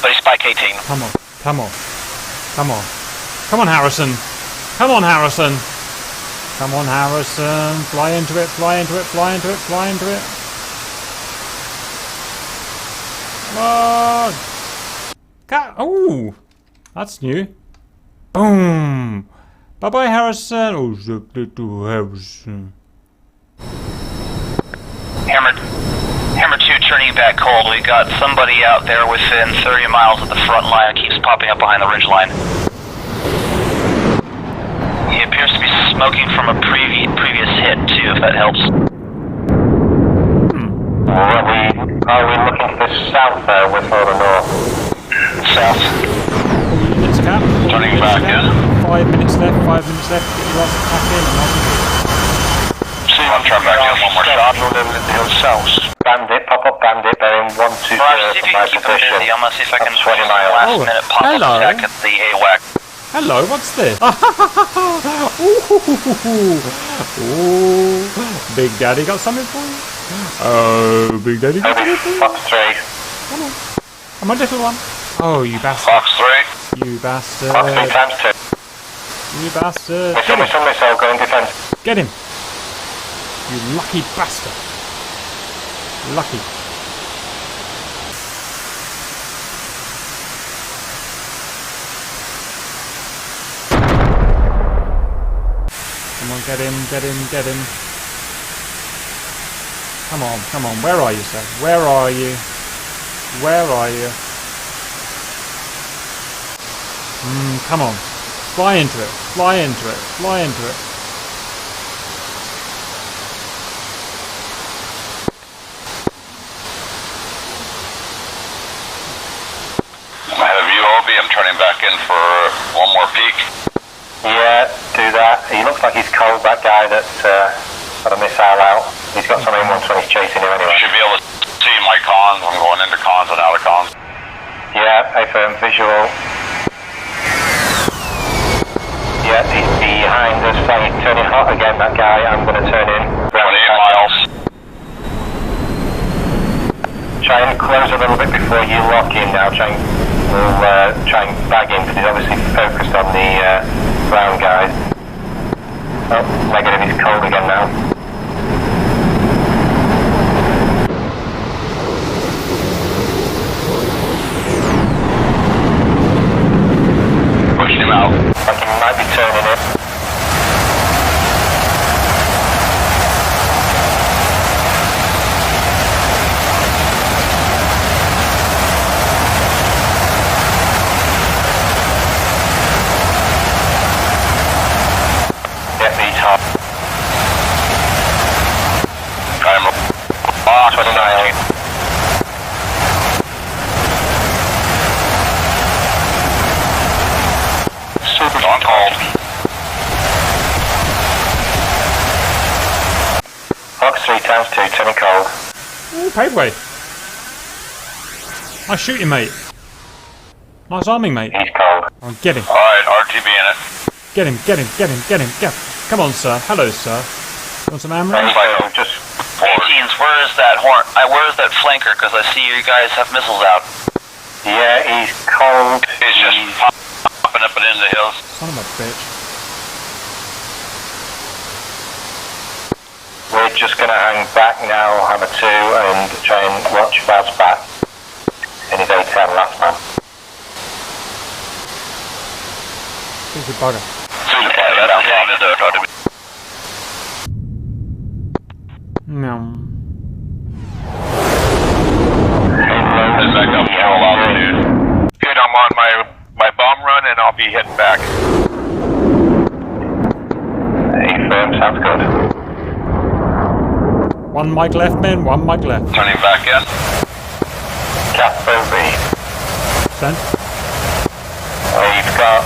Base back 18. Come on, come on, come on. Come on, Harrison. Come on, Harrison. Come on, Harrison. Fly into it, fly into it, fly into it, fly into it. Come on. Oh, that's new. Boom. Bye-bye, Harrison. Oh, little Harrison. Hammer 2 turning back cold. We got somebody out there within 30 miles of the front line. Keeps popping up behind the ridge line. He appears to be smoking from a previous hit too, if that helps. Are we looking for south there with or the north? South. Units cap. Turning back in. 5 minutes left, 5 minutes left. Get your ass back in. I'll turn back in one more shot. Bandit, pop up bandit, bearing 120 from my position. I'm gonna see if I can 20 miles. last minute pop up attack at the AWAC. Hello, what's this? Ooh, Big Daddy got something for you? Oh, Big Daddy got something for you? Fox 3. Come on. Come on, little one. Oh, you bastard. Fox 3. You bastard. Fox 3 times 2. You bastard. Missile, go in defense. Get him. You lucky bastard. Lucky. Come on, get him, get him, get him. Come on, come on. Where are you, sir? Where are you? Where are you? Come on. Fly into it. Fly into it. Fly into it. Ahead of you, Obi. I'm turning back in for one more peek. Yeah, do that. He looks like he's cold, that guy that got a missile out. He's got some M120s chasing him anyway. Should be able to see my cons. I'm going into cons and out of cons. Yeah, affirm visual. Yeah, he's behind us, so he's turning hot again, that guy. I'm going to turn in. 28 miles. Try and close a little bit before you lock in now. We'll try and bag in because he's obviously focused on the brown guys. Oh, negative, he's cold again now. Pushing him out. Like he might be turning it. Ooh, paveway. Nice shooting, mate. Nice arming, mate. He's cold. Oh, get him. Alright, RTB in it. Get him, get him, get him, get him, get him. Come on, sir. Hello, sir. Want some ammo? Just 18s, where is that where is that flanker? Because I see you guys have missiles out. Yeah, he's cold. He's just popping up and in the hills. Son of a bitch. We're just going to hang back now, Hammer 2, and try and watch Vaz back in his A10 last man. He's a bugger. No. Head back up full altitude. Good, I'm on my bomb run and I'll be heading back. Affirm, sounds good. One mic left, men. One mic left. Turning back in. Capo B. Send. We've got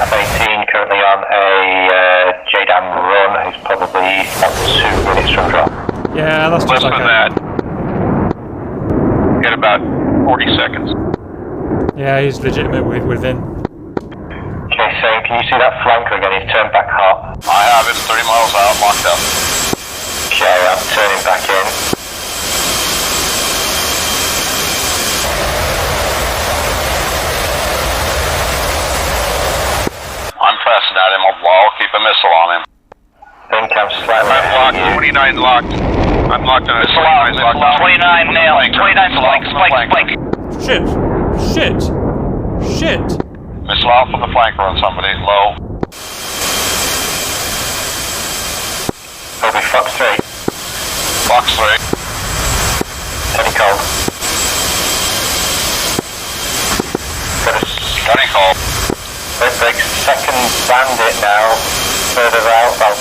F-18 currently on a JDAM run, who's probably about 2 minutes from drop. Yeah, that's just less like than that. Get about 40 seconds. Yeah, he's legitimate within. Okay, so can you see that flanker again? He's turned back hot. I have him 30 miles out, locked up. Okay, I'm turning back in. I'm pressing at him. I'll keep a missile on him. I think I'm slightly I'm locked. 29 locked. I'm locked on a 29 locked. 29 nail. 29 flank. Shit. Shit. Shit. Missile out from the flanker on somebody. Low. It'll be Fox 3. Fox 3. Turning cold. Turning cold. Breaks second bandit now. Further out, about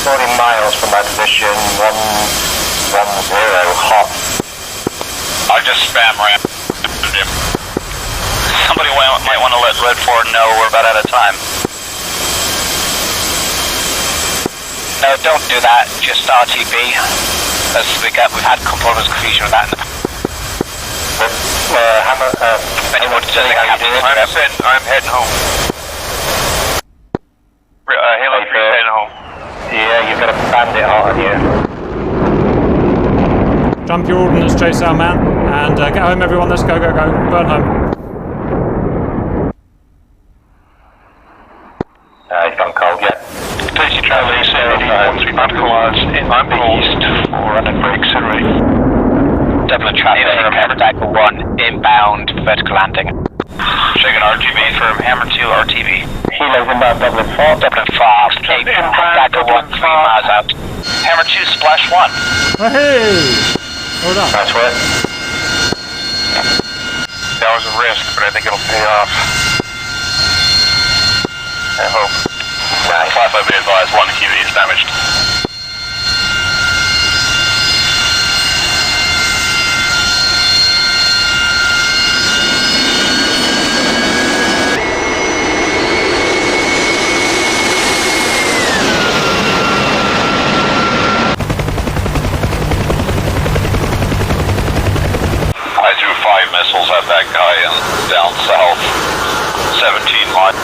40 miles from my position. 110 hot. I just spam rammed him. Somebody might want to let Red 4 know we're about out of time. No, don't do that. Just RTB. As we've had confusion with that in the I'm heading home. Halo 3 heading home. Yeah, you've got a bandit hot on you. Jump your ordnance, chase our man, and get home, everyone. Let's go, go, go. Burn home. He's gone cold yet. Taxi travel AC-1 I'm east for running brakes and ready. Dublin traffic, Decker 1, inbound, vertical landing. Checking RTB. From Hammer 2, RTB. Helo's inbound Dublin 4. Dublin 5, Decker 1, 3 miles out. Hammer 2, splash 1. Hey! Hold on. Nice work. That was a risk, but I think it'll pay off. I hope. Nice. 5 be advised, 1 QE is damaged. I threw 5 missiles at that guy and down south, 17 miles.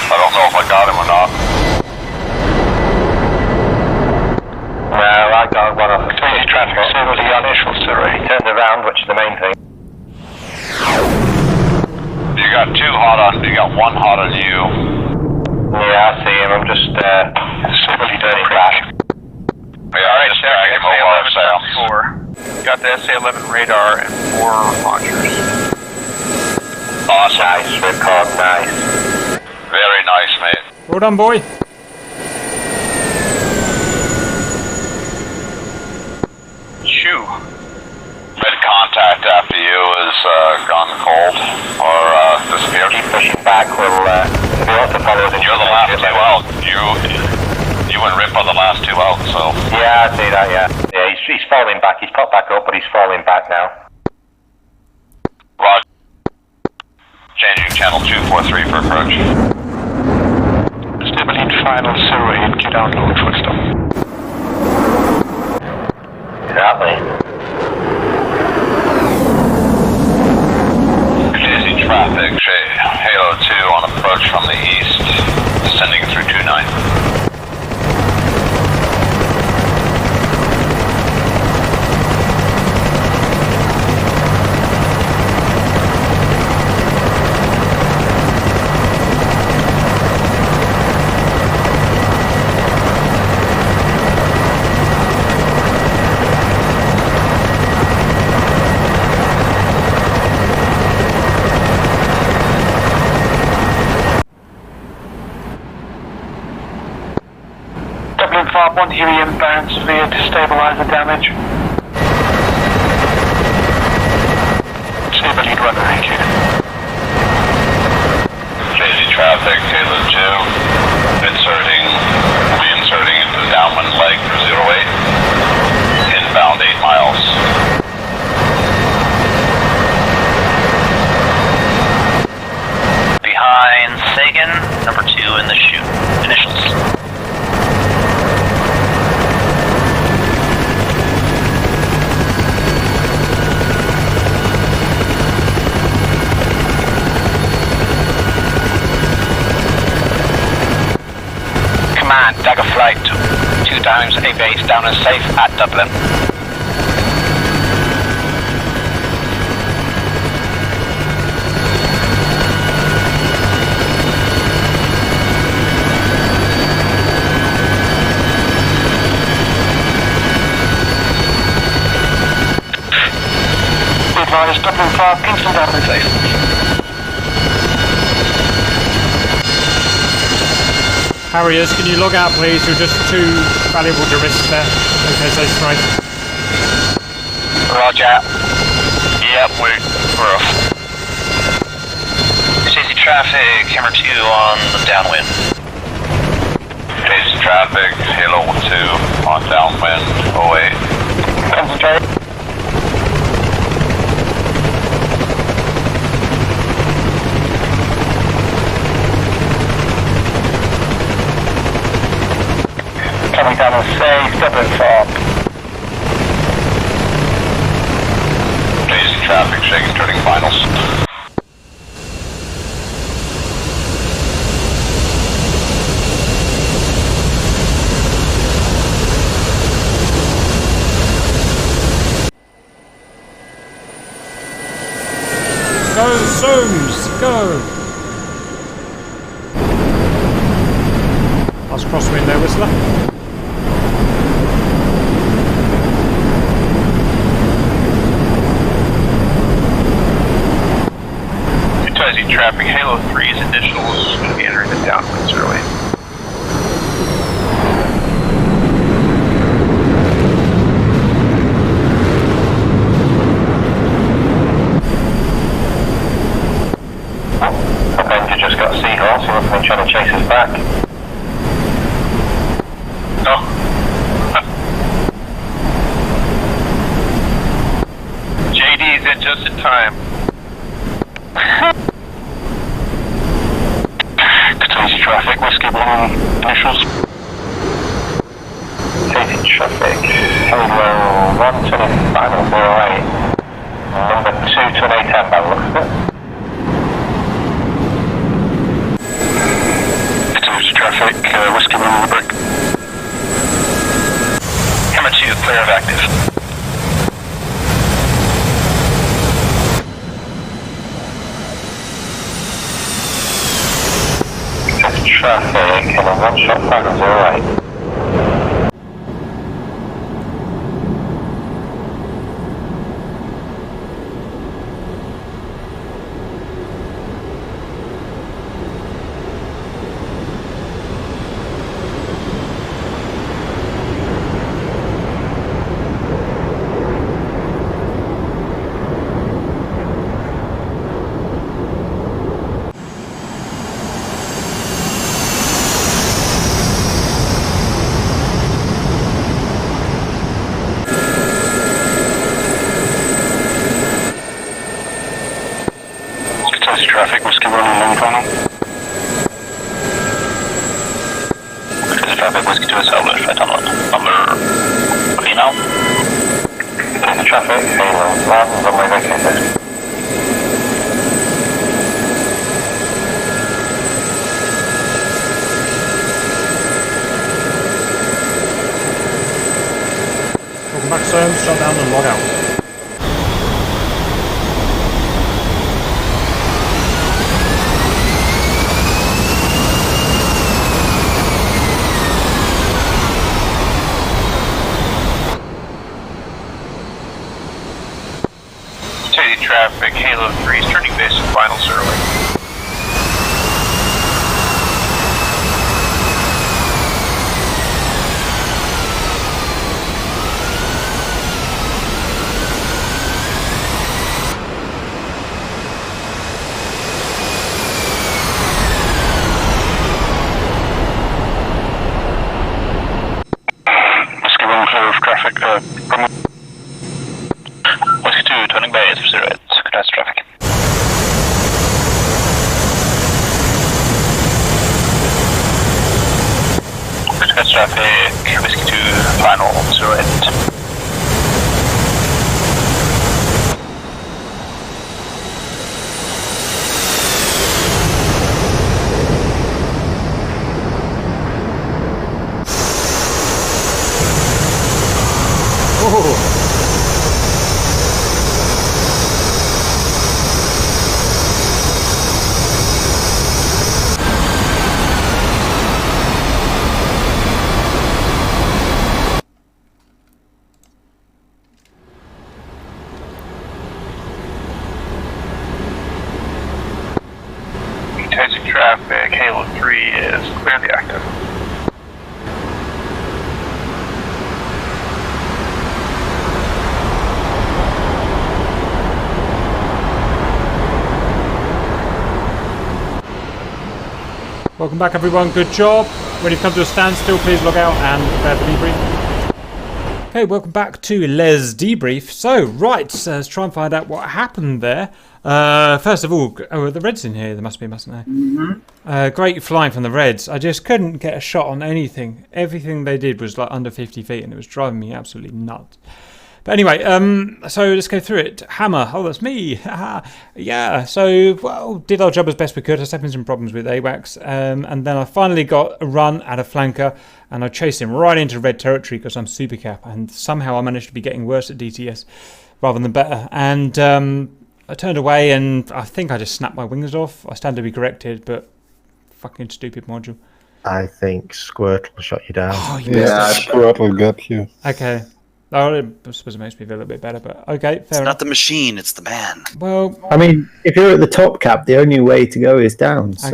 I don't know if I got him or not. Well, I got one off the traffic facility on initial survey. He turned around, which is the main thing. You got 2 hot on, you got 1 hot on you. Yeah, I see him. I'm just turning back. Alright, stack him over SA-11 Got the SA-11 radar and 4 launchers. Awesome. Nice, record, nice. Very nice, mate. Well done, boy. Shoo. Mid contact after you is gone cold or disappeared. Keep pushing back. We'll if you want to follow us, you're the last 2 out. You went rip on the last 2 out, so. Yeah, I see that. Yeah, yeah. He's falling back. He's popped back up, but he's falling back now. Roger. Changing channel 243 for approach. Stability final 08, get out load footstep. Exactly. Easy traffic, Halo 2 on approach from the east, descending through 29. Farb 1 Huey inbound severe to stabilise the damage. Save a lead runner, thank you. Easy traffic, Halo 2, reinserting into the downwind leg for 08, inbound 8 miles. Behind Sagan, number 2 in the chute. Initials. Command, Dagger Flight 2 times A base down and safe at Dublin. Advised, Dublin 5, Kingston down and safe. Harriers, can you log out please? You're just too valuable to risk there. Okay, so strike. Roger. Yep, we're off. Easy traffic, Hammer 2 on the downwind. Easy traffic, Halo 2 on downwind 08. Concentrate. Coming down and safe, Dublin Farb. Easy traffic, shaking, turning finals. Go, Zooms, go! Last crosswind there, Whistler. Easy traffic, Halo 3's initials going to be entering the downwinds early. Avenger just got Seahorse, so we're trying to chase us back. No. JD's in just in time. Easy traffic, Whiskey 1 initials. Easy traffic, Halo 1 to the final 08. Number 2 to an 810 by the looks of it. Easy traffic, Whiskey 1 on the brick. Hammer 2, clear of active. Traffic and a one-shot final 08. Traffic, Whiskey 1 on long final. Traffic, Whiskey 2 is helmet, right on number 3 now. traffic, Halo, land, runway vacated. Welcome back, Sam. Shut down and log out. Steady traffic, Halo 3 is turning base and finals early. Whiskey 1 clear of traffic. Whiskey 2 turning base for 08. Condense traffic. Condense traffic. Whiskey 2 final 08. Taxi traffic, Halo 3 is clearly active. Welcome back, everyone. Good job. When you come to a standstill, please log out and prepare for debrief. Okay, welcome back to Les Debrief. So, right, let's try and find out what happened there. First of all, the Reds in here. There must be, mustn't there? Great flying from the Reds. I just couldn't get a shot on anything. Everything they did was like under 50 feet, and it was driving me absolutely nuts. But anyway, so let's go through it. Hammer, oh, that's me. Yeah, so, well, did our job as best we could. I was having some problems with AWACS, and then I finally got a run at a flanker, and I chased him right into red territory because I'm super cap, and somehow I managed to be getting worse at DCS rather than better. And I turned away, and I think I just snapped my wings off. I stand to be corrected, but fucking stupid module. I think Squirtle shot you down. Oh, Yeah, Squirtle got you. Okay. Oh, I suppose it makes me feel a little bit better, but okay, fair It's enough. not the machine, it's the man. Well, I mean, if you're at the top cap, the only way to go is down. So.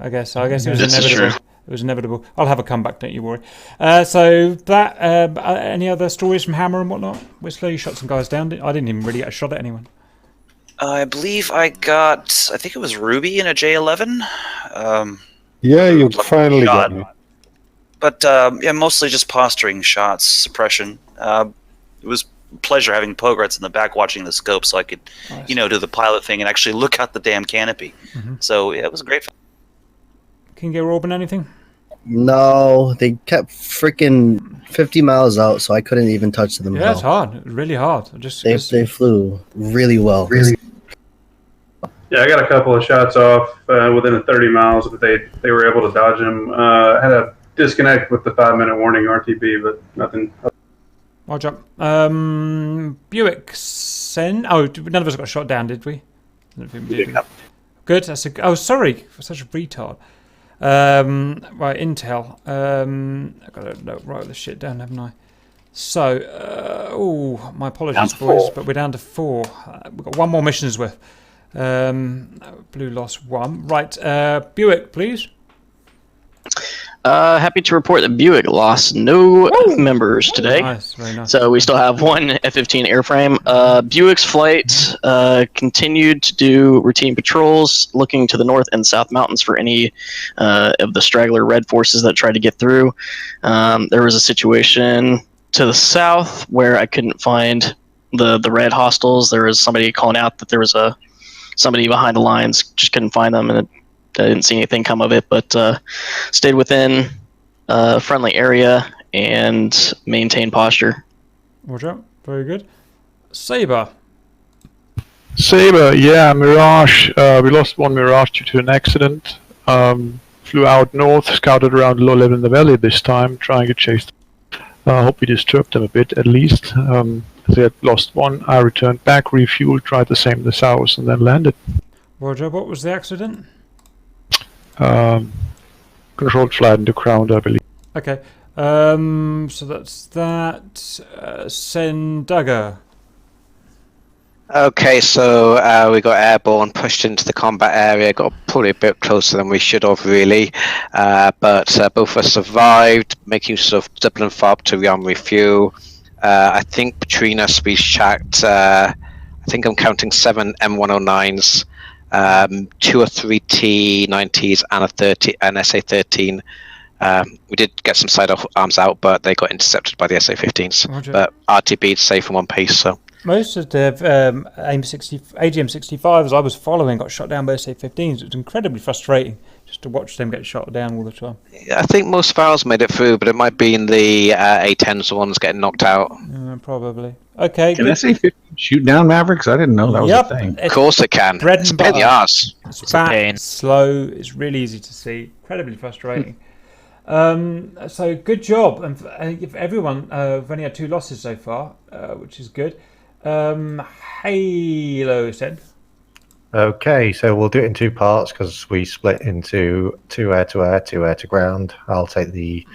I guess it was This is inevitable. true. It was inevitable. I'll have a comeback, don't you worry. So that any other stories from Hammer and whatnot? Whistler, you shot some guys down. I didn't even really get a shot at anyone. I believe I think it was Ruby in a J11. Yeah, you finally got me. But yeah, mostly just posturing shots, suppression. It was a pleasure having Pogrets in the back watching the scope so I could, do the pilot thing and actually look out the damn canopy. So yeah, it was great. Can you get Robin anything? No, they kept freaking 50 miles out, so I couldn't even touch them. Yeah, it's hard. It's really hard. They flew really well. Yeah, I got a couple of shots off within 30 miles, but they were able to dodge them. Had a disconnect with the 5-minute warning RTB, but nothing. Roger. Buick Sen. Oh, none of us got shot down, did we? I don't think we did. Good. That's a. Oh, sorry. I'm such a retard. Right, Intel. I've got to write this shit down, haven't I? So, oh, my apologies, boys, but we're down to 4. We've got one more mission's worth. Blue lost 1. Right, Buick, please. Happy to report that Buick lost no members today. Nice, very nice. So we still have one F-15 airframe. Buick's flight continued to do routine patrols, looking to the north and south mountains for any of the straggler red forces that tried to get through. There was a situation to the south where I couldn't find the red hostiles. There was somebody calling out that there was somebody behind the lines, just couldn't find them, and I didn't see anything come of it, but stayed within a friendly area and maintained posture. Roger, very good. Sabre. Sabre, yeah, Mirage. We lost one Mirage due to an accident. Flew out north, scouted around low level in the valley this time, trying to chase them. I hope we disturbed them a bit at least. They had lost one. I returned back, refueled, tried the same in the south, and then landed. Roger, what was the accident? Controlled flight into ground, I believe. Okay. So that's that. Sendagger. Okay, so we got airborne, pushed into the combat area, got probably a bit closer than we should have really, but both of us survived, making use of Dublin fob to refuel. I think between us we shacked, I think I'm counting 7 M109s, 2 or 3 T90s and an SA-13. We did get some side arms out, but they got intercepted by the SA-15s. Roger. But RTB'd safe in one piece, so. Most of the AGM-65s I was following got shot down by SA-15s. It was incredibly frustrating just to watch them get shot down all the time. I think most files made it through, but it might be in the A10s ones getting knocked out. Probably. Okay. Can SA-15 shoot down Mavericks? I didn't know that was a thing. Of course it can. Bread It's and a pain in the butter. arse. It's fat, slow. It's really easy to see. Incredibly frustrating. So good job. And if everyone, we've only had 2 losses so far, which is good. Halo said. Okay, so we'll do it in 2 parts because we split into 2 air-to-air, 2 air-to-ground. I'll take the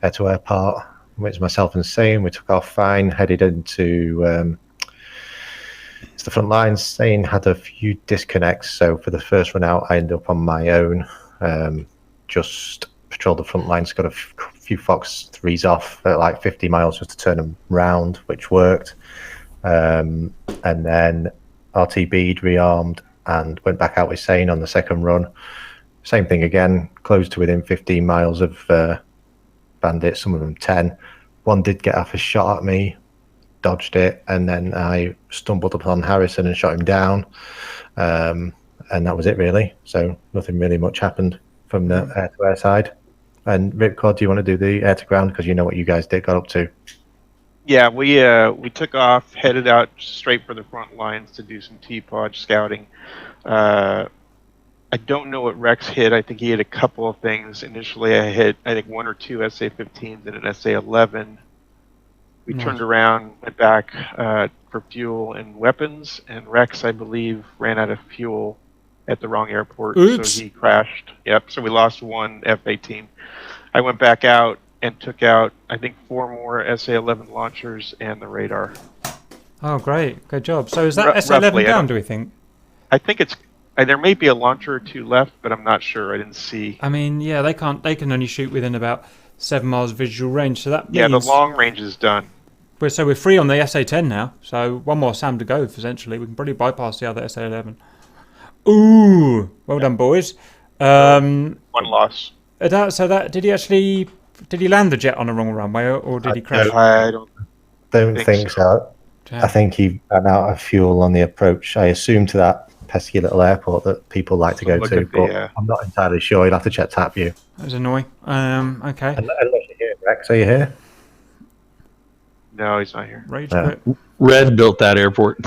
air-to-air part, which myself and Sane, we took off fine, headed into the front lines. Sane had a few disconnects, so for the first run out, I ended up on my own. Just patrolled the front lines, got a few Fox 3s off at like 50 miles just to turn them round, which worked. And then RTB'd, rearmed, and went back out with Sane on the second run. Same thing again, closed to within 15 miles of bandits, some of them 10. One did get off a shot at me, dodged it, and then I stumbled upon Harrison and shot him down. And that was it really. So nothing really much happened from the air-to-air side. And Ripcord, do you want to do the air-to-ground? Because you know what you guys got up to. Yeah, we took off, headed out straight for the front lines to do some T-pod scouting. I don't know what Rex hit. I think he hit a couple of things. Initially, I hit, I think, 1 or 2 SA-15s and an SA-11. We turned around, went back for fuel and weapons, and Rex, I believe, ran out of fuel at the wrong airport, so he crashed. Yep, so we lost 1 F-18. I went back out and took out, I think, 4 more SA-11 launchers and the radar. Oh, great. Good job. So is that SA-11 down, do we think? I think it's... there may be a launcher or 2 left, but I'm not sure. I didn't see. I mean, yeah, they can only shoot within about 7 miles visual range, so that means... Yeah, the long range is done. So we're free on the SA-10 now, so 1 more SAM to go, essentially. We can probably bypass the other SA-11. Ooh! Well done, boys. 1 loss. Did he land the jet on the wrong runway, or did he crash? I don't think so. I think he ran out of fuel on the approach. I assume to that pesky little airport that people like to go to, but I'm not entirely sure. You'll have to check Tacview. That was annoying. Okay. Unless you're here, Rex, are you here? No, he's not here. Rage quit. Red built that airport.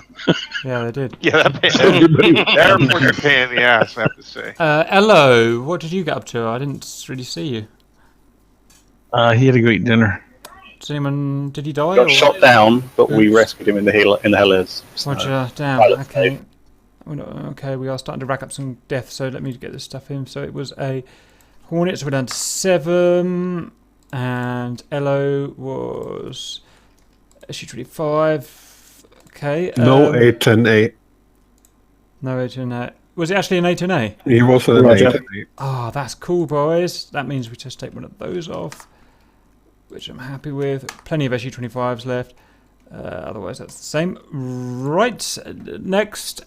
Yeah, they did. Yeah, that airport are pain in the ass, I have to say. Hello, what did you get up to? I didn't really see you. He had a great dinner. Did he die? Got shot down, but we rescued him in the Hellas. Roger, damn, okay. Okay, we are starting to rack up some deaths, so let me get this stuff in. So it was a Hornet, so we're down to 7, and Elo was SU-25. Okay. No 8 and 8. No 8 and 8. Was it actually an 8 and 8? He was an 8 and 8. Oh, that's cool, boys. That means we just take one of those off, which I'm happy with. Plenty of SU-25s left. Otherwise, that's the same. Right, next, Whiskey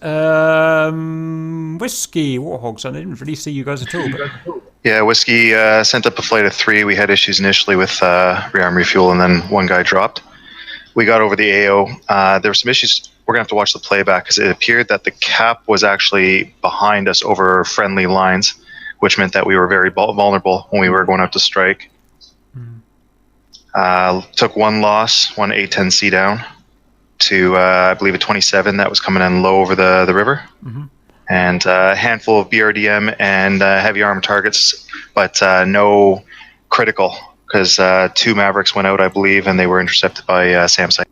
Warhogs. I didn't really see you guys at all. But... Yeah, Whiskey sent up a flight of 3. We had issues initially with rearm refuel, and then 1 guy dropped. We got over the AO. There were some issues. We're going to have to watch the playback because it appeared that the cap was actually behind us over friendly lines, which meant that we were very vulnerable when we were going out to strike. Took 1 loss, 1 A-10C down. to, I believe, a 27 that was coming in low over the river. Mhm. And a handful of BRDM and heavy armor targets, but no critical, because 2 Mavericks went out, I believe, and they were intercepted by SAM site.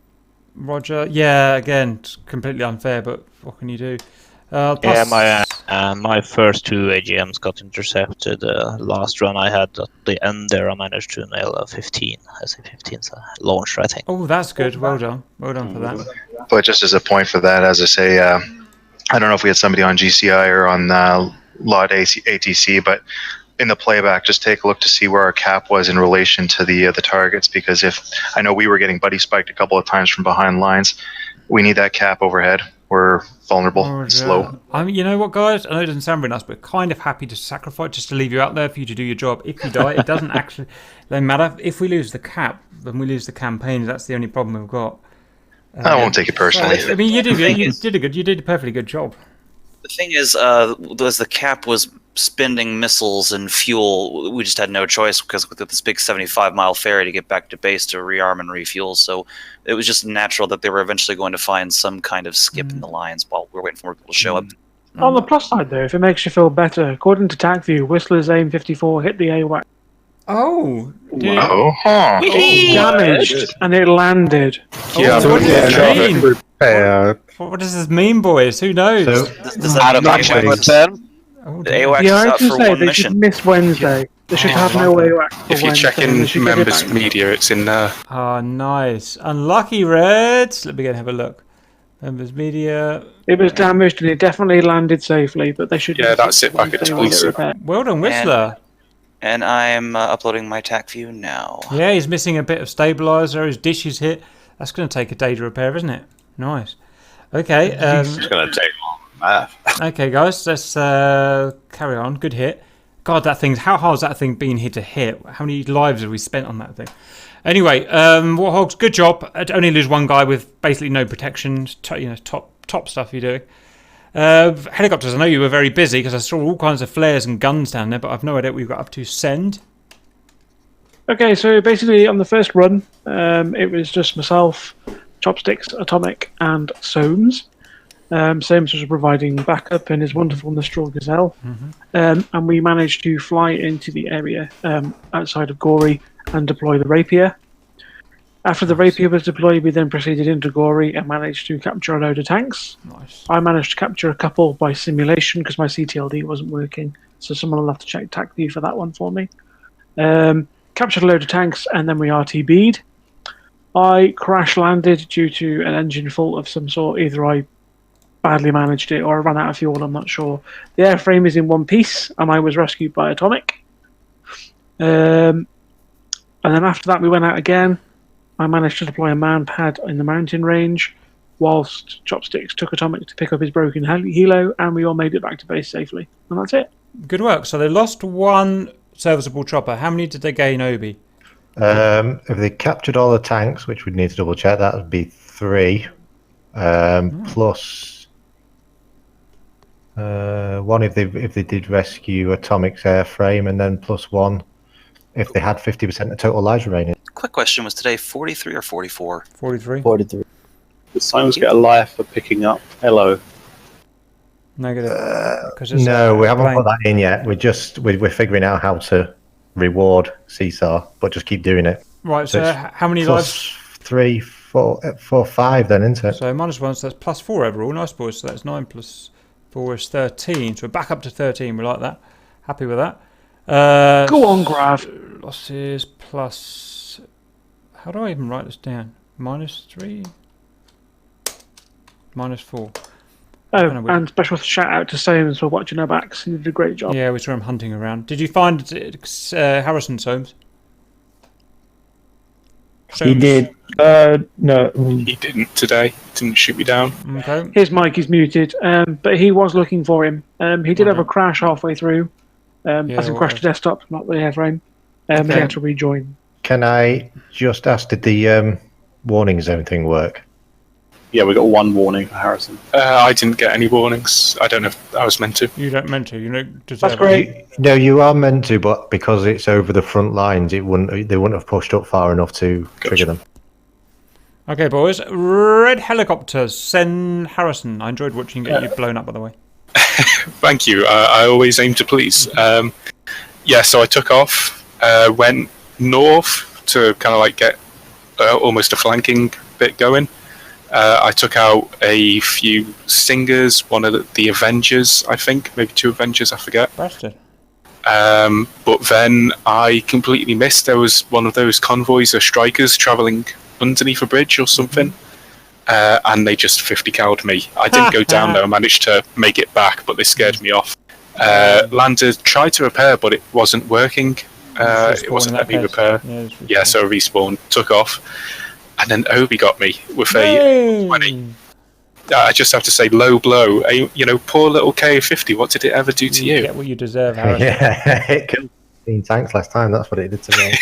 Roger. Yeah, again, it's completely unfair, but what can you do? Yeah, Plus- my first 2 AGMs got intercepted. Last run I had at the end there, I managed to nail a 15. I say 15 launcher, I think. Oh, that's good. Well done. Well done for that. But just as a point for that, as I say, I don't know if we had somebody on GCI or on LOD ATC, but in the playback, just take a look to see where our cap was in relation to the targets, because if I know we were getting buddy spiked a couple of times from behind lines, we need that cap overhead. We're vulnerable, and slow. I mean, you know what, guys? I know it doesn't sound very nice, but kind of happy to sacrifice just to leave you out there for you to do your job. If you die, it doesn't actually matter. If we lose the cap, then we lose the campaign. That's the only problem we've got. I won't take it personally. I mean, you did a perfectly good job. The thing is, as the cap was spending missiles and fuel, we just had no choice because with this big 75-mile ferry to get back to base to rearm and refuel. So it was just natural that they were eventually going to find some kind of skip in the lines while we were waiting for more people to show up. On the plus side, though, if it makes you feel better, according to Tacview, Whistler's AIM-54 hit the AWAC. Oh, damaged, and it landed. Yeah, what does this mean? What does this mean, boys? Who knows? Does that mean the AWACS Yeah, I is was up going for to say, one they mission? should miss Wednesday. They should have no AWACS for If you check Wednesday. in members' media, it's in there. Oh, nice. Unlucky Reds. Let me go and have a look. Members' media. It was damaged and it definitely landed safely, but they should. Yeah, that's it back at Tulsa. Well done, Whistler. And I'm uploading my Tacview now. Yeah, he's missing a bit of stabilizer. His dish is hit. That's going to take a day to repair, isn't it? Nice. Okay. It's going to take long. Okay, guys, let's carry on. Good hit. God, that thing. How hard has that thing been hit to hit? How many lives have we spent on that thing? Anyway, Warhogs, good job. I'd only lose one guy with basically no protection. Top stuff you're doing. Helicopters, I know you were very busy because I saw all kinds of flares and guns down there, but I've no idea what we've got up to. Send. Okay, so basically on the first run, it was just myself, Chopsticks, Atomic, and Soames. Soames was providing backup in his wonderful Mistral Gazelle, and we managed to fly into the area outside of Gory and deploy the Rapier. After the Rapier was deployed, we then proceeded into Gory and managed to capture a load of tanks. Nice. I managed to capture a couple by simulation because my CTLD wasn't working, so someone will have to check Tacview for that one for me. Captured a load of tanks and then we RTB'd. I crash landed due to an engine fault of some sort. Either I badly managed it or I ran out of fuel, I'm not sure. The airframe is in one piece and I was rescued by Atomic. And then after that we went out again. I managed to deploy a man pad in the mountain range whilst Chopsticks took Atomic to pick up his broken helo, and we all made it back to base safely. And that's it. Good work. So they lost one serviceable chopper. How many did they gain, Obi? If they captured all the tanks, which we'd need to double check, that would be 3. Plus 1 if they did rescue Atomic's airframe, and then plus 1 if they had 50% of total lives remaining. Quick question, was today 43 or 44? 43. 43. Did Simons get a life for picking up Hello? Negative. No, we haven't put that in yet. We're figuring out how to reward CSAR, but just keep doing it. Right, so how many lives? 3, 4, 5 then, isn't it? So -1, so that's +4 overall. Nice, boys. So that's 9 plus 4 is 13. So we're back up to 13. We like that. Happy with that. Go on, Grav. Losses plus... How do I even write this down? -3? -4. Oh, and special shout out to Soames for watching our backs. He did a great job. Yeah, we saw him hunting around. Did you find Harrison, Soames? He did. No. He didn't today. Didn't shoot me down. Okay. His mic is muted, but he was looking for him. He did have a crash halfway through. As he crashed the desktop, not the airframe. He had to rejoin. Can I just ask, did the warning zone thing work? Yeah, we got 1 warning for Harrison. I didn't get any warnings. I don't know if I was meant to. You don't meant to. You don't deserve That's great. No, you are meant to, but because it's over the front lines, they wouldn't have pushed up far enough to trigger them. Okay, boys. Red helicopter. Send Harrison. I enjoyed watching you get you blown up, by the way. Thank you. I always aim to please. So I took off, went north to kind of like get almost a flanking bit going. I took out a few Stingers, one of the Avengers, I think, maybe 2 Avengers, I forget. Bastard. But then I completely missed. There was one of those convoys of strikers travelling underneath a bridge or something. And they just 50 cowed me. I didn't go down there. I managed to make it back, but they scared me off. Landed, tried to repair, but it wasn't working. It wasn't letting me repair. So I respawned, took off, and then Obi got me with a 20. I just have to say, low blow. Poor little K50. What did it ever do to you? Get what you deserve, Harrison. It killed 15 tanks last time. That's what it did to me.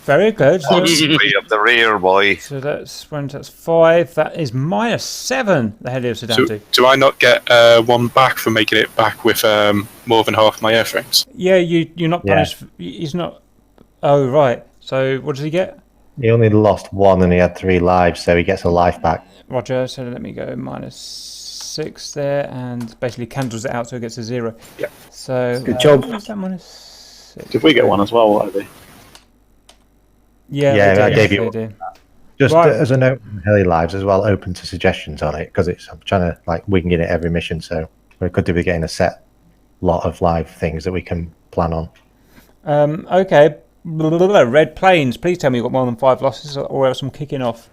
Very good. Constantly up the rear, boy. So that's 5. That is -7. The Helios are down to. Do I not get 1 back for making it back with more than half my airframes? Yeah, you're not punished. He's not. Oh right. So what does he get? He only lost 1 and he had 3 lives, so he gets a life back. Roger. So let me go -6 there, and basically cancels it out, so it gets a 0. Yeah. So good job. What's that -6? Did we get 1 as well, Ivy? Yeah, I gave you. Just as a note, heli lives as well, open to suggestions on it, because I'm trying to wing it every mission, so we could do with getting a set lot of live things that we can plan on. Okay. Red Plains, please tell me you got more than 5 losses, or else I'm kicking off.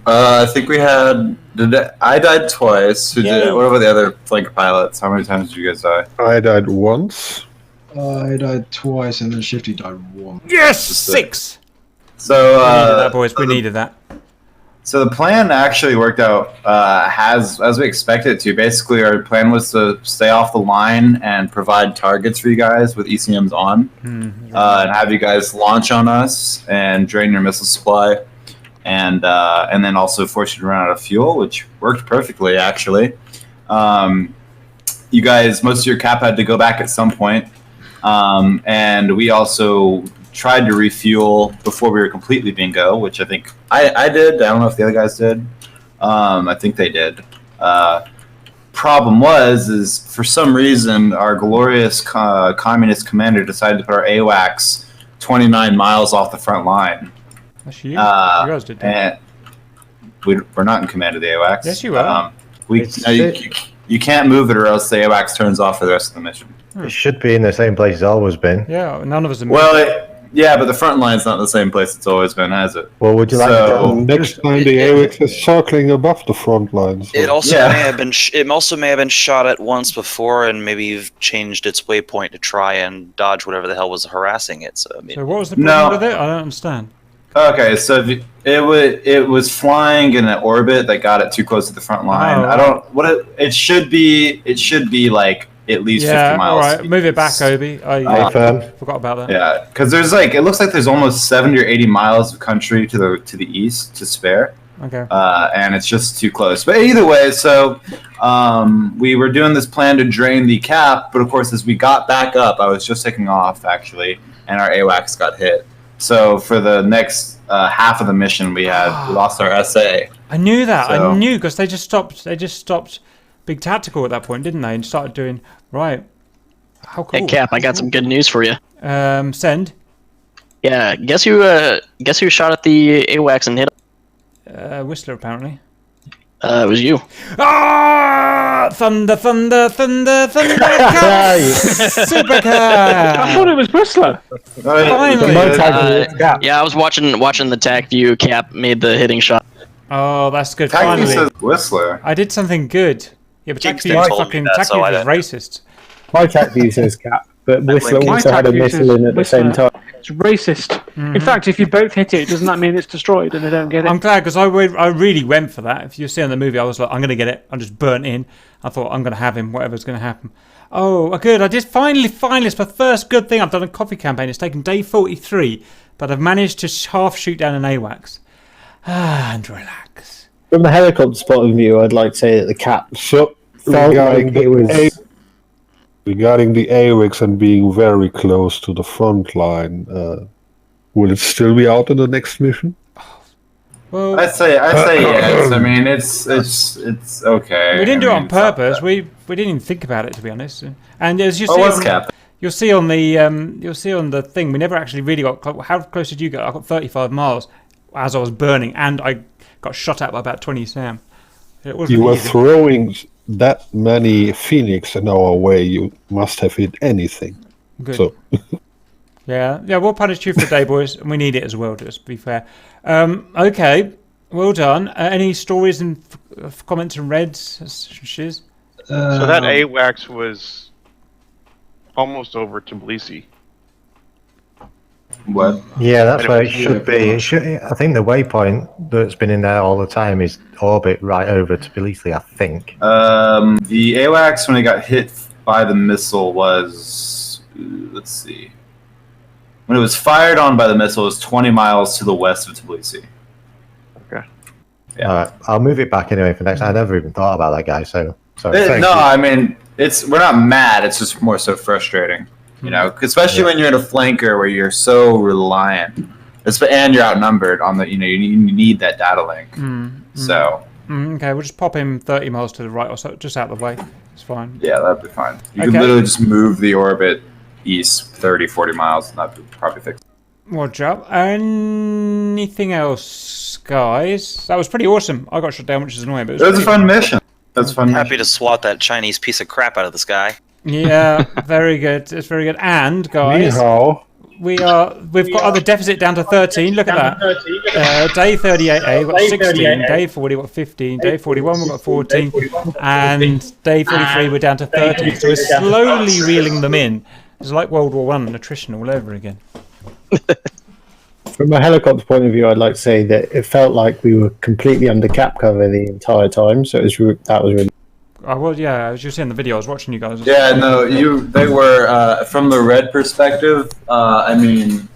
I think we had. I died twice. What about the other flanker pilots? How many times did you guys die? I died once. I died twice, and then Shifty died 1. Yes, 6. So we needed that, boys. We needed that. So the plan actually worked out as we expected it to. Basically, our plan was to stay off the line and provide targets for you guys with ECMs on, and have you guys launch on us and drain your missile supply, and then also force you to run out of fuel, which worked perfectly actually. You guys, most of your cap had to go back at some point, and we also tried to refuel before we were completely bingo, which I think I did. I don't know if the other guys did. I think they did. Problem is for some reason our glorious communist commander decided to put our AWACS 29 miles off the front line. That's you. You guys did that. We're not in command of the AWACS. Yes, you are. You can't move it, or else the AWACS turns off for the rest of the mission. It should be in the same place it's always been. Yeah, none of us are. Yeah, but the front line's not the same place it's always been, has it? Well, would you like to next time the AWACS is circling above the front lines? It also may have been. It also may have been shot at once before, and maybe you've changed its waypoint to try and dodge whatever the hell was harassing it. So, so what was the problem with it? I don't understand. Okay, so it was flying in an orbit that got it too close to the front line. Oh, I don't. It should be like at least 50 miles. All right, move it back, Obi. I forgot about that. Yeah, because there's it looks like there's almost 70 or 80 miles of country to the east to spare. Okay. And it's just too close. But either way, so we were doing this plan to drain the cap, but of course, as we got back up, I was just taking off actually, and our AWACS got hit. So for the next half of the mission, we lost our SA. I knew that. I knew because they just stopped Big Tactical at that point, didn't they? And started doing right. How cool. Hey Cap, I got some good news for you. Send. Yeah, guess who shot at the AWACS and hit him? Whistler apparently. It was you. Ah! Thunder, thunder, thunder, thunder! Super car! I thought it was Whistler. Finally. Yeah, I was watching the Tacview. Cap made the hitting shot. Oh, that's good. Tacview Finally. says Whistler. I did something good. Yeah, but Jinx Tacview told me that, so is racist. My Tacview says Cap, but Whistler also had a missile in at the same time. It's racist. In fact, if you both hit it, doesn't that mean it's destroyed and they don't get it? I'm glad because I really went for that. If you see on the movie, I was like, I'm going to get it. I'm just burnt in. I thought I'm going to have him, whatever's going to happen. Oh, good. I did finally. It's the first good thing I've done a coffee campaign. It's taken day 43, but I've managed to half shoot down an AWACS. And relax. From the helicopter's point of view, I'd like to say that the Cap felt like it was... Regarding the AWACS and being very close to the front line, will it still be out in the next mission? Well, I say yes. I mean, it's okay. We didn't do it on it's not purpose. bad. We didn't even think about it, to be honest. And as you Oh, see, what's Cap? you'll see on the thing. We never actually really got. How close did you get? I got 35 miles as I was burning, and I got shot at by about 20 SAM. It wasn't You were easy. throwing that many Phoenix an hour away. You must have hit anything. Good. So. Yeah, we'll punish you for the day, boys, and we need it as well, just to be fair. Okay, well done. Any stories and comments and reds? Shiz? So that AWACS was almost over Tbilisi. What? Yeah, that's And where it it should was- be. It should. I think the waypoint that's been in there all the time is orbit right over Tbilisi, I think. The AWACS when it got hit by the missile was, let's see, when it was fired on by the missile, it was 20 miles to the west of Tbilisi. Okay. Yeah. All right, I'll move it back anyway for next. I never even thought about that guy. So thank you. I mean, we're not mad. It's just more so frustrating, you know, especially when you're in a flanker where you're so reliant, and you're outnumbered on the, you know, you need that data link. So. Okay, we'll just pop him 30 miles to the right or so, just out of the way. It's fine. Yeah, that'd be fine. You Okay. could literally just move the orbit east 30, 40 miles, and that'd probably fix it. Roger. Anything else, guys? That was pretty awesome. I got shot down, which is annoying, but It was a fun mission. That's fun. Happy to swat that Chinese piece of crap out of the sky. Yeah, very good. It's very good. And guys, we've got other deficit down to 13. Look at that. Day 38A, we've got 16. Day 40, we've got 15. Day 41, we've got 14. And day 43, we're down to 13. So we're slowly reeling them in. It's like World War I attrition all over again. From a helicopter point of view, I'd like to say that it felt like we were completely under cap cover the entire time. So that was really. Well, yeah, as you see in the video, I was watching you guys. Yeah, no, they were, from the red perspective, I mean,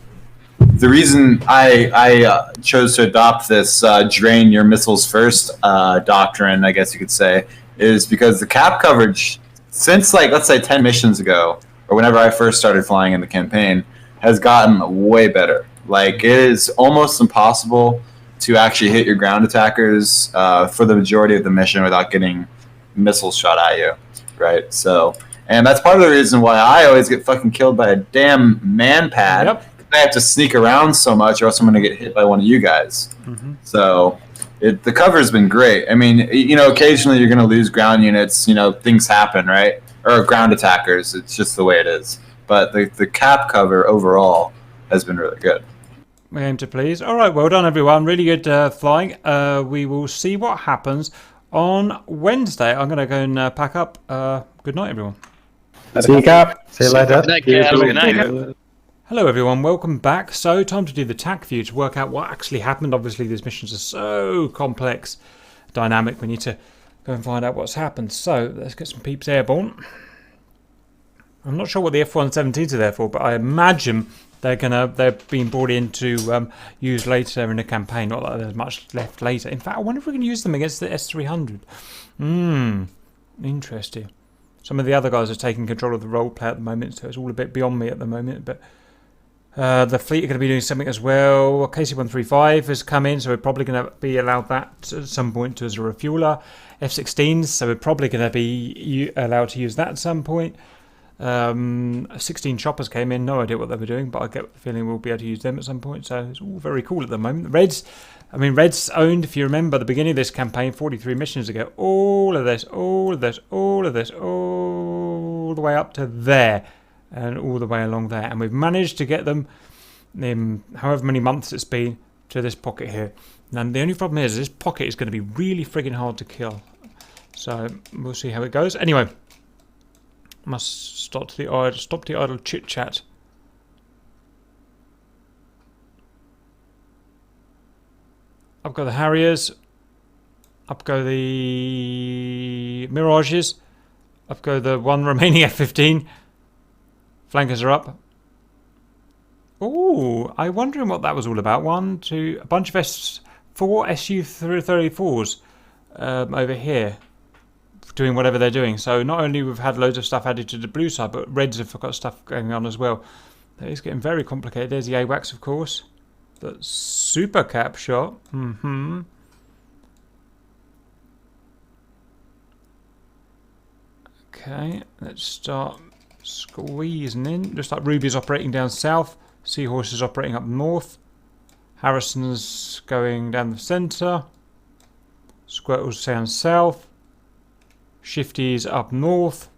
the reason I chose to adopt this drain your missiles first doctrine, I guess you could say, is because the cap coverage, since like, let's say 10 missions ago, or whenever I first started flying in the campaign, has gotten way better. Like, it is almost impossible to actually hit your ground attackers for the majority of the mission without getting missiles shot at you, right? So, and that's part of the reason why I always get fucking killed by a damn man pad. Yep. I have to sneak around so much, or else I'm going to get hit by one of you guys. So, the cover's been great. I mean, you know, occasionally you're going to lose ground units. You know, things happen, right? Or ground attackers. It's just the way it is. But the cap cover overall has been really good. We aim to please. All right, well done, everyone. Really good flying. We will see what happens on Wednesday. I'm going to go and pack up. Good night, everyone. See you, Cap. See you later. Good night. Hello, everyone. Welcome back. So, time to do the Tacview to work out what actually happened. Obviously, these missions are so complex, dynamic. We need to go and find out what's happened. So, let's get some peeps airborne. I'm not sure what the F-117s are there for, but I imagine they're being brought in to use later in the campaign. Not that there's much left later. In fact, I wonder if we can use them against the S-300. Interesting. Some of the other guys are taking control of the role play at the moment, so it's all a bit beyond me at the moment. But the fleet are going to be doing something as well. KC-135 has come in, so we're probably going to be allowed that at some point as a refueler. F-16s, so we're probably going to be allowed to use that at some point. 16 choppers came in, no idea what they were doing, but I get the feeling we'll be able to use them at some point, so it's all very cool at the moment. Reds owned, if you remember, the beginning of this campaign 43 missions ago, all of this, all the way up to there, and all the way along there, and we've managed to get them in however many months it's been to this pocket here. And the only problem is this pocket is going to be really friggin' hard to kill, so we'll see how it goes. Anyway, must stop the idle chit chat. Up go the Harriers. Up go the Mirages. Up go the one remaining F-15. Flankers are up. Ooh, I'm wondering what that was all about. A bunch of four Su-34s over here, doing whatever they're doing. So not only we've had loads of stuff added to the blue side, but Reds have got stuff going on as well. That is getting very complicated. There's the AWACS, of course. The super cap shot. Mm-hmm. Okay, let's start squeezing in. Looks like Ruby's operating down south. Seahorse is operating up north. Harrison's going down the centre. Squirtle's down south. Shifty's up north.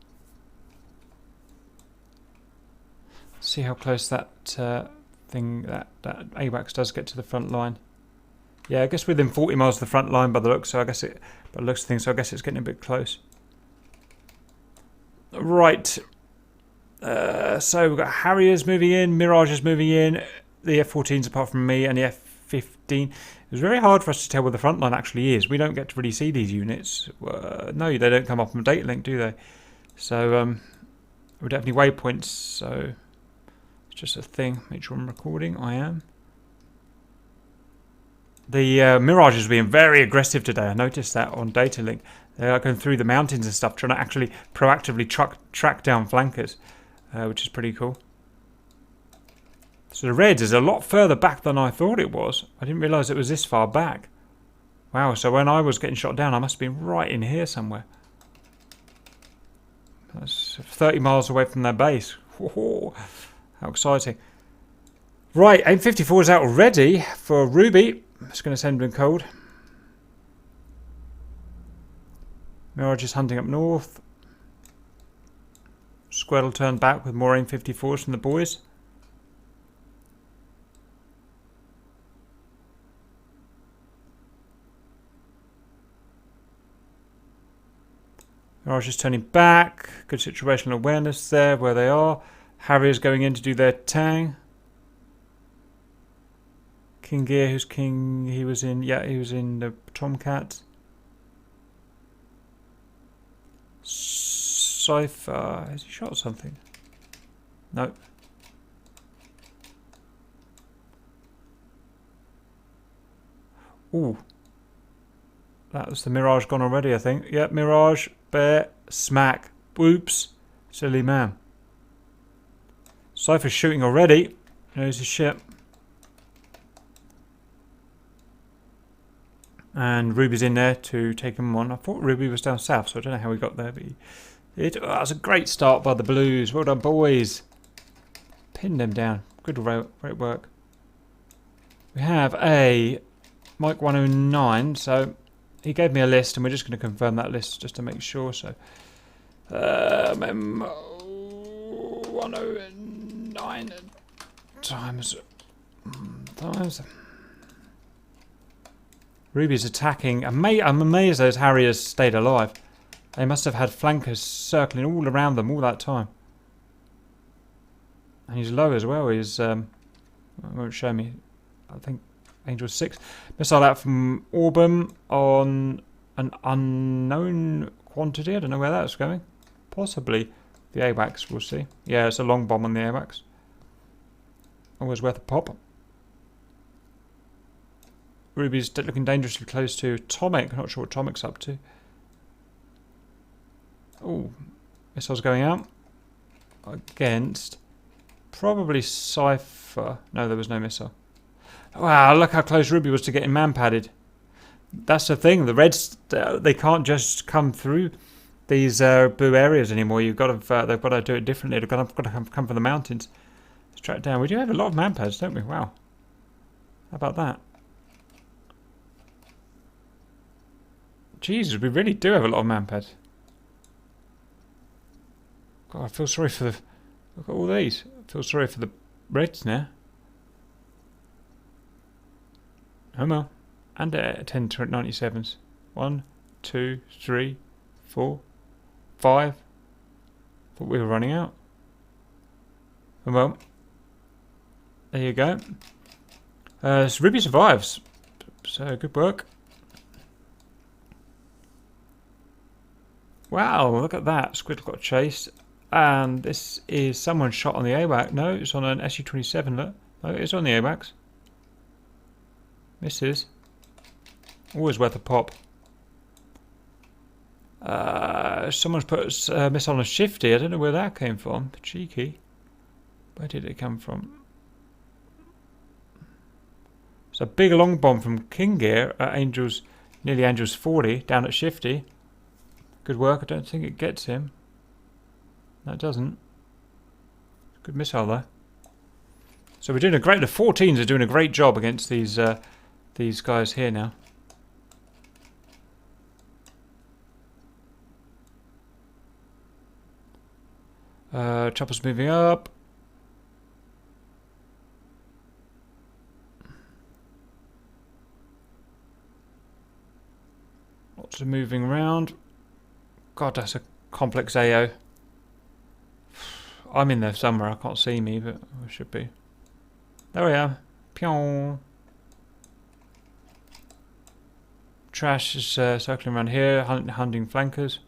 See how close that thing, that AWACS does get to the front line. Yeah, I guess within 40 miles of the front line by the looks. So I guess so I guess it's getting a bit close. Right. So we've got Harriers moving in, Mirages moving in, the F-14s apart from me, and the F-15. It was very hard for us to tell where the front line actually is. We don't get to really see these units. No, they don't come up on data link, do they? So we don't have any waypoints, so it's just a thing. Make sure I'm recording. I am. The Mirages being very aggressive today. I noticed that on data link. They're going through the mountains and stuff, trying to actually proactively track down flankers, which is pretty cool. So the Reds is a lot further back than I thought it was. I didn't realise it was this far back. Wow, so when I was getting shot down, I must have been right in here somewhere. That's 30 miles away from their base. Whoa, how exciting. Right, AIM-54 is out already for Ruby. I'm just going to send him code. Mirage is hunting up north. Squirtle turned back with more AIM-54s from the boys. Mirage is turning back. Good situational awareness there where they are. Harry is going in to do their tang. King Gear, who's king? He was in the Tomcat. Cypher, has he shot something? No. Ooh. That was the Mirage gone already, I think. Yep, Mirage, bear, smack. Whoops. Silly man. Cypher's shooting already. Knows his shit. And Ruby's in there to take him on. I thought Ruby was down south, so I don't know how he got there. But that was a great start by the Blues. Well done, boys. Pinned them down. Good great work. We have a Mike 109, so he gave me a list, and we're just going to confirm that list just to make sure. So, Memo 109 times. Ruby's attacking. I'm amazed those Harriers stayed alive. They must have had flankers circling all around them all that time. And he's low as well. He's it won't show me. I think Angel 6. Missile out from Auburn on an unknown quantity. I don't know where that's going. Possibly the AWACS, we'll see. Yeah, it's a long bomb on the AWACS. Always worth a pop. Ruby's looking dangerously close to Tomic. Not sure what Tomic's up to. Oh, missiles going out against probably Cypher. No, there was no missile. Wow, look how close Ruby was to getting man-padded. That's the thing. The Reds, they can't just come through these blue areas anymore. They've got to do it differently. They've got to come from the mountains. Let's track down. We do have a lot of man-pads, don't we? Wow. How about that? Jesus, we really do have a lot of man-pads. God, I feel sorry for the... Look at all these. I feel sorry for the Reds now. Homo. And 10 97s. 1, 2, 3, 4, 5. Thought we were running out. Well, there you go. So Ruby survives. So good work. Wow, look at that. Squid got chased. And this is someone shot on the AWAC. No, it's on an SU-27, look. No, it's on the AWACS. Misses. Always worth a pop. Someone's put a missile on a shifty. I don't know where that came from. Cheeky. Where did it come from? It's a big long bomb from King Gear at Angels, nearly Angels 40, down at Shifty. Good work. I don't think it gets him. No, it doesn't. Good missile though. So we're doing a great. The 14s are doing a great job against these guys here now. Chopper's moving up. Lots of moving around. God, that's a complex AO. I'm in there somewhere. I can't see me, but I should be. There we are. Pyong. Trash is circling around here, hunting flankers.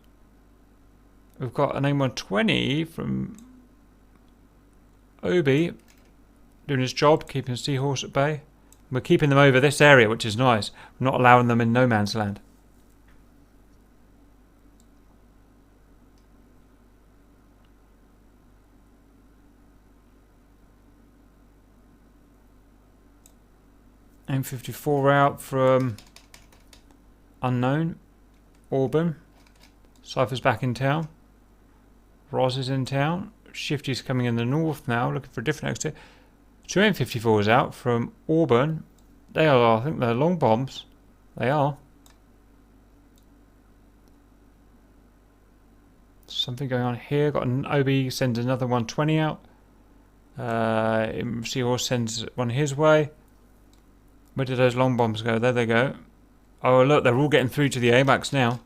We've got an M120 from Obi doing his job, keeping Seahorse at bay. We're keeping them over this area, which is nice. We're not allowing them in no man's land. M54 out from Unknown. Auburn. Cypher's back in town. Roz is in town. Shifty's coming in the north now, looking for a different exit. Two M54s out from Auburn. They are, I think they're long bombs. They are. Something going on here. Got an OB sends another 120 out. Seahorse sends one his way. Where did those long bombs go? There they go. Oh look, they're all getting through to the AMAX now.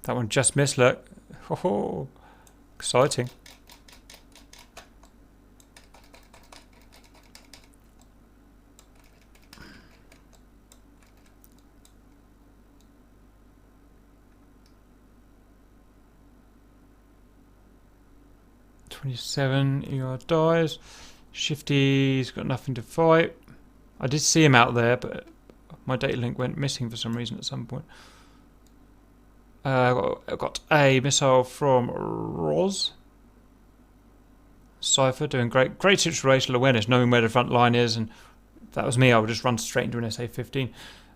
That one just missed, look. Oh, exciting. ER dies. Shifty's got nothing to fight. I did see him out there, but my data link went missing for some reason at some point. I got a missile from Roz. Cypher doing great situational awareness, knowing where the front line is, and if that was me, I would just run straight into an SA-15.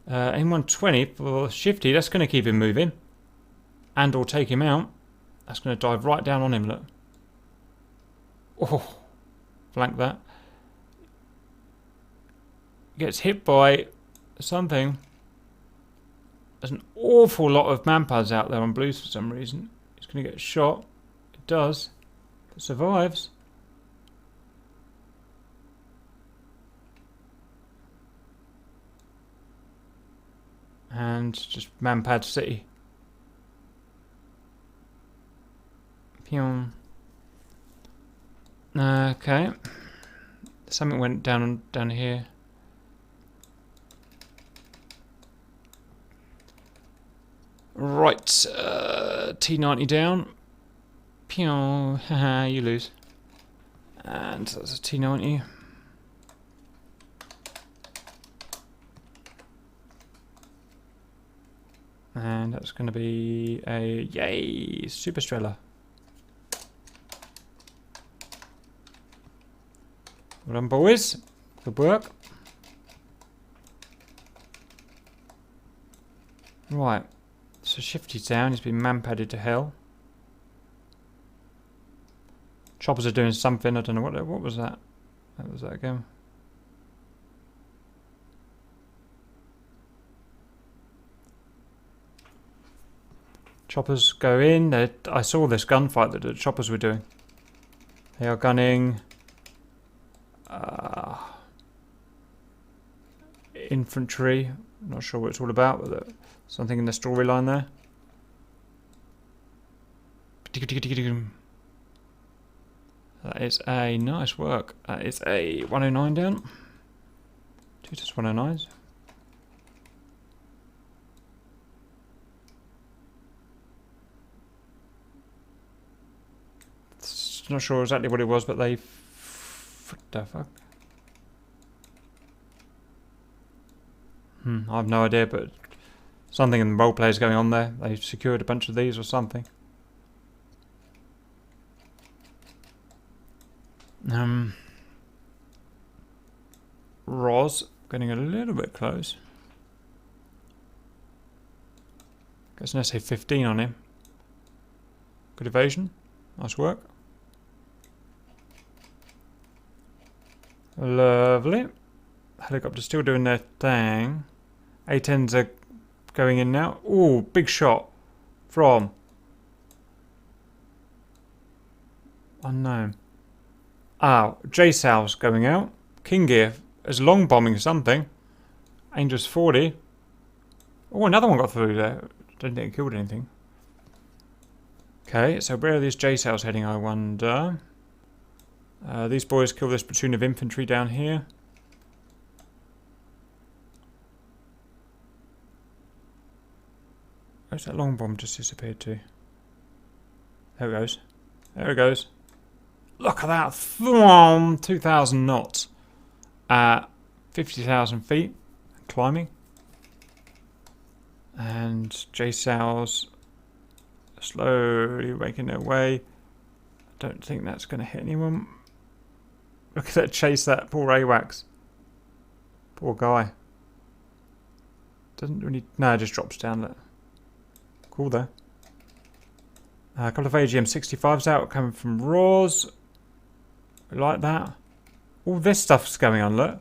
M120 for Shifty, that's going to keep him moving. And or take him out. That's going to dive right down on him, look. Oh, flank that. Gets hit by something. There's an awful lot of manpads out there on blues for some reason. It's going to get shot. It does. It survives. And just manpad city. Pyong. Okay. Something went down here. Right, T90 down. Pew, haha, you lose. And that's a T90. And that's going to be a yay Super Strela. Well done, boys. Good work. Right. So Shifty's down, he's been man-padded to hell. Choppers are doing something, I don't know what was that? What was that again? Choppers go in. I saw this gunfight that the choppers were doing. They are gunning infantry. I'm not sure what it's all about, but something in the storyline there. That is a nice work. That is a 109 down. 2 just 109s. Not sure exactly what it was, but they... What the fuck? I have no idea, but something in the roleplay is going on there. They've secured a bunch of these or something. Roz getting a little bit close. Gets an SA 15 on him. Good evasion. Nice work. Lovely. Helicopter still doing their thing. A10s are going in now. Ooh, big shot from unknown. J-Sal's going out. King Gear is long bombing something. Angels 40. Oh, another one got through there. Didn't think it killed anything. Okay, so where are these J-Sal's heading, I wonder? These boys kill this platoon of infantry down here. Where's that long bomb just disappeared to? There it goes. There it goes. Look at that! 2,000 knots at 50,000 feet. Climbing. And J-Sal's slowly making their way. I don't think that's going to hit anyone. Look at that chase, that poor AWACS. Poor guy. Doesn't really... No, it just drops down. Look. Cool though. A couple of AGM 65s out coming from Roars. We like that. All this stuff's going on, look.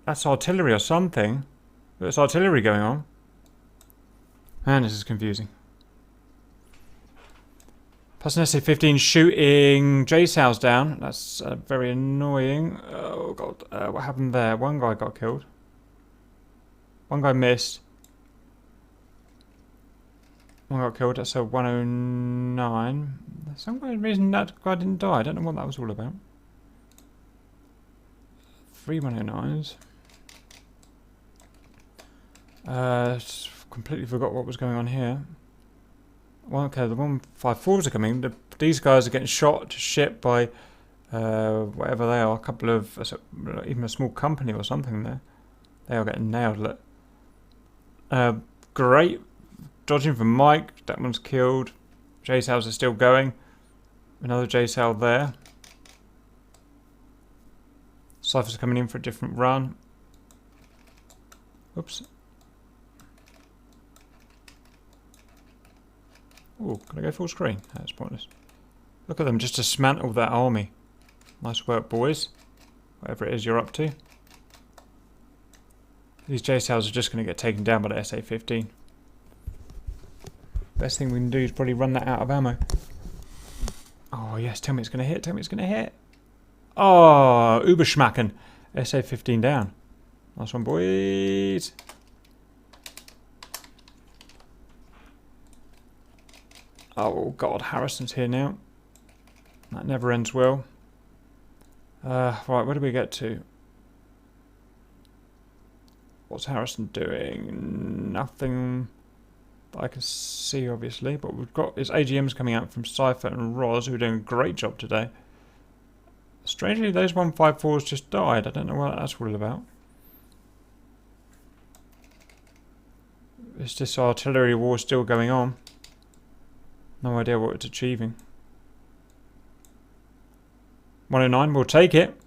That's artillery or something. There's artillery going on. Man, this is confusing. Plus an SA-15 shooting J-Sal's down. That's very annoying. Oh god, what happened there? One guy got killed. One guy missed. One got killed. That's a 109. For some reason that guy didn't die. I don't know what that was all about. 3 109s. Completely forgot what was going on here. Well, okay, the 154s are coming. These guys are getting shot to shit by whatever they are. A couple of, even a small company or something there. They are getting nailed. Look. Great. Dodging from Mike. That one's killed. J-Sal's are still going. Another J-Sal there. Cyphers are coming in for a different run. Oops. Oh, can I go full screen? That's pointless. Look at them just dismantle that army. Nice work, boys. Whatever it is you're up to. These J-Sals are just going to get taken down by the SA-15. Best thing we can do is probably run that out of ammo. Oh yes, tell me it's going to hit, tell me it's going to hit. Oh, Uberschmacken. SA-15 down. Nice one, boys. Oh god, Harrison's here now. That never ends well. Right, where do we get to? What's Harrison doing? Nothing that I can see, obviously. But we've got his AGMs coming out from Cypher and Roz, who are doing a great job today. Strangely, those 154s just died. I don't know what that's all about. Is this artillery war still going on? No idea what it's achieving. 109, we'll take it.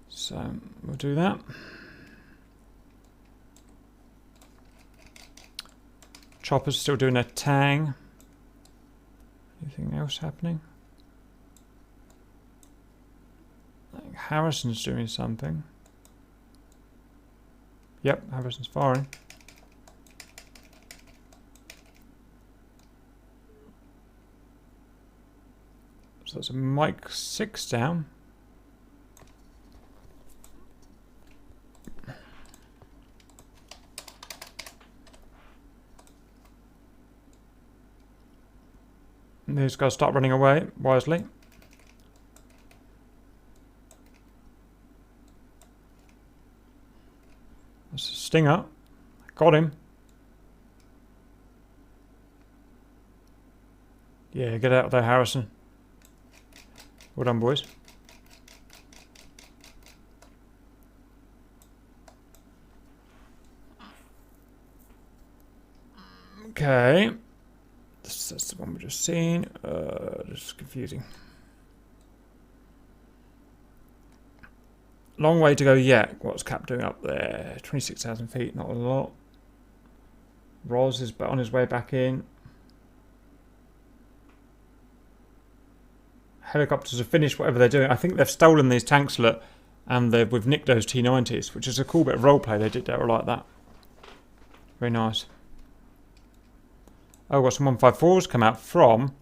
So, we'll do that. Chopper's still doing a tang. Anything else happening? I think Harrison's doing something. Yep, Harrison's firing. So that's a Mike 6 down. And these guys start running away wisely. That's a Stinger. Got him. Yeah, get out of there, Harrison. Well done, boys. Okay. That's the one we just seen. This is confusing. Long way to go yet. What's Cap doing up there? 26,000 feet, not a lot. Roz is on his way back in. Helicopters have finished whatever they're doing. I think they've stolen these tanks, look, and we've nicked those T90s, which is a cool bit of roleplay they did there. I like that. Very nice. Oh, got some 154s come out from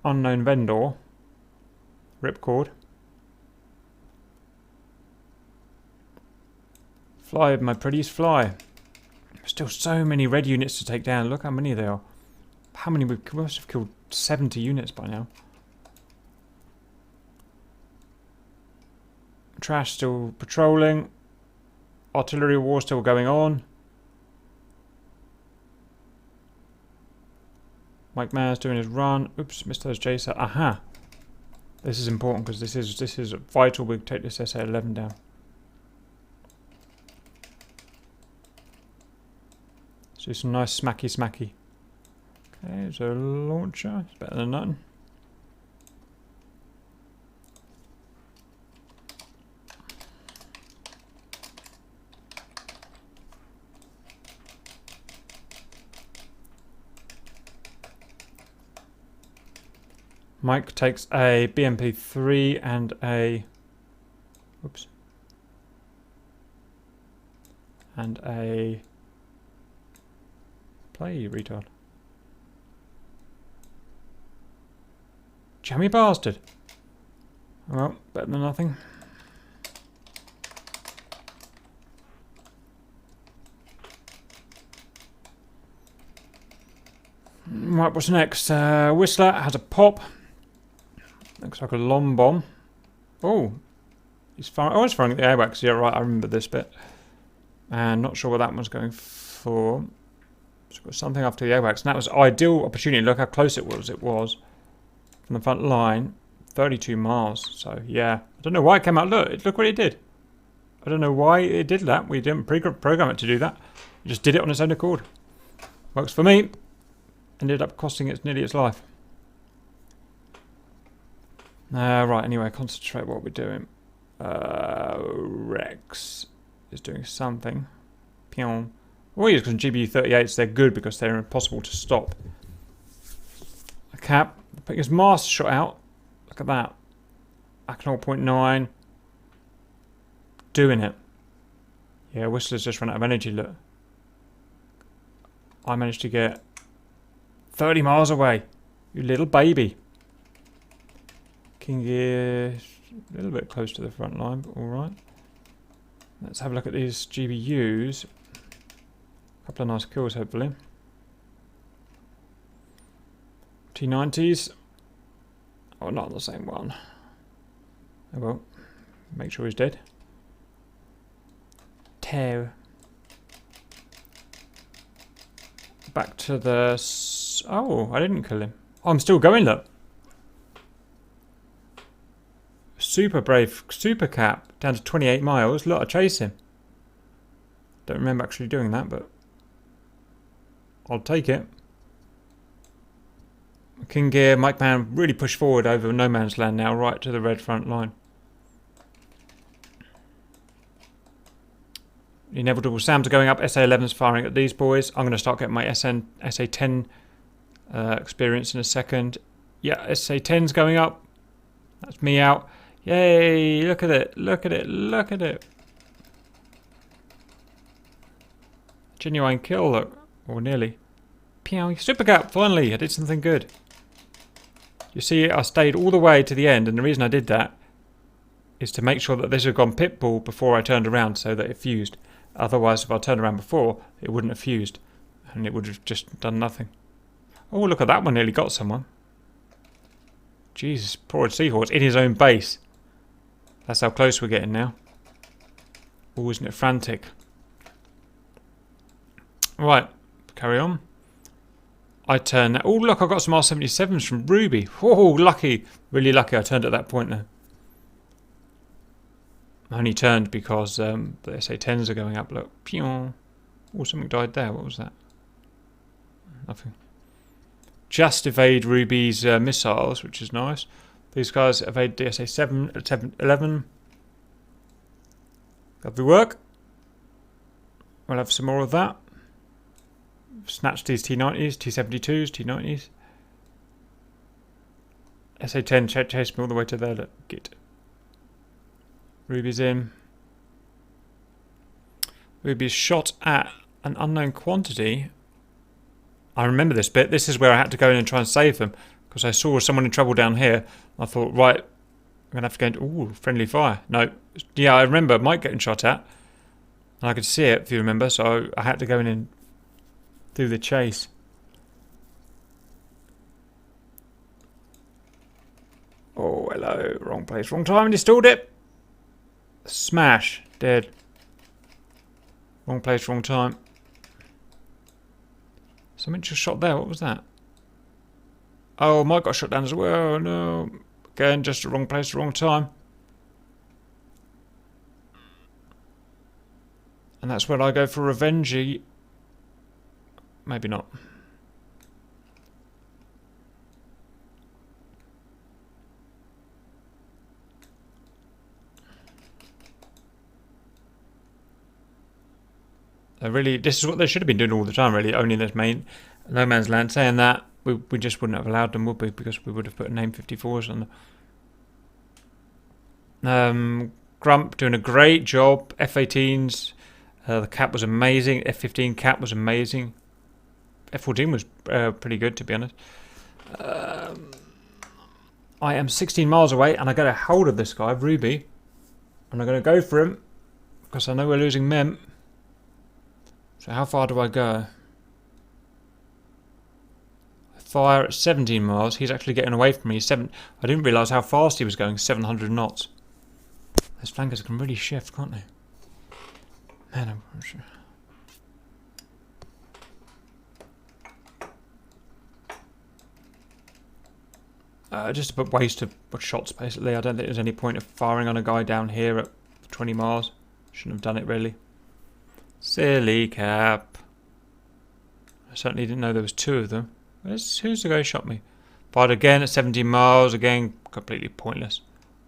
unknown vendor. Ripcord. Fly, my pretties, fly. Still so many red units to take down. Look how many there are. How many? We must have killed 70 units by now. Trash still patrolling. Artillery war still going on. Mike Mayer's doing his run. Oops, missed those JSAT. Aha. This is important because this is vital. We take this SA-11 down. Let's do some nice smacky. Okay, there's a launcher. It's better than nothing. Mike takes a BMP-3 and a... Oops. And a... Play, you retard. Jammy bastard. Well, better than nothing. Right, what's next? Whistler has a pop. Looks like a long bomb. Oh, he's firing. Oh, he's firing at the airwax. Yeah, right. I remember this bit. And not sure what that one's going for. It's got something after the airwax. And that was ideal opportunity. Look how close it was. It was from the front line, 32 miles. So yeah, I don't know why it came out. Look what it did. I don't know why it did that. We didn't program it to do that. It just did it on its own accord. Works for me. Ended up costing it nearly its life. Right, anyway, concentrate what we're doing. Rex is doing something. Pion. Oh, he's got GBU-38s. They're good because they're impossible to stop. A Cap. Putting his mast shot out. Look at that. Back 0.9. Doing it. Yeah, Whistler's just run out of energy, look. I managed to get 30 miles away. You little baby. King Gear, a little bit close to the front line, but alright. Let's have a look at these GBUs. A couple of nice kills, hopefully. T90s. Oh, not the same one. Oh well. Make sure he's dead. Tear. Back to the... Oh, I didn't kill him. Oh, I'm still going, look. Super brave, super Cap, down to 28 miles. Look, I chase him. Don't remember actually doing that, but I'll take it. King Gear, Mike Man really push forward over no man's land now, right to the red front line. The inevitable Sam's are going up. SA-11's firing at these boys. I'm going to start getting my SA-10 experience in a second. Yeah, SA-10's going up. That's me out. Yay, look at it, look at it, look at it. Genuine kill, look. Or nearly. Pew, Super Cap, finally, I did something good. You see, I stayed all the way to the end, and the reason I did that is to make sure that this had gone pitbull before I turned around so that it fused. Otherwise, if I turned around before, it wouldn't have fused, and it would have just done nothing. Oh, look at that one, nearly got someone. Jesus, poor Seahorse in his own base. That's how close we're getting now. Oh, isn't it frantic? Right, carry on. I turn. Oh, look, I got some R77s from Ruby. Oh, lucky. Really lucky I turned at that point there. I only turned because the SA-10s are going up. Look. Pew. Oh, something died there. What was that? Nothing. just evade Ruby's missiles, which is nice. These guys evade DSA 7 at 11. Lovely work. We'll have some more of that. Snatch these T90s, T72s, T90s. SA-10 chased me all the way to there. Look, get. Ruby's in. Ruby's shot at an unknown quantity. I remember this bit. This is where I had to go in and try and save them because I saw someone in trouble down here. I thought, right, I'm going to have to go into... Ooh, friendly fire. No. Yeah, I remember Mike getting shot at. And I could see it, if you remember, so I had to go in and do the chase. Oh, hello. Wrong place, wrong time. Installed it. Smash. Dead. Wrong place, wrong time. Something just shot there. What was that? Oh, Mike got shot down as well. No. Again, just the wrong place, wrong time. And that's where I go for revenge-y. Maybe not. Really, this is what they should have been doing all the time, really, owning this main no man's land. Saying that, we just wouldn't have allowed them, would we? Because we would have put name 54s on the... Grump doing a great job. F-18s. The cap was amazing. F-15 cap was amazing. F-14 was pretty good, to be honest. I am 16 miles away, and I got a hold of this guy, Ruby. And I'm going to go for him, because I know we're losing Mem. So how far do I go? I fire at 17 miles. He's actually getting away from me. I didn't realise how fast he was going, 700 knots. Those flankers can really shift, can't they? Man, I'm not sure. Just a waste of shots, basically. I don't think there's any point of firing on a guy down here at 20 miles. Shouldn't have done it, really. Silly cap. I certainly didn't know there was two of them. Who's the guy who shot me? Fired again at 17 miles. Again, completely pointless.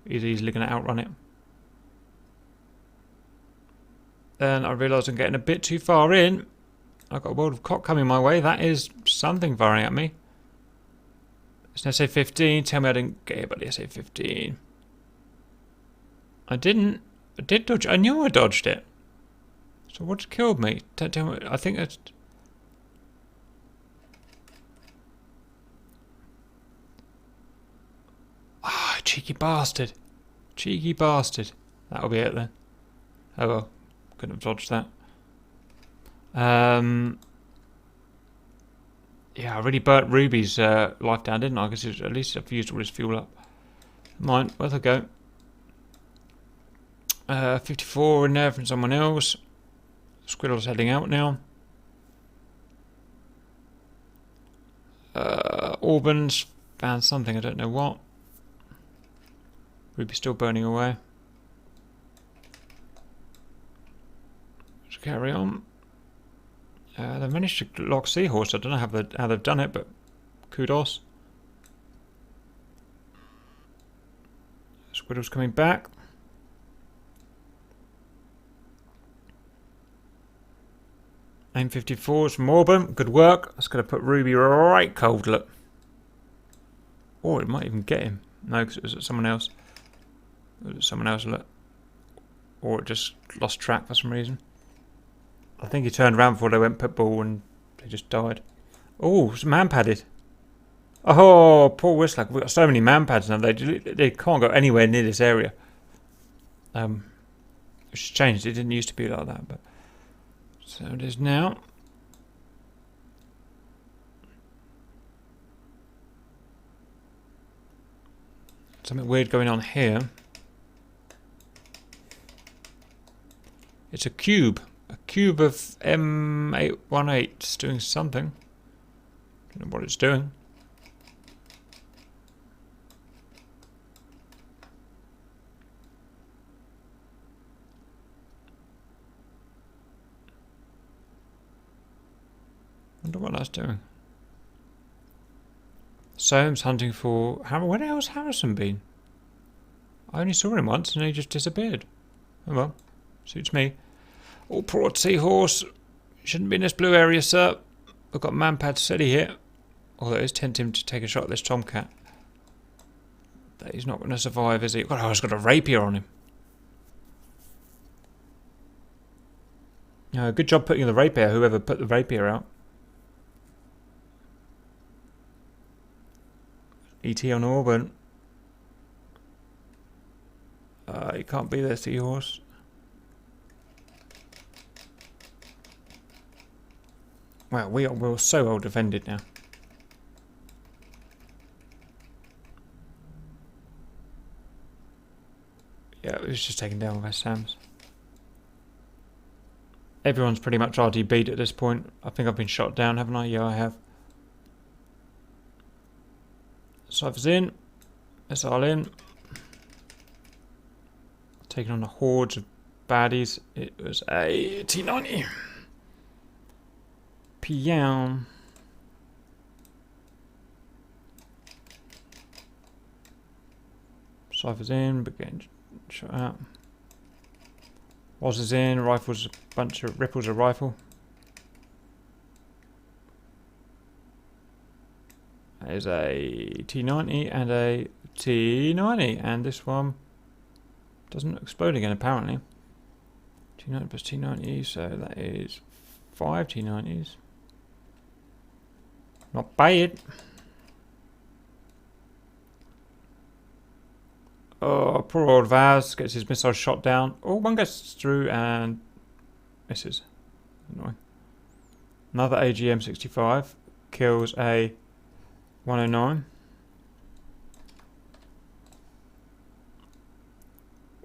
He's easily going to outrun it. Then I realised I'm getting a bit too far in. I've got a world of cock coming my way. That is something firing at me. It's an SA-15. Tell me I didn't get hit by the SA-15. I didn't. I did dodge. I knew I dodged it. So what killed me? Tell me. I think it's... Ah, cheeky bastard. Cheeky bastard. That'll be it then. Oh well. Couldn't have dodged that. Yeah, I really burnt Ruby's life down, didn't I? Because at least I've used all his fuel up. Mine, worth a go. 54 in there from someone else. Squirrel's heading out now. Auburn's found something, I don't know what. Ruby's still burning away. Let's carry on. They've managed to lock Seahorse. I don't know how they've done it, but kudos. Squirrel's coming back. Aim 54s from Auburn. Good work. That's going to put Ruby right cold, look. Or it might even get him. No, because it was someone else. It was someone else, look. Or it just lost track for some reason. I think he turned around before they went pitbull and they just died. Oh, it's man-padded. Oh, poor Whistler. We've got so many man-pads now. They can't go anywhere near this area. It's changed. It didn't used to be like that, but so it is now. Something weird going on here. It's a cube. A cube of M818. It's doing something. Don't know what it's doing. I wonder what that's doing. Soames hunting for... Where the hell's Harrison been? I only saw him once and he just disappeared. Oh well, suits me. All prod seahorse. Shouldn't be in this blue area, sir. I've got manpad steady here. Although it is tempting to take a shot at this tomcat. But he's not going to survive, is he? God, I've got a rapier on him. Good job putting the rapier, whoever put the rapier out. ET on Auburn. You can't be there, seahorse. Wow, we're so well defended now. Yeah, it was just taken down by Sam's. Everyone's pretty much RDB'd at this point. I think I've been shot down, haven't I? Yeah, I have. Cypher's in. SR in. Taking on the hordes of baddies. It was a T90. PM. Cypher's in, but getting shot out. Woz is in, rifles, a bunch of ripples a rifle. There's a T90 and a T90, and this one doesn't explode again apparently. T90 plus T90, so that is 5 T90s. Not bad. Oh, poor old Vaz gets his missile shot down. Oh, one gets through and misses. Annoying. Another AGM-65 kills a 109.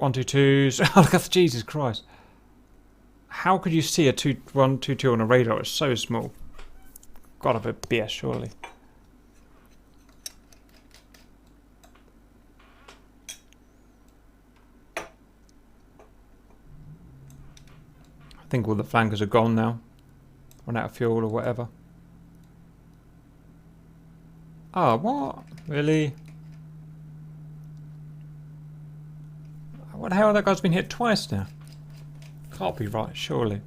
122s. Oh, look at Jesus Christ. How could you see a 122 on a radar? It's so small. Gotta be BS, surely. I think all the flankers are gone now. Run out of fuel or whatever. Oh, what? Really? What the hell? That guy's been hit twice now. Can't be right, surely.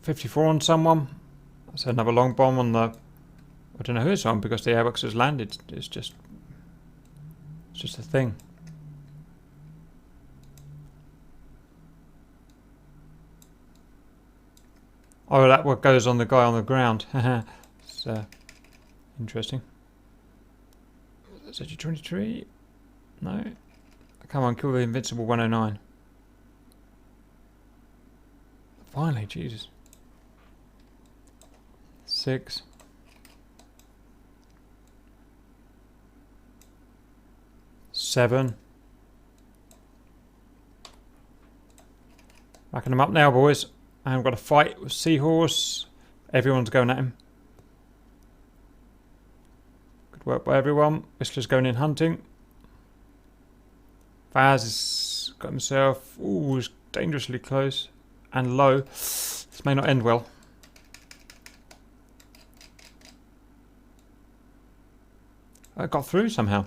.54 on someone. That's another long bomb on the... I don't know who it's on because the airbox has landed. It's just a thing. Oh, that what goes on the guy on the ground. It's interesting. Is that 23? No. Come on, kill the invincible 109. Finally, Jesus. 6. Seven. Racking them up now, boys. I've got a fight with Seahorse. Everyone's going at him. Good work by everyone. Whistler's going in hunting. Vaz has got himself. Ooh, he's dangerously close and low. This may not end well. I got through somehow.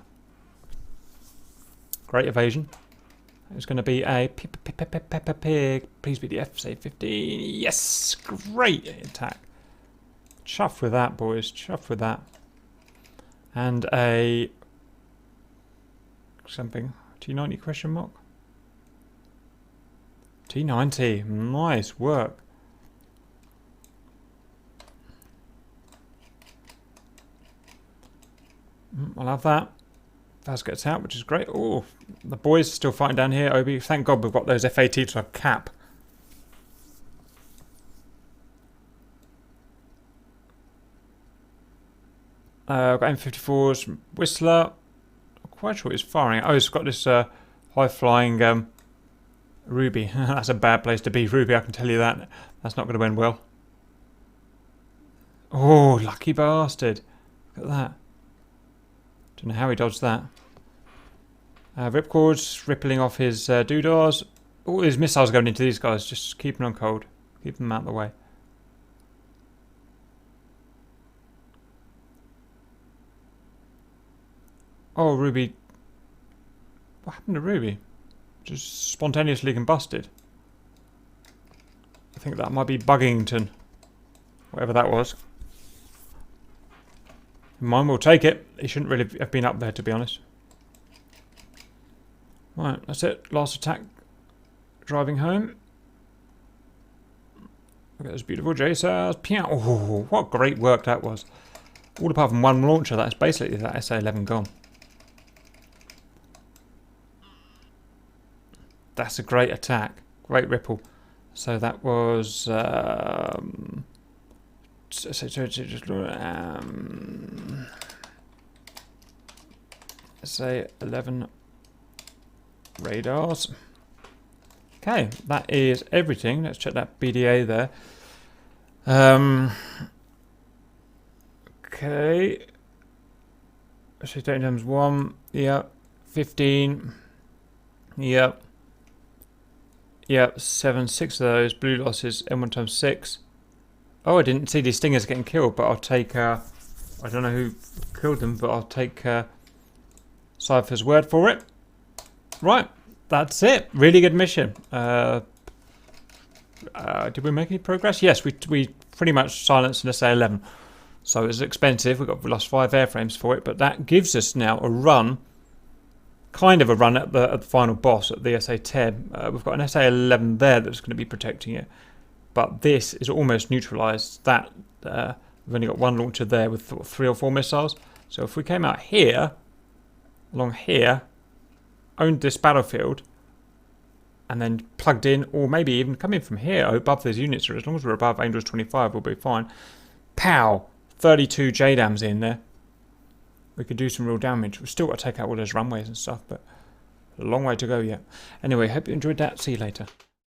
Great evasion. It's going to be a pig. Please BDF, save 15. Yes, great attack. Chuffed with that, boys. Chuffed with that. And a something. T90 question mark. T90. Nice work. I'll have that. Vaz gets out, which is great. Oh, the boys are still fighting down here. Obi, thank God we've got those FAT to cap. I've got M54s from Whistler. Not quite sure what he's firing at. Oh, he's got this high-flying Ruby. That's a bad place to be, Ruby, I can tell you that. That's not going to end well. Oh, lucky bastard. Look at that. Don't know how he dodged that. Ripcords rippling off his doodahs. all these missiles going into these guys, just keep them on cold. Keep them out of the way. Oh, Ruby. What happened to Ruby? Just spontaneously combusted. I think that might be Buggington. Whatever that was. Mine will take it. He shouldn't really have been up there, to be honest. Right, that's it. Last attack. Driving home. Look at those beautiful JSARs. Oh, what great work that was. All apart from one launcher, that's basically that SA-11 gone. That's a great attack. Great ripple. So that was... say 11 radars. Okay, that is everything. Let's check that BDA there. Okay. So 30 times 1. Yep. 15. Yep. Yep. 7. 6 of those. Blue losses. M1 times 6. Oh, I didn't see these stingers getting killed, but I'll take... I don't know who killed them, but I'll take Cypher's word for it. Right. That's it. Really good mission. Did we make any progress? Yes, we pretty much silenced an SA-11. So it was expensive. We lost 5 airframes for it, but that gives us now a run, kind of a run at the final boss, at the SA-10. We've got an SA-11 there that's going to be protecting it, but this is almost neutralised. That we've only got one launcher there with 3 or 4 missiles. So if we came out here, along here, owned this battlefield, and then plugged in, or maybe even coming from here above those units, or as long as we're above Angels 25, we'll be fine. Pow! 32 JDAMs in there. We could do some real damage. We've still got to take out all those runways and stuff, but a long way to go yet. Anyway, hope you enjoyed that. See you later.